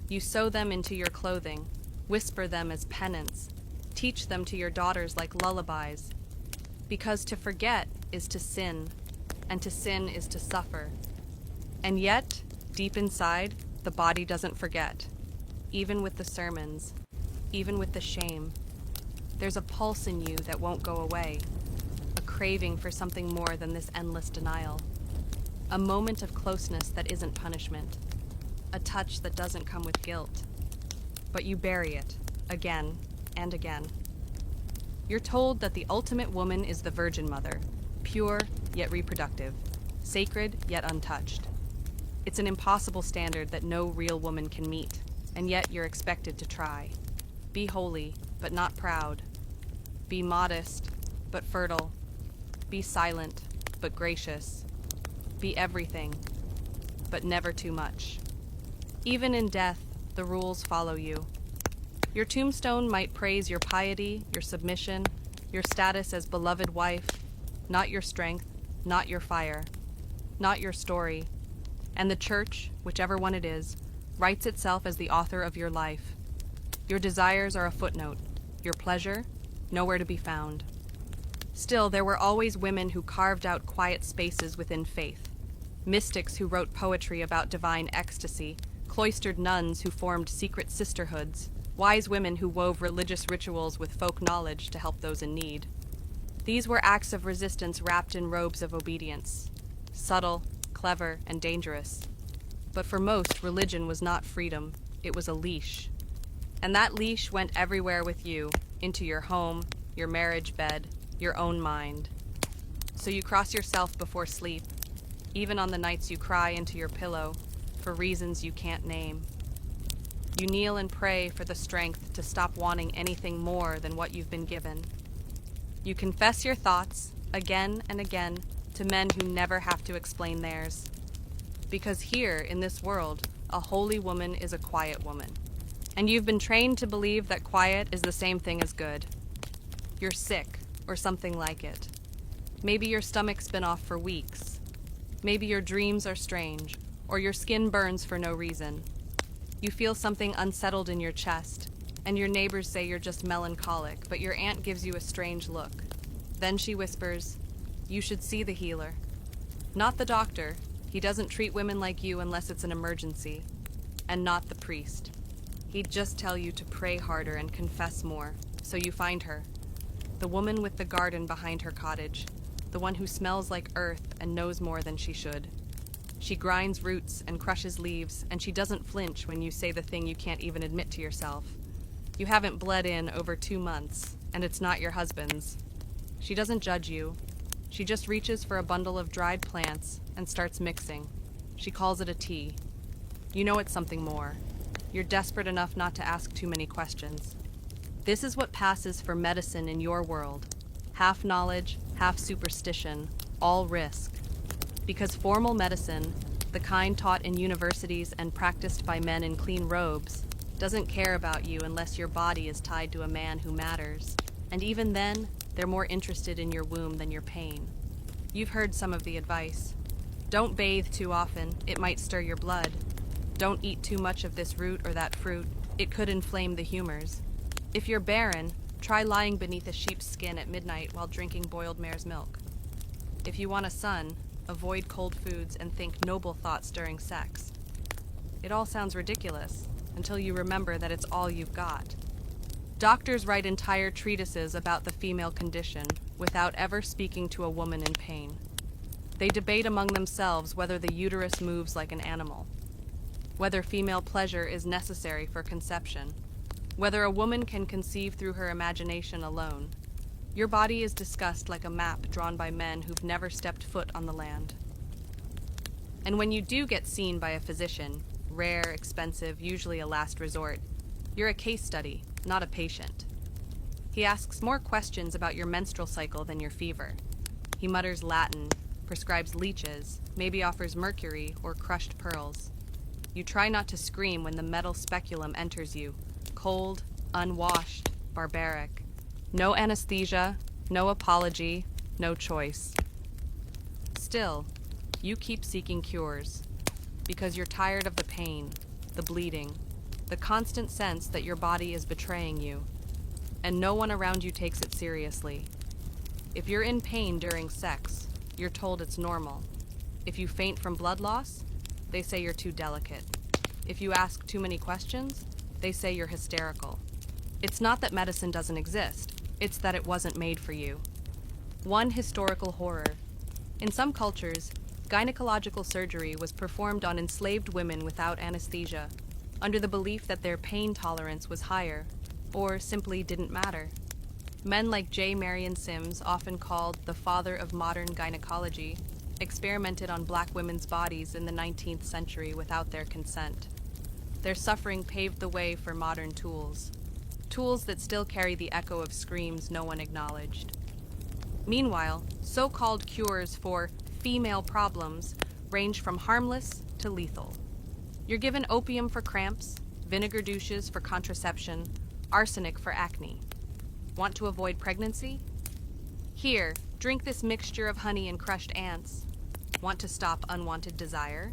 You sew them into your clothing, whisper them as penance, teach them to your daughters like lullabies. Because to forget is to sin, and to sin is to suffer. And yet, deep inside, the body doesn't forget, even with the sermons, even with the shame. There's a pulse in you that won't go away, a craving for something more than this endless denial. A moment of closeness that isn't punishment, a touch that doesn't come with guilt. But you bury it, again and again. You're told that the ultimate woman is the Virgin Mother, pure yet reproductive, sacred yet untouched. It's an impossible standard that no real woman can meet, and yet you're expected to try. Be holy, but not proud. Be modest, but fertile. Be silent, but gracious. Be everything, but never too much. Even in death, the rules follow you. Your tombstone might praise your piety, your submission, your status as beloved wife, not your strength, not your fire, not your story. And the church, whichever one it is, writes itself as the author of your life. Your desires are a footnote, your pleasure, nowhere to be found. Still, there were always women who carved out quiet spaces within faith, mystics who wrote poetry about divine ecstasy, cloistered nuns who formed secret sisterhoods, wise women who wove religious rituals with folk knowledge to help those in need. These were acts of resistance wrapped in robes of obedience, subtle, clever, and dangerous. But for most, religion was not freedom, it was a leash. And that leash went everywhere with you, into your home, your marriage bed, your own mind. So you cross yourself before sleep, even on the nights you cry into your pillow, for reasons you can't name. You kneel and pray for the strength to stop wanting anything more than what you've been given. You confess your thoughts, again and again, to men who never have to explain theirs. Because here, in this world, a holy woman is a quiet woman. And you've been trained to believe that quiet is the same thing as good. You're sick, or something like it. Maybe your stomach's been off for weeks. Maybe your dreams are strange, or your skin burns for no reason. You feel something unsettled in your chest, and your neighbors say you're just melancholic, but your aunt gives you a strange look. Then she whispers, "You should see the healer." Not the doctor. He doesn't treat women like you unless it's an emergency. And not the priest. He'd just tell you to pray harder and confess more, so you find her. The woman with the garden behind her cottage. The one who smells like earth and knows more than she should. She grinds roots and crushes leaves, and she doesn't flinch when you say the thing you can't even admit to yourself. You haven't bled in over 2 months, and it's not your husband's. She doesn't judge you. She just reaches for a bundle of dried plants and starts mixing. She calls it a tea. You know it's something more. You're desperate enough not to ask too many questions. This is what passes for medicine in your world. Half knowledge, half superstition, all risk. Because formal medicine, the kind taught in universities and practiced by men in clean robes, doesn't care about you unless your body is tied to a man who matters. And even then, they're more interested in your womb than your pain. You've heard some of the advice. Don't bathe too often, it might stir your blood. Don't eat too much of this root or that fruit, it could inflame the humors. If you're barren, try lying beneath a sheep's skin at midnight while drinking boiled mare's milk. If you want a son, avoid cold foods and think noble thoughts during sex. It all sounds ridiculous until you remember that it's all you've got. Doctors write entire treatises about the female condition without ever speaking to a woman in pain. They debate among themselves whether the uterus moves like an animal, whether female pleasure is necessary for conception, whether a woman can conceive through her imagination alone. Your body is discussed like a map drawn by men who've never stepped foot on the land. And when you do get seen by a physician, rare, expensive, usually a last resort, you're a case study, not a patient. He asks more questions about your menstrual cycle than your fever. He mutters Latin, prescribes leeches, maybe offers mercury or crushed pearls. You try not to scream when the metal speculum enters you, cold, unwashed, barbaric. No anesthesia, no apology, no choice. Still, you keep seeking cures, because you're tired of the pain, the bleeding, the constant sense that your body is betraying you, and no one around you takes it seriously. If you're in pain during sex, you're told it's normal. If you faint from blood loss, they say you're too delicate. If you ask too many questions, they say you're hysterical. It's not that medicine doesn't exist, it's that it wasn't made for you. One historical horror. In some cultures, gynecological surgery was performed on enslaved women without anesthesia, under the belief that their pain tolerance was higher, or simply didn't matter. Men like J. Marion Sims, often called the father of modern gynecology, experimented on black women's bodies in the 19th century without their consent. Their suffering paved the way for modern tools that still carry the echo of screams no one acknowledged. Meanwhile, so-called cures for female problems range from harmless to lethal. You're given opium for cramps, vinegar douches for contraception, arsenic for acne. Want to avoid pregnancy? Here, drink this mixture of honey and crushed ants. Want to stop unwanted desire?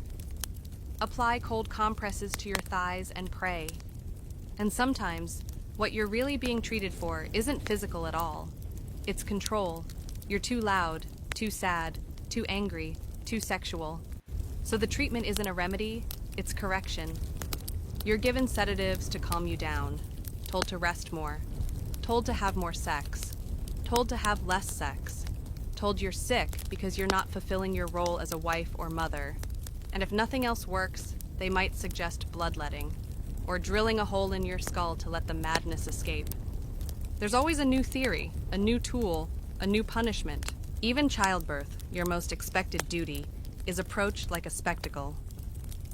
Apply cold compresses to your thighs and pray. And sometimes, what you're really being treated for isn't physical at all. It's control. You're too loud, too sad, too angry, too sexual. So the treatment isn't a remedy, it's correction. You're given sedatives to calm you down, told to rest more, told to have more sex, told to have less sex, told you're sick because you're not fulfilling your role as a wife or mother. And if nothing else works, they might suggest bloodletting, or drilling a hole in your skull to let the madness escape. There's always a new theory, a new tool, a new punishment. Even childbirth, your most expected duty, is approached like a spectacle.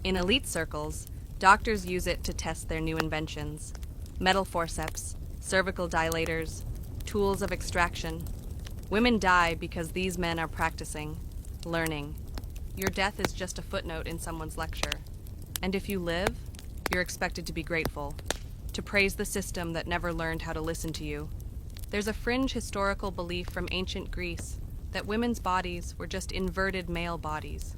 In elite circles, doctors use it to test their new inventions: metal forceps, cervical dilators, tools of extraction. Women die because these men are practicing, learning. Your death is just a footnote in someone's lecture. And if you live, you're expected to be grateful, to praise the system that never learned how to listen to you. There's a fringe historical belief from ancient Greece that women's bodies were just inverted male bodies,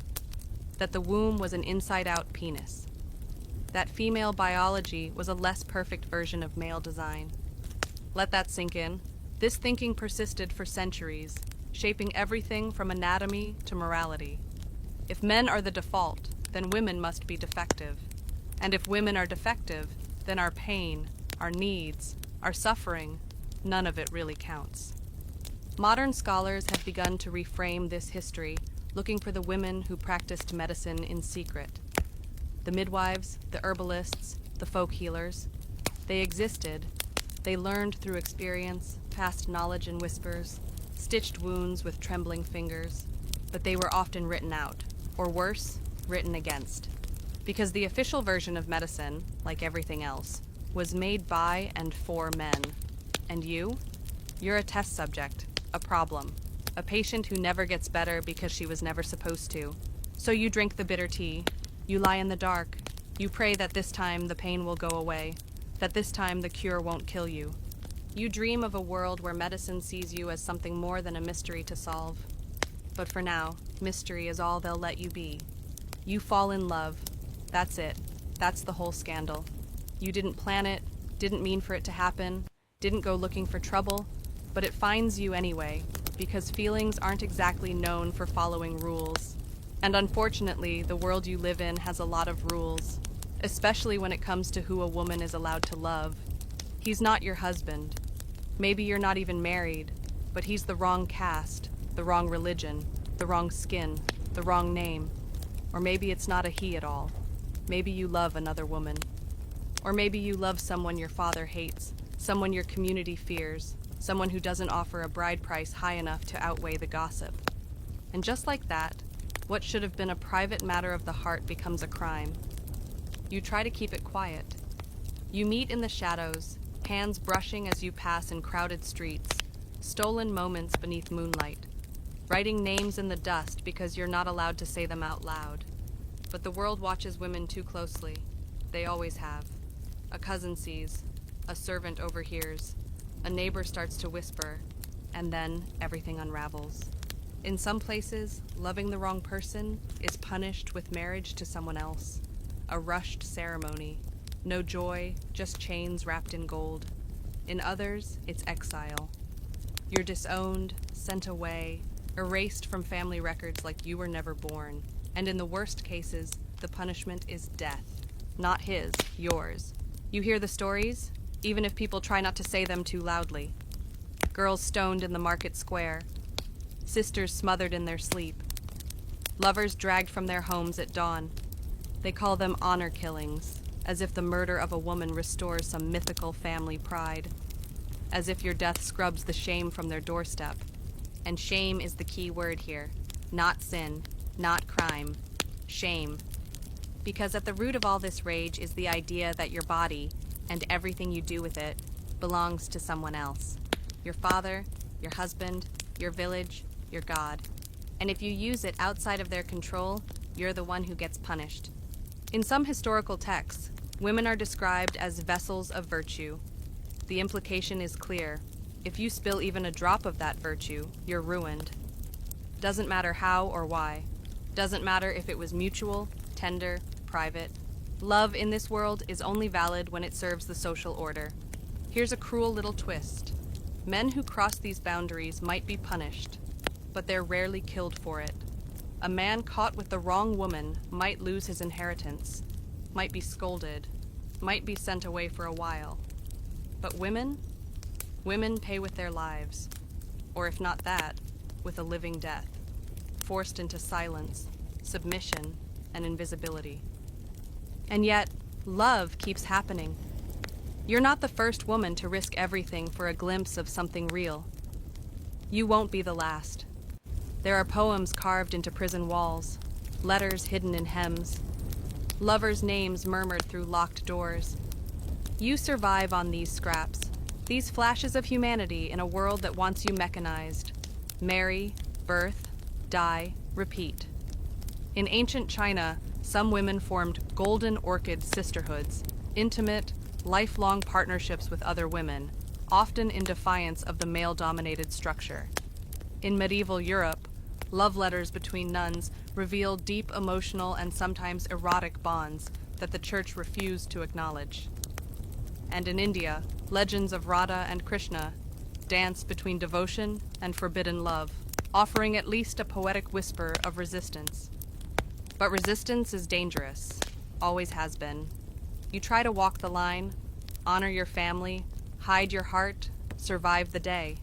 that the womb was an inside-out penis, that female biology was a less perfect version of male design. Let that sink in. This thinking persisted for centuries, shaping everything from anatomy to morality. If men are the default, then women must be defective. And if women are defective, then our pain, our needs, our suffering, none of it really counts. Modern scholars have begun to reframe this history, looking for the women who practiced medicine in secret. The midwives, the herbalists, the folk healers. They existed. They learned through experience, passed knowledge in whispers, stitched wounds with trembling fingers, but they were often written out, or worse, written against. Because the official version of medicine, like everything else, was made by and for men. And you? You're a test subject, a problem, a patient who never gets better because she was never supposed to. So you drink the bitter tea, you lie in the dark, you pray that this time the pain will go away, that this time the cure won't kill you. You dream of a world where medicine sees you as something more than a mystery to solve. But for now, mystery is all they'll let you be. You fall in love. That's it. That's the whole scandal. You didn't plan it, didn't mean for it to happen, didn't go looking for trouble, but it finds you anyway, because feelings aren't exactly known for following rules. And unfortunately, the world you live in has a lot of rules, especially when it comes to who a woman is allowed to love. He's not your husband. Maybe you're not even married, but he's the wrong caste, the wrong religion, the wrong skin, the wrong name. Or maybe it's not a he at all. Maybe you love another woman. Or maybe you love someone your father hates, someone your community fears, someone who doesn't offer a bride price high enough to outweigh the gossip. And just like that, what should have been a private matter of the heart becomes a crime. You try to keep it quiet. You meet in the shadows, hands brushing as you pass in crowded streets, stolen moments beneath moonlight, writing names in the dust because you're not allowed to say them out loud. But the world watches women too closely. They always have. A cousin sees, a servant overhears, a neighbor starts to whisper, and then everything unravels. In some places, loving the wrong person is punished with marriage to someone else, a rushed ceremony. No joy, just chains wrapped in gold. In others, it's exile. You're disowned, sent away, erased from family records like you were never born. And in the worst cases, the punishment is death. Not his, yours. You hear the stories, even if people try not to say them too loudly. Girls stoned in the market square. Sisters smothered in their sleep. Lovers dragged from their homes at dawn. They call them honor killings, as if the murder of a woman restores some mythical family pride, as if your death scrubs the shame from their doorstep. And shame is the key word here. Not sin, not crime, shame. Because at the root of all this rage is the idea that your body, and everything you do with it, belongs to someone else. Your father, your husband, your village, your God. And if you use it outside of their control, you're the one who gets punished. In some historical texts, women are described as vessels of virtue. The implication is clear. If you spill even a drop of that virtue, you're ruined. Doesn't matter how or why. Doesn't matter if it was mutual, tender, private. Love in this world is only valid when it serves the social order. Here's a cruel little twist. Men who cross these boundaries might be punished, but they're rarely killed for it. A man caught with the wrong woman might lose his inheritance, might be scolded, might be sent away for a while. But women? Women pay with their lives, or if not that, with a living death, forced into silence, submission, and invisibility. And yet, love keeps happening. You're not the first woman to risk everything for a glimpse of something real. You won't be the last. There are poems carved into prison walls, letters hidden in hems, lovers' names murmured through locked doors. You survive on these scraps, these flashes of humanity in a world that wants you mechanized. Marry, birth, die, repeat. In ancient China, some women formed golden orchid sisterhoods, intimate, lifelong partnerships with other women, often in defiance of the male-dominated structure. In medieval Europe, love letters between nuns revealed deep emotional and sometimes erotic bonds that the church refused to acknowledge. And in India, legends of Radha and Krishna dance between devotion and forbidden love, offering at least a poetic whisper of resistance. But resistance is dangerous, always has been. You try to walk the line, honor your family, hide your heart, survive the day.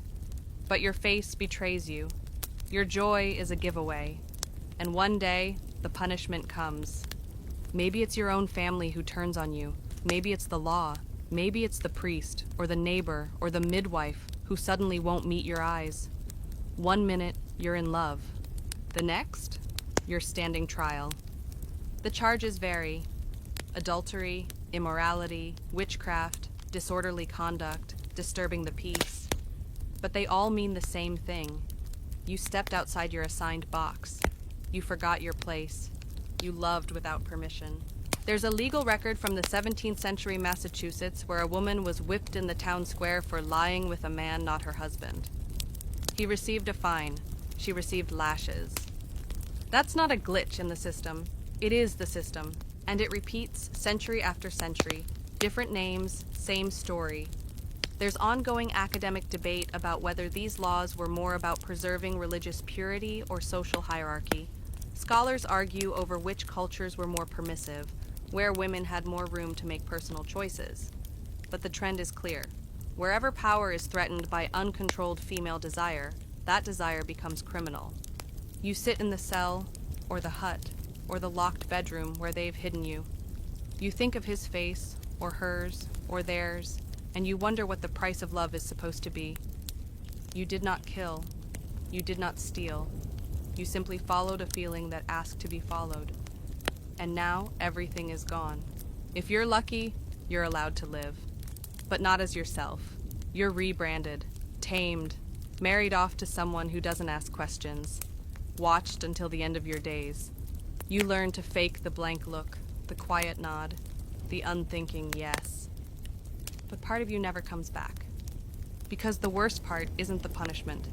But your face betrays you. Your joy is a giveaway. And one day, the punishment comes. Maybe it's your own family who turns on you. Maybe it's the law. Maybe it's the priest, or the neighbor, or the midwife who suddenly won't meet your eyes. 1 minute, you're in love. The next, you're standing trial. The charges vary. Adultery, immorality, witchcraft, disorderly conduct, disturbing the peace. But they all mean the same thing. You stepped outside your assigned box. You forgot your place. You loved without permission. There's a legal record from the 17th century Massachusetts where a woman was whipped in the town square for lying with a man not her husband. He received a fine. She received lashes. That's not a glitch in the system. It is the system, and it repeats century after century. Different names, same story. There's ongoing academic debate about whether these laws were more about preserving religious purity or social hierarchy. Scholars argue over which cultures were more permissive, where women had more room to make personal choices. But the trend is clear. Wherever power is threatened by uncontrolled female desire, that desire becomes criminal. You sit in the cell, or the hut, or the locked bedroom where they've hidden you. You think of his face, or hers, or theirs, and you wonder what the price of love is supposed to be. You did not kill. You did not steal. You simply followed a feeling that asked to be followed. And now everything is gone. If you're lucky, you're allowed to live. But not as yourself. You're rebranded, tamed, married off to someone who doesn't ask questions, watched until the end of your days. You learn to fake the blank look, the quiet nod, the unthinking yes. But part of you never comes back. Because the worst part isn't the punishment.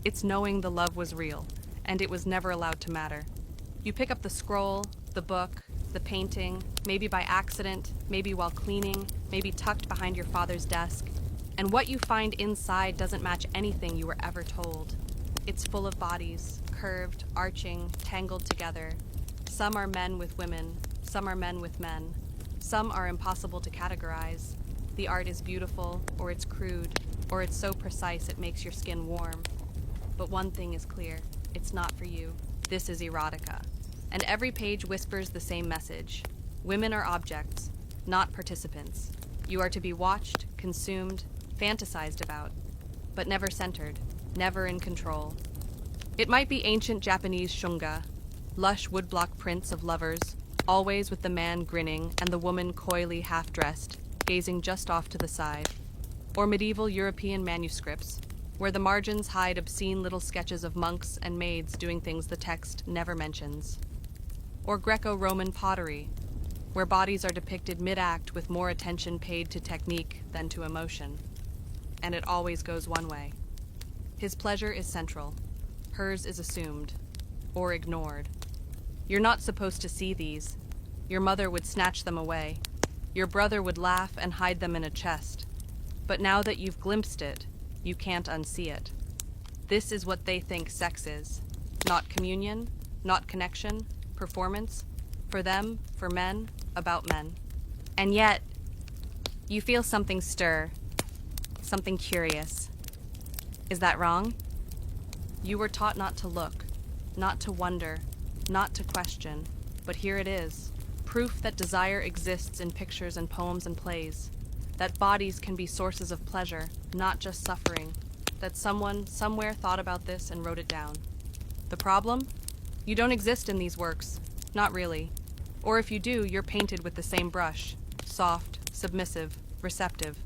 It's knowing the love was real, and it was never allowed to matter. You pick up the scroll, the book, the painting, maybe by accident, maybe while cleaning, maybe tucked behind your father's desk, and what you find inside doesn't match anything you were ever told. It's full of bodies, curved, arching, tangled together. Some are men with women, some are men with men. Some are impossible to categorize. The art is beautiful, or it's crude, or it's so precise it makes your skin warm. But one thing is clear, it's not for you. This is erotica. And every page whispers the same message. Women are objects, not participants. You are to be watched, consumed, fantasized about, but never centered, never in control. It might be ancient Japanese shunga, lush woodblock prints of lovers, always with the man grinning and the woman coyly half-dressed, gazing just off to the side. Or medieval European manuscripts, where the margins hide obscene little sketches of monks and maids doing things the text never mentions. Or Greco-Roman pottery, where bodies are depicted mid-act with more attention paid to technique than to emotion. And it always goes one way. His pleasure is central. Hers is assumed. Or ignored. You're not supposed to see these. Your mother would snatch them away. Your brother would laugh and hide them in a chest. But now that you've glimpsed it, you can't unsee it. This is what they think sex is. Not communion, not connection, performance. For them, for men, about men. And yet, you feel something stir. Something curious. Is that wrong? You were taught not to look, not to wonder, not to question. But here it is. Proof that desire exists in pictures and poems and plays, that bodies can be sources of pleasure, not just suffering, that someone somewhere thought about this and wrote it down. The problem? You don't exist in these works, not really. Or if you do, you're painted with the same brush, soft, submissive, receptive.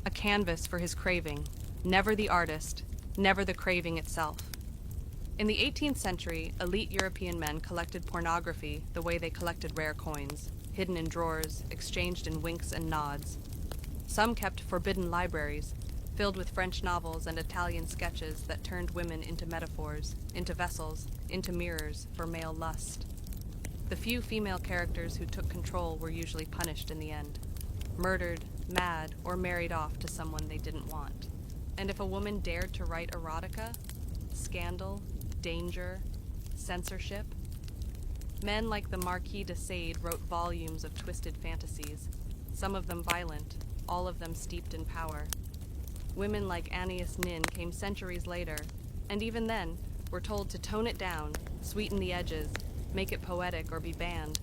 A canvas for his craving, never the artist, never the craving itself. In the 18th century, elite European men collected pornography the way they collected rare coins, hidden in drawers, exchanged in winks and nods. Some kept forbidden libraries, filled with French novels and Italian sketches that turned women into metaphors, into vessels, into mirrors for male lust. The few female characters who took control were usually punished in the end, murdered, mad, or married off to someone they didn't want. And if a woman dared to write erotica, scandal, danger, censorship. Men like the Marquis de Sade wrote volumes of twisted fantasies, some of them violent, all of them steeped in power. Women like Anaïs Nin came centuries later, and even then were told to tone it down, sweeten the edges, make it poetic or be banned.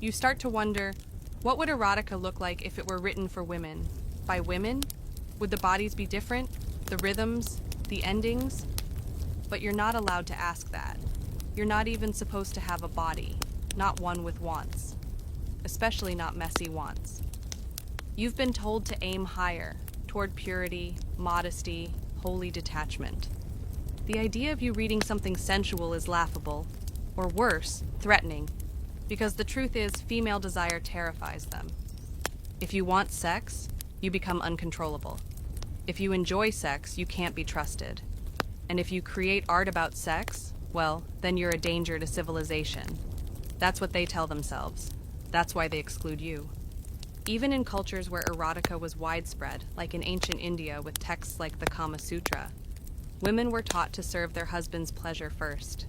You start to wonder, what would erotica look like if it were written for women? By women? Would the bodies be different? The rhythms? The endings? But you're not allowed to ask that. You're not even supposed to have a body, not one with wants. Especially not messy wants. You've been told to aim higher, toward purity, modesty, holy detachment. The idea of you reading something sensual is laughable, or worse, threatening, because the truth is female desire terrifies them. If you want sex, you become uncontrollable. If you enjoy sex, you can't be trusted. And if you create art about sex, well, then you're a danger to civilization. That's what they tell themselves. That's why they exclude you. Even in cultures where erotica was widespread, like in ancient India with texts like the Kama Sutra, women were taught to serve their husband's pleasure first.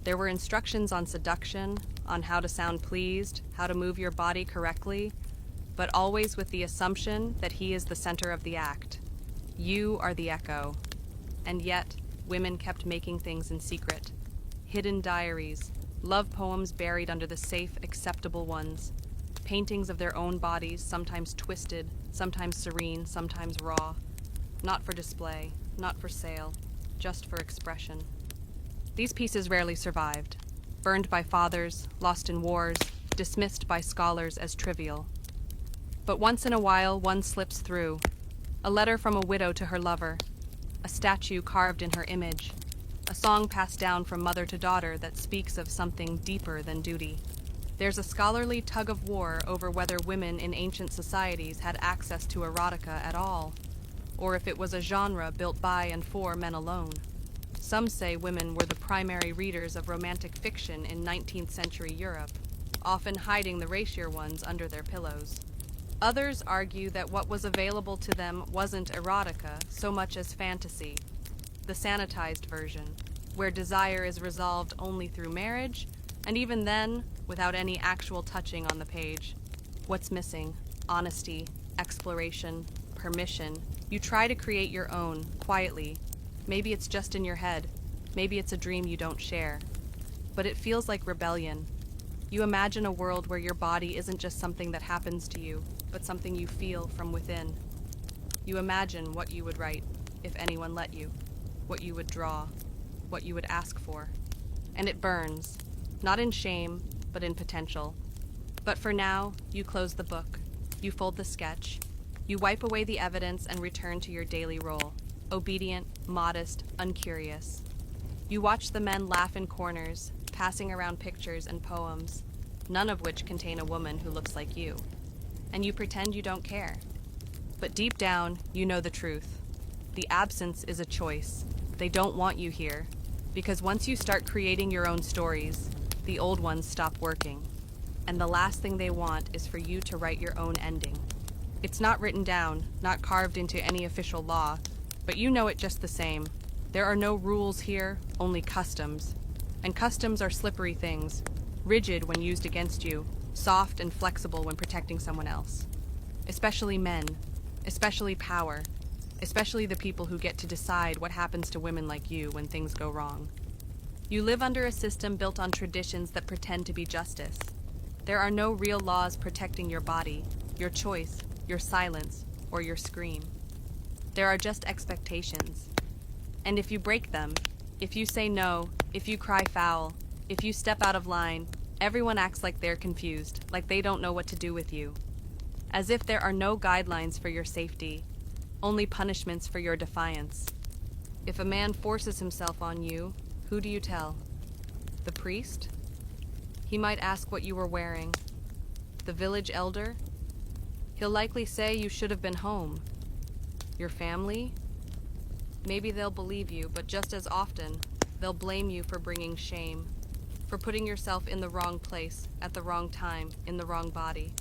There were instructions on seduction, on how to sound pleased, how to move your body correctly, but always with the assumption that he is the center of the act. You are the echo. And yet, women kept making things in secret. Hidden diaries, love poems buried under the safe, acceptable ones, paintings of their own bodies, sometimes twisted, sometimes serene, sometimes raw. Not for display, not for sale, just for expression. These pieces rarely survived, burned by fathers, lost in wars, dismissed by scholars as trivial. But once in a while, one slips through. A letter from a widow to her lover, a statue carved in her image, a song passed down from mother to daughter that speaks of something deeper than duty. There's a scholarly tug of war over whether women in ancient societies had access to erotica at all, or if it was a genre built by and for men alone. Some say women were the primary readers of romantic fiction in 19th century Europe, often hiding the racier ones under their pillows. Others argue that what was available to them wasn't erotica so much as fantasy, the sanitized version, where desire is resolved only through marriage, and even then, without any actual touching on the page. What's missing? Honesty, exploration, permission. You try to create your own, quietly. Maybe it's just in your head. Maybe it's a dream you don't share. But it feels like rebellion. You imagine a world where your body isn't just something that happens to you, but something you feel from within. You imagine what you would write, if anyone let you, what you would draw, what you would ask for. And it burns, not in shame, but in potential. But for now, you close the book, you fold the sketch, you wipe away the evidence and return to your daily role, obedient, modest, uncurious. You watch the men laugh in corners, passing around pictures and poems, none of which contain a woman who looks like you. And you pretend you don't care. But deep down, you know the truth. The absence is a choice. They don't want you here, because once you start creating your own stories, the old ones stop working. And the last thing they want is for you to write your own ending. It's not written down, not carved into any official law, but you know it just the same. There are no rules here, only customs. And customs are slippery things, rigid when used against you, soft and flexible when protecting someone else. Especially men, especially power, especially the people who get to decide what happens to women like you when things go wrong. You live under a system built on traditions that pretend to be justice. There are no real laws protecting your body, your choice, your silence, or your scream. There are just expectations. And if you break them, if you say no, if you cry foul, if you step out of line, everyone acts like they're confused, like they don't know what to do with you. As if there are no guidelines for your safety, only punishments for your defiance. If a man forces himself on you, who do you tell? The priest? He might ask what you were wearing. The village elder? He'll likely say you should have been home. Your family? Maybe they'll believe you, but just as often, they'll blame you for bringing shame, for putting yourself in the wrong place, at the wrong time, in the wrong body.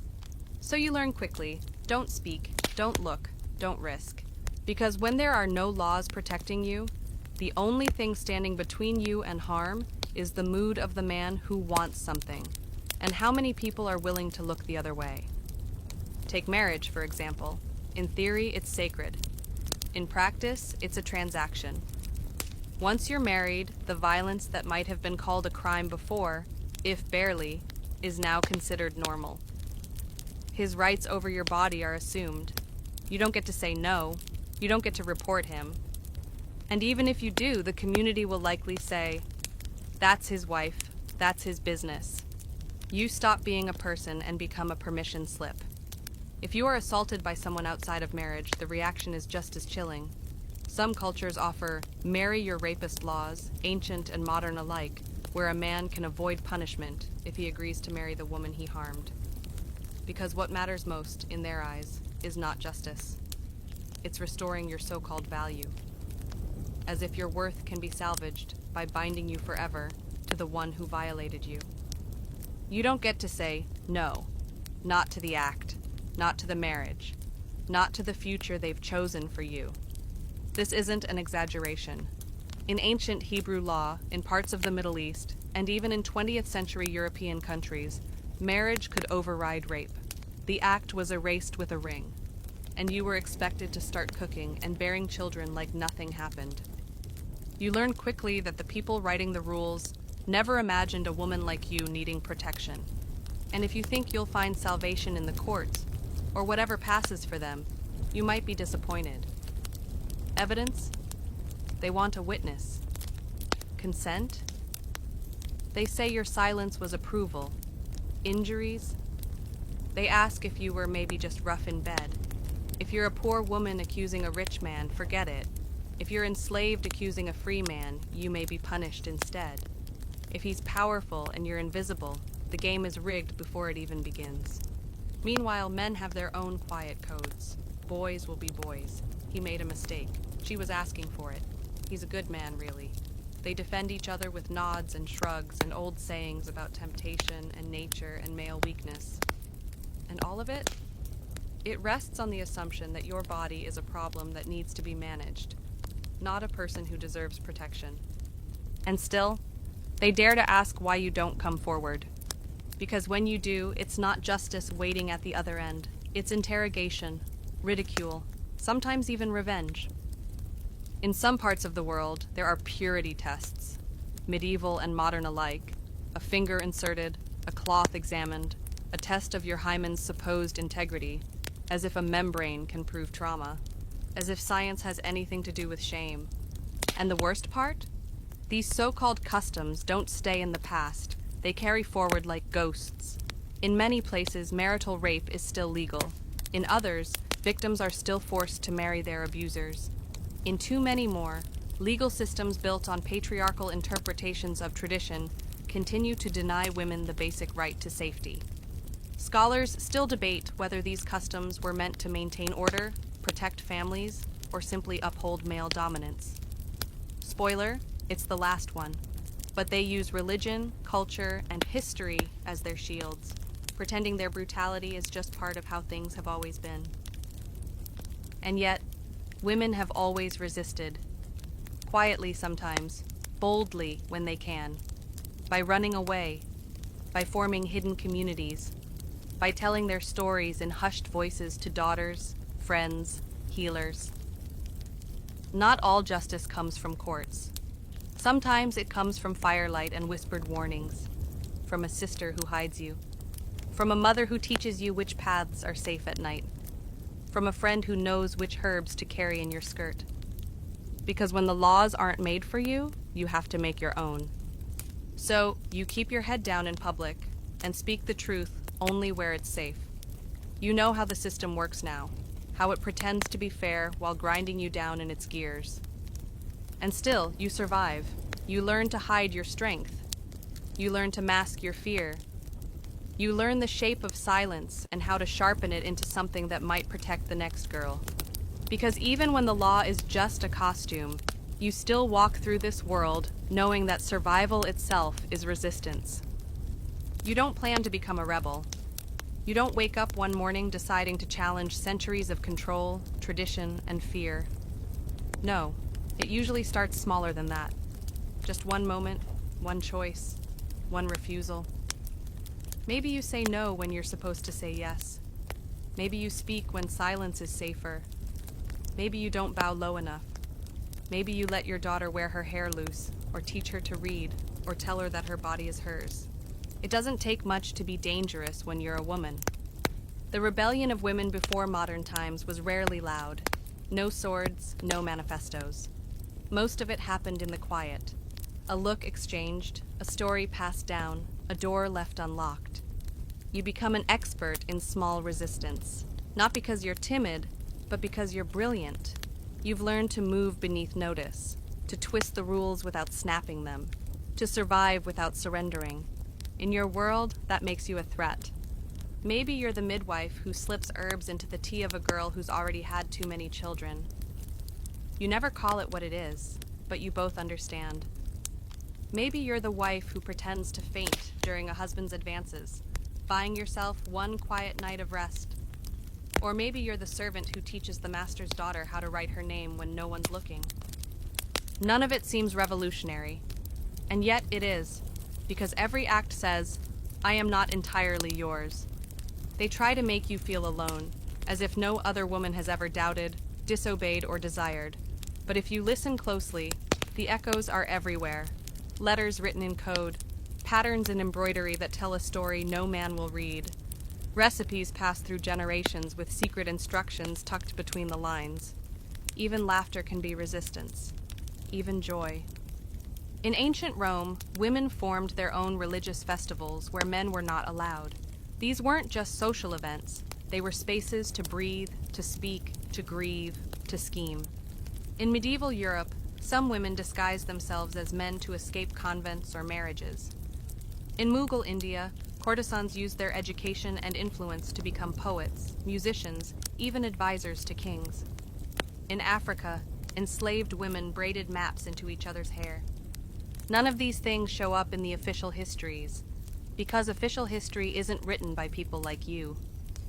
So you learn quickly, don't speak, don't look, don't risk. Because when there are no laws protecting you, the only thing standing between you and harm is the mood of the man who wants something, and how many people are willing to look the other way. Take marriage, for example. In theory, it's sacred. In practice, it's a transaction. Once you're married, the violence that might have been called a crime before, if barely, is now considered normal. His rights over your body are assumed. You don't get to say no. You don't get to report him. And even if you do, the community will likely say, that's his wife, that's his business. You stop being a person and become a permission slip. If you are assaulted by someone outside of marriage, the reaction is just as chilling. Some cultures offer marry your rapist laws, ancient and modern alike, where a man can avoid punishment if he agrees to marry the woman he harmed. Because what matters most, in their eyes, is not justice. It's restoring your so-called value. As if your worth can be salvaged by binding you forever to the one who violated you. You don't get to say, no, not to the act, not to the marriage, not to the future they've chosen for you. This isn't an exaggeration. In ancient Hebrew law, in parts of the Middle East, and even in 20th century European countries, marriage could override rape. The act was erased with a ring, and you were expected to start cooking and bearing children like nothing happened. You learn quickly that the people writing the rules never imagined a woman like you needing protection. And if you think you'll find salvation in the courts, or whatever passes for them, you might be disappointed. Evidence? They want a witness. Consent? They say your silence was approval. Injuries? They ask if you were maybe just rough in bed. If you're a poor woman accusing a rich man, forget it. If you're enslaved accusing a free man, you may be punished instead. If he's powerful and you're invisible, the game is rigged before it even begins. Meanwhile, men have their own quiet codes. Boys will be boys. He made a mistake. She was asking for it. He's a good man, really. They defend each other with nods and shrugs and old sayings about temptation and nature and male weakness. And all of it? It rests on the assumption that your body is a problem that needs to be managed, not a person who deserves protection. And still, they dare to ask why you don't come forward. Because when you do, it's not justice waiting at the other end. It's interrogation, ridicule, sometimes even revenge. In some parts of the world, there are purity tests, medieval and modern alike, a finger inserted, a cloth examined, a test of your hymen's supposed integrity, as if a membrane can prove trauma, as if science has anything to do with shame. And the worst part? These so-called customs don't stay in the past. They carry forward like ghosts. In many places, marital rape is still legal. In others, victims are still forced to marry their abusers. In too many more, legal systems built on patriarchal interpretations of tradition continue to deny women the basic right to safety. Scholars still debate whether these customs were meant to maintain order, protect families, or simply uphold male dominance. Spoiler, it's the last one. But they use religion, culture, and history as their shields, pretending their brutality is just part of how things have always been. And yet, women have always resisted. Quietly sometimes, boldly when they can. By running away, by forming hidden communities, by telling their stories in hushed voices to daughters, friends, healers. Not all justice comes from courts. Sometimes it comes from firelight and whispered warnings, from a sister who hides you, from a mother who teaches you which paths are safe at night, from a friend who knows which herbs to carry in your skirt. Because when the laws aren't made for you, you have to make your own. So you keep your head down in public and speak the truth only where it's safe. You know how the system works now, how it pretends to be fair while grinding you down in its gears. And still, you survive. You learn to hide your strength. You learn to mask your fear. You learn the shape of silence and how to sharpen it into something that might protect the next girl. Because even when the law is just a costume, you still walk through this world knowing that survival itself is resistance. You don't plan to become a rebel. You don't wake up one morning deciding to challenge centuries of control, tradition, and fear. No. It usually starts smaller than that. Just one moment, one choice, one refusal. Maybe you say no when you're supposed to say yes. Maybe you speak when silence is safer. Maybe you don't bow low enough. Maybe you let your daughter wear her hair loose, or teach her to read, or tell her that her body is hers. It doesn't take much to be dangerous when you're a woman. The rebellion of women before modern times was rarely loud. No swords, no manifestos. Most of it happened in the quiet. A look exchanged, a story passed down, a door left unlocked. You become an expert in small resistance. Not because you're timid, but because you're brilliant. You've learned to move beneath notice, to twist the rules without snapping them, to survive without surrendering. In your world, that makes you a threat. Maybe you're the midwife who slips herbs into the tea of a girl who's already had too many children. You never call it what it is, but you both understand. Maybe you're the wife who pretends to faint during a husband's advances, buying yourself one quiet night of rest. Or maybe you're the servant who teaches the master's daughter how to write her name when no one's looking. None of it seems revolutionary, and yet it is, because every act says, "I am not entirely yours." They try to make you feel alone, as if no other woman has ever doubted, disobeyed, or desired. But if you listen closely, the echoes are everywhere. Letters written in code, patterns in embroidery that tell a story no man will read. Recipes passed through generations with secret instructions tucked between the lines. Even laughter can be resistance, even joy. In ancient Rome, women formed their own religious festivals where men were not allowed. These weren't just social events, they were spaces to breathe, to speak, to grieve, to scheme. In medieval Europe, some women disguised themselves as men to escape convents or marriages. In Mughal India, courtesans used their education and influence to become poets, musicians, even advisors to kings. In Africa, enslaved women braided maps into each other's hair. None of these things show up in the official histories, because official history isn't written by people like you.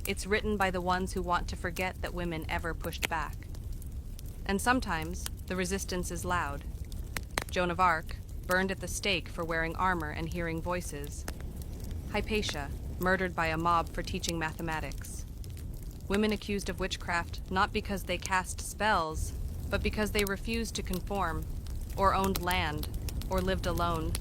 It's written by the ones who want to forget that women ever pushed back. And sometimes, the resistance is loud. Joan of Arc, burned at the stake for wearing armor and hearing voices. Hypatia, murdered by a mob for teaching mathematics. Women accused of witchcraft not because they cast spells, but because they refused to conform, or owned land, or lived alone.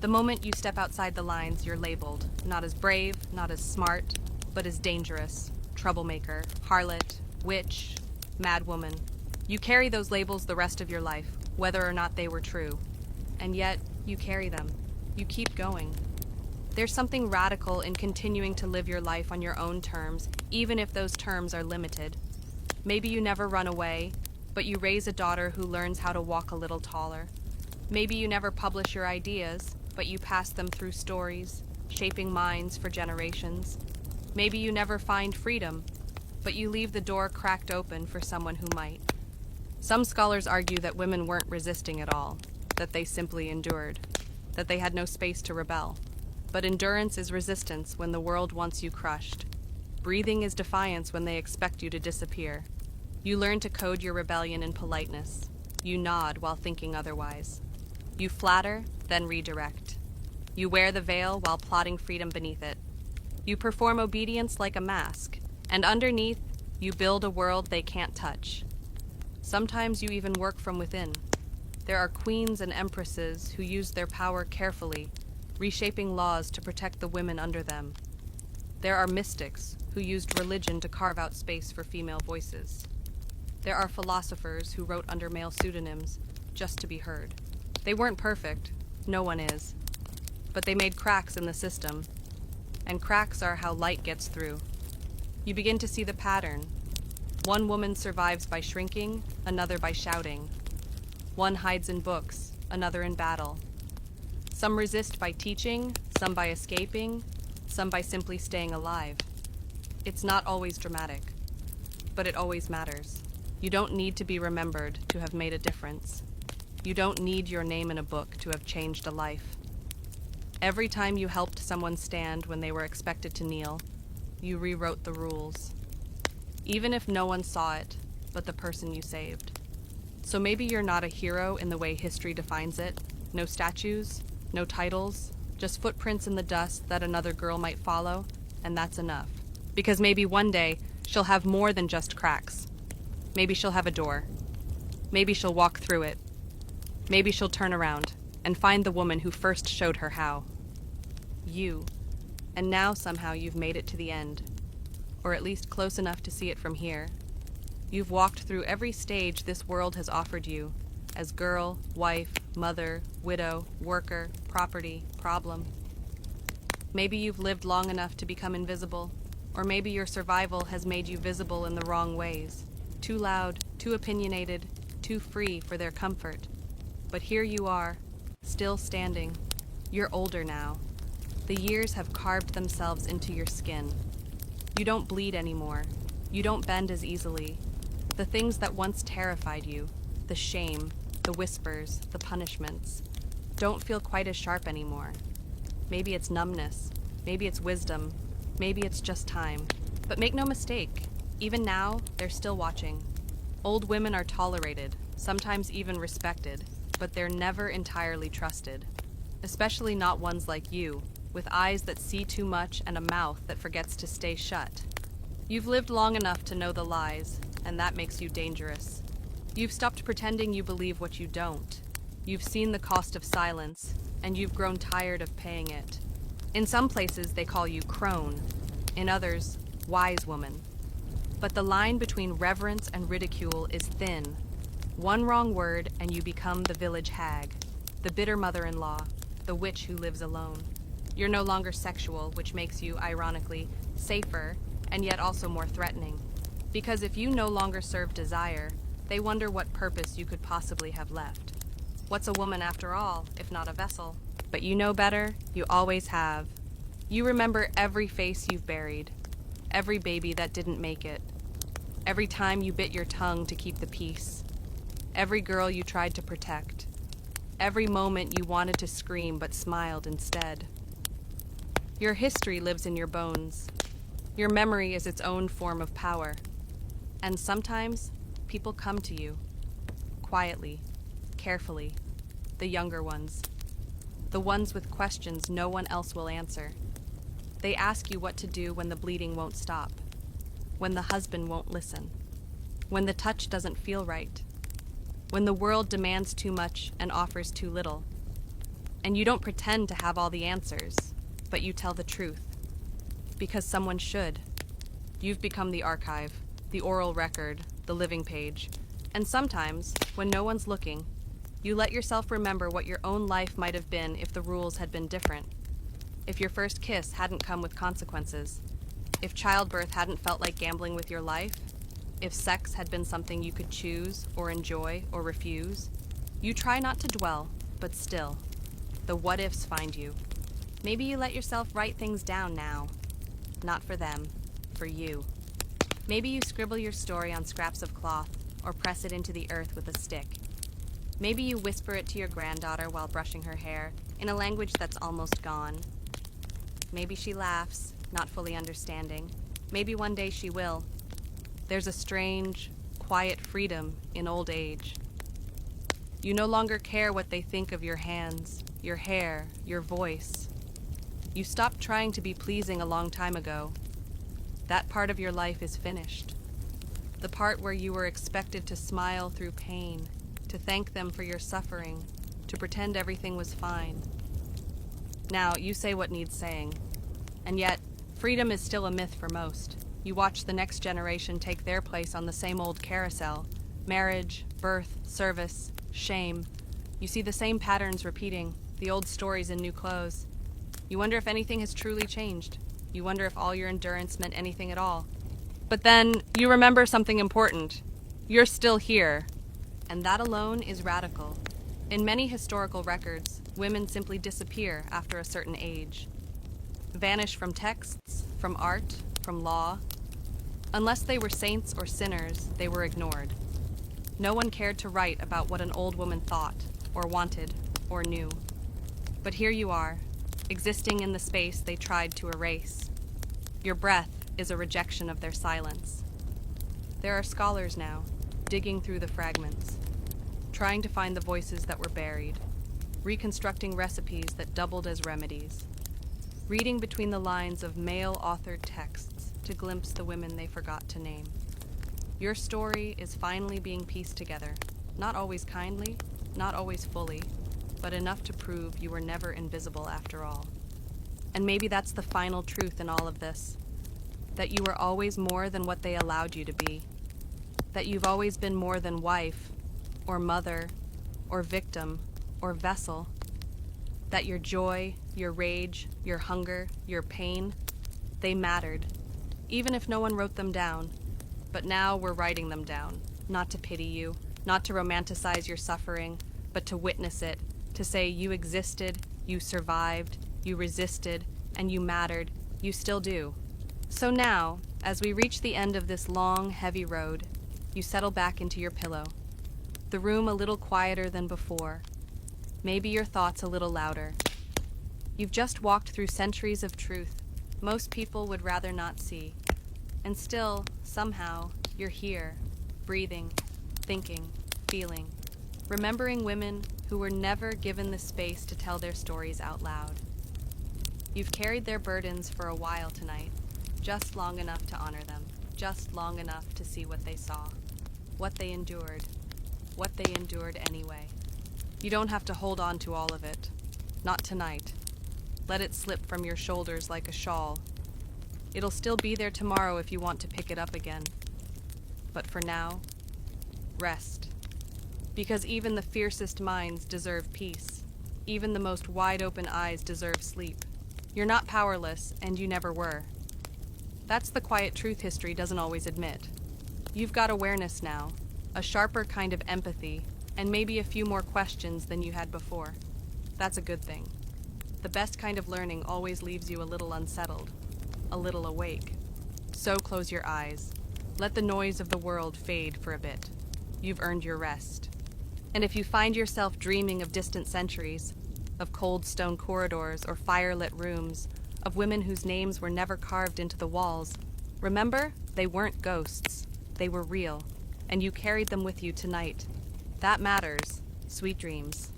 The moment you step outside the lines, you're labeled, not as brave, not as smart, but as dangerous, troublemaker, harlot, witch, madwoman. You carry those labels the rest of your life, whether or not they were true. And yet, you carry them. You keep going. There's something radical in continuing to live your life on your own terms, even if those terms are limited. Maybe you never run away, but you raise a daughter who learns how to walk a little taller. Maybe you never publish your ideas, but you pass them through stories, shaping minds for generations. Maybe you never find freedom, but you leave the door cracked open for someone who might. Some scholars argue that women weren't resisting at all, that they simply endured, that they had no space to rebel. But endurance is resistance when the world wants you crushed. Breathing is defiance when they expect you to disappear. You learn to code your rebellion in politeness. You nod while thinking otherwise. You flatter, then redirect. You wear the veil while plotting freedom beneath it. You perform obedience like a mask, and underneath, you build a world they can't touch. Sometimes you even work from within. There are queens and empresses who used their power carefully, reshaping laws to protect the women under them. There are mystics who used religion to carve out space for female voices. There are philosophers who wrote under male pseudonyms just to be heard. They weren't perfect, no one is, but they made cracks in the system, and cracks are how light gets through. You begin to see the pattern. One woman survives by shrinking, another by shouting. One hides in books, another in battle. Some resist by teaching, some by escaping, some by simply staying alive. It's not always dramatic, but it always matters. You don't need to be remembered to have made a difference. You don't need your name in a book to have changed a life. Every time you helped someone stand when they were expected to kneel, you rewrote the rules. Even if no one saw it, but the person you saved. So maybe you're not a hero in the way history defines it. No statues, no titles, just footprints in the dust that another girl might follow, and that's enough. Because maybe one day, she'll have more than just cracks. Maybe she'll have a door. Maybe she'll walk through it. Maybe she'll turn around and find the woman who first showed her how. You. And now somehow you've made it to the end, or at least close enough to see it from here. You've walked through every stage this world has offered you, as girl, wife, mother, widow, worker, property, problem. Maybe you've lived long enough to become invisible. Or maybe your survival has made you visible in the wrong ways. Too loud, too opinionated, too free for their comfort. But here you are, still standing. You're older now. The years have carved themselves into your skin. You don't bleed anymore. You don't bend as easily. The things that once terrified you, the shame, the whispers, the punishments, don't feel quite as sharp anymore. Maybe it's numbness, maybe it's wisdom, maybe it's just time. But make no mistake, even now, they're still watching. Old women are tolerated, sometimes even respected, but they're never entirely trusted. Especially not ones like you, with eyes that see too much and a mouth that forgets to stay shut. You've lived long enough to know the lies, and that makes you dangerous. You've stopped pretending you believe what you don't. You've seen the cost of silence, and you've grown tired of paying it. In some places they call you crone, in others, wise woman. But the line between reverence and ridicule is thin. One wrong word and you become the village hag, the bitter mother-in-law, the witch who lives alone. You're no longer sexual, which makes you, ironically, safer and yet also more threatening. Because if you no longer serve desire, they wonder what purpose you could possibly have left. What's a woman after all, if not a vessel? But you know better, you always have. You remember every face you've buried, every baby that didn't make it, every time you bit your tongue to keep the peace, every girl you tried to protect, every moment you wanted to scream but smiled instead. Your history lives in your bones. Your memory is its own form of power. And sometimes, people come to you, quietly, carefully, the younger ones, the ones with questions no one else will answer. They ask you what to do when the bleeding won't stop, when the husband won't listen, when the touch doesn't feel right, when the world demands too much and offers too little. And you don't pretend to have all the answers, but you tell the truth, because someone should. You've become the archive, the oral record, the living page. And sometimes, when no one's looking, you let yourself remember what your own life might have been if the rules had been different. If your first kiss hadn't come with consequences. If childbirth hadn't felt like gambling with your life. If sex had been something you could choose or enjoy or refuse. You try not to dwell, but still, the what-ifs find you. Maybe you let yourself write things down now. Not for them, for you. Maybe you scribble your story on scraps of cloth or press it into the earth with a stick. Maybe you whisper it to your granddaughter while brushing her hair in a language that's almost gone. Maybe she laughs, not fully understanding. Maybe one day she will. There's a strange, quiet freedom in old age. You no longer care what they think of your hands, your hair, your voice. You stopped trying to be pleasing a long time ago. That part of your life is finished. The part where you were expected to smile through pain, to thank them for your suffering, to pretend everything was fine. Now, you say what needs saying. And yet, freedom is still a myth for most. You watch the next generation take their place on the same old carousel. Marriage, birth, service, shame. You see the same patterns repeating, the old stories in new clothes. You wonder if anything has truly changed. You wonder if all your endurance meant anything at all. But then, you remember something important. You're still here. And that alone is radical. In many historical records, women simply disappear after a certain age. Vanish from texts, from art, from law. Unless they were saints or sinners, they were ignored. No one cared to write about what an old woman thought, or wanted, or knew. But here you are, existing in the space they tried to erase. Your breath is a rejection of their silence. There are scholars now, digging through the fragments, trying to find the voices that were buried, reconstructing recipes that doubled as remedies, reading between the lines of male-authored texts to glimpse the women they forgot to name. Your story is finally being pieced together, not always kindly, not always fully, but enough to prove you were never invisible after all. And maybe that's the final truth in all of this, that you were always more than what they allowed you to be, that you've always been more than wife, or mother, or victim, or vessel, that your joy, your rage, your hunger, your pain, they mattered. even if no one wrote them down. But now we're writing them down, not to pity you, not to romanticize your suffering, but to witness it, to say you existed, you survived, you resisted, and you mattered, you still do. So now, as we reach the end of this long, heavy road, you settle back into your pillow. The room a little quieter than before. Maybe your thoughts a little louder. You've just walked through centuries of truth most people would rather not see. And still, somehow, you're here, breathing, thinking, feeling, remembering women who were never given the space to tell their stories out loud. You've carried their burdens for a while tonight, just long enough to honor them, just long enough to see what they saw, what they endured anyway. You don't have to hold on to all of it. Not tonight. Let it slip from your shoulders like a shawl. It'll still be there tomorrow if you want to pick it up again. But for now, rest. Because even the fiercest minds deserve peace. Even the most wide-open eyes deserve sleep. You're not powerless, and you never were. That's the quiet truth history doesn't always admit. You've got awareness now, a sharper kind of empathy, and maybe a few more questions than you had before. That's a good thing. The best kind of learning always leaves you a little unsettled, a little awake. So close your eyes. Let the noise of the world fade for a bit. You've earned your rest. And if you find yourself dreaming of distant centuries, of cold stone corridors or fire-lit rooms, of women whose names were never carved into the walls, remember, they weren't ghosts. They were real, and you carried them with you tonight. That matters. Sweet dreams.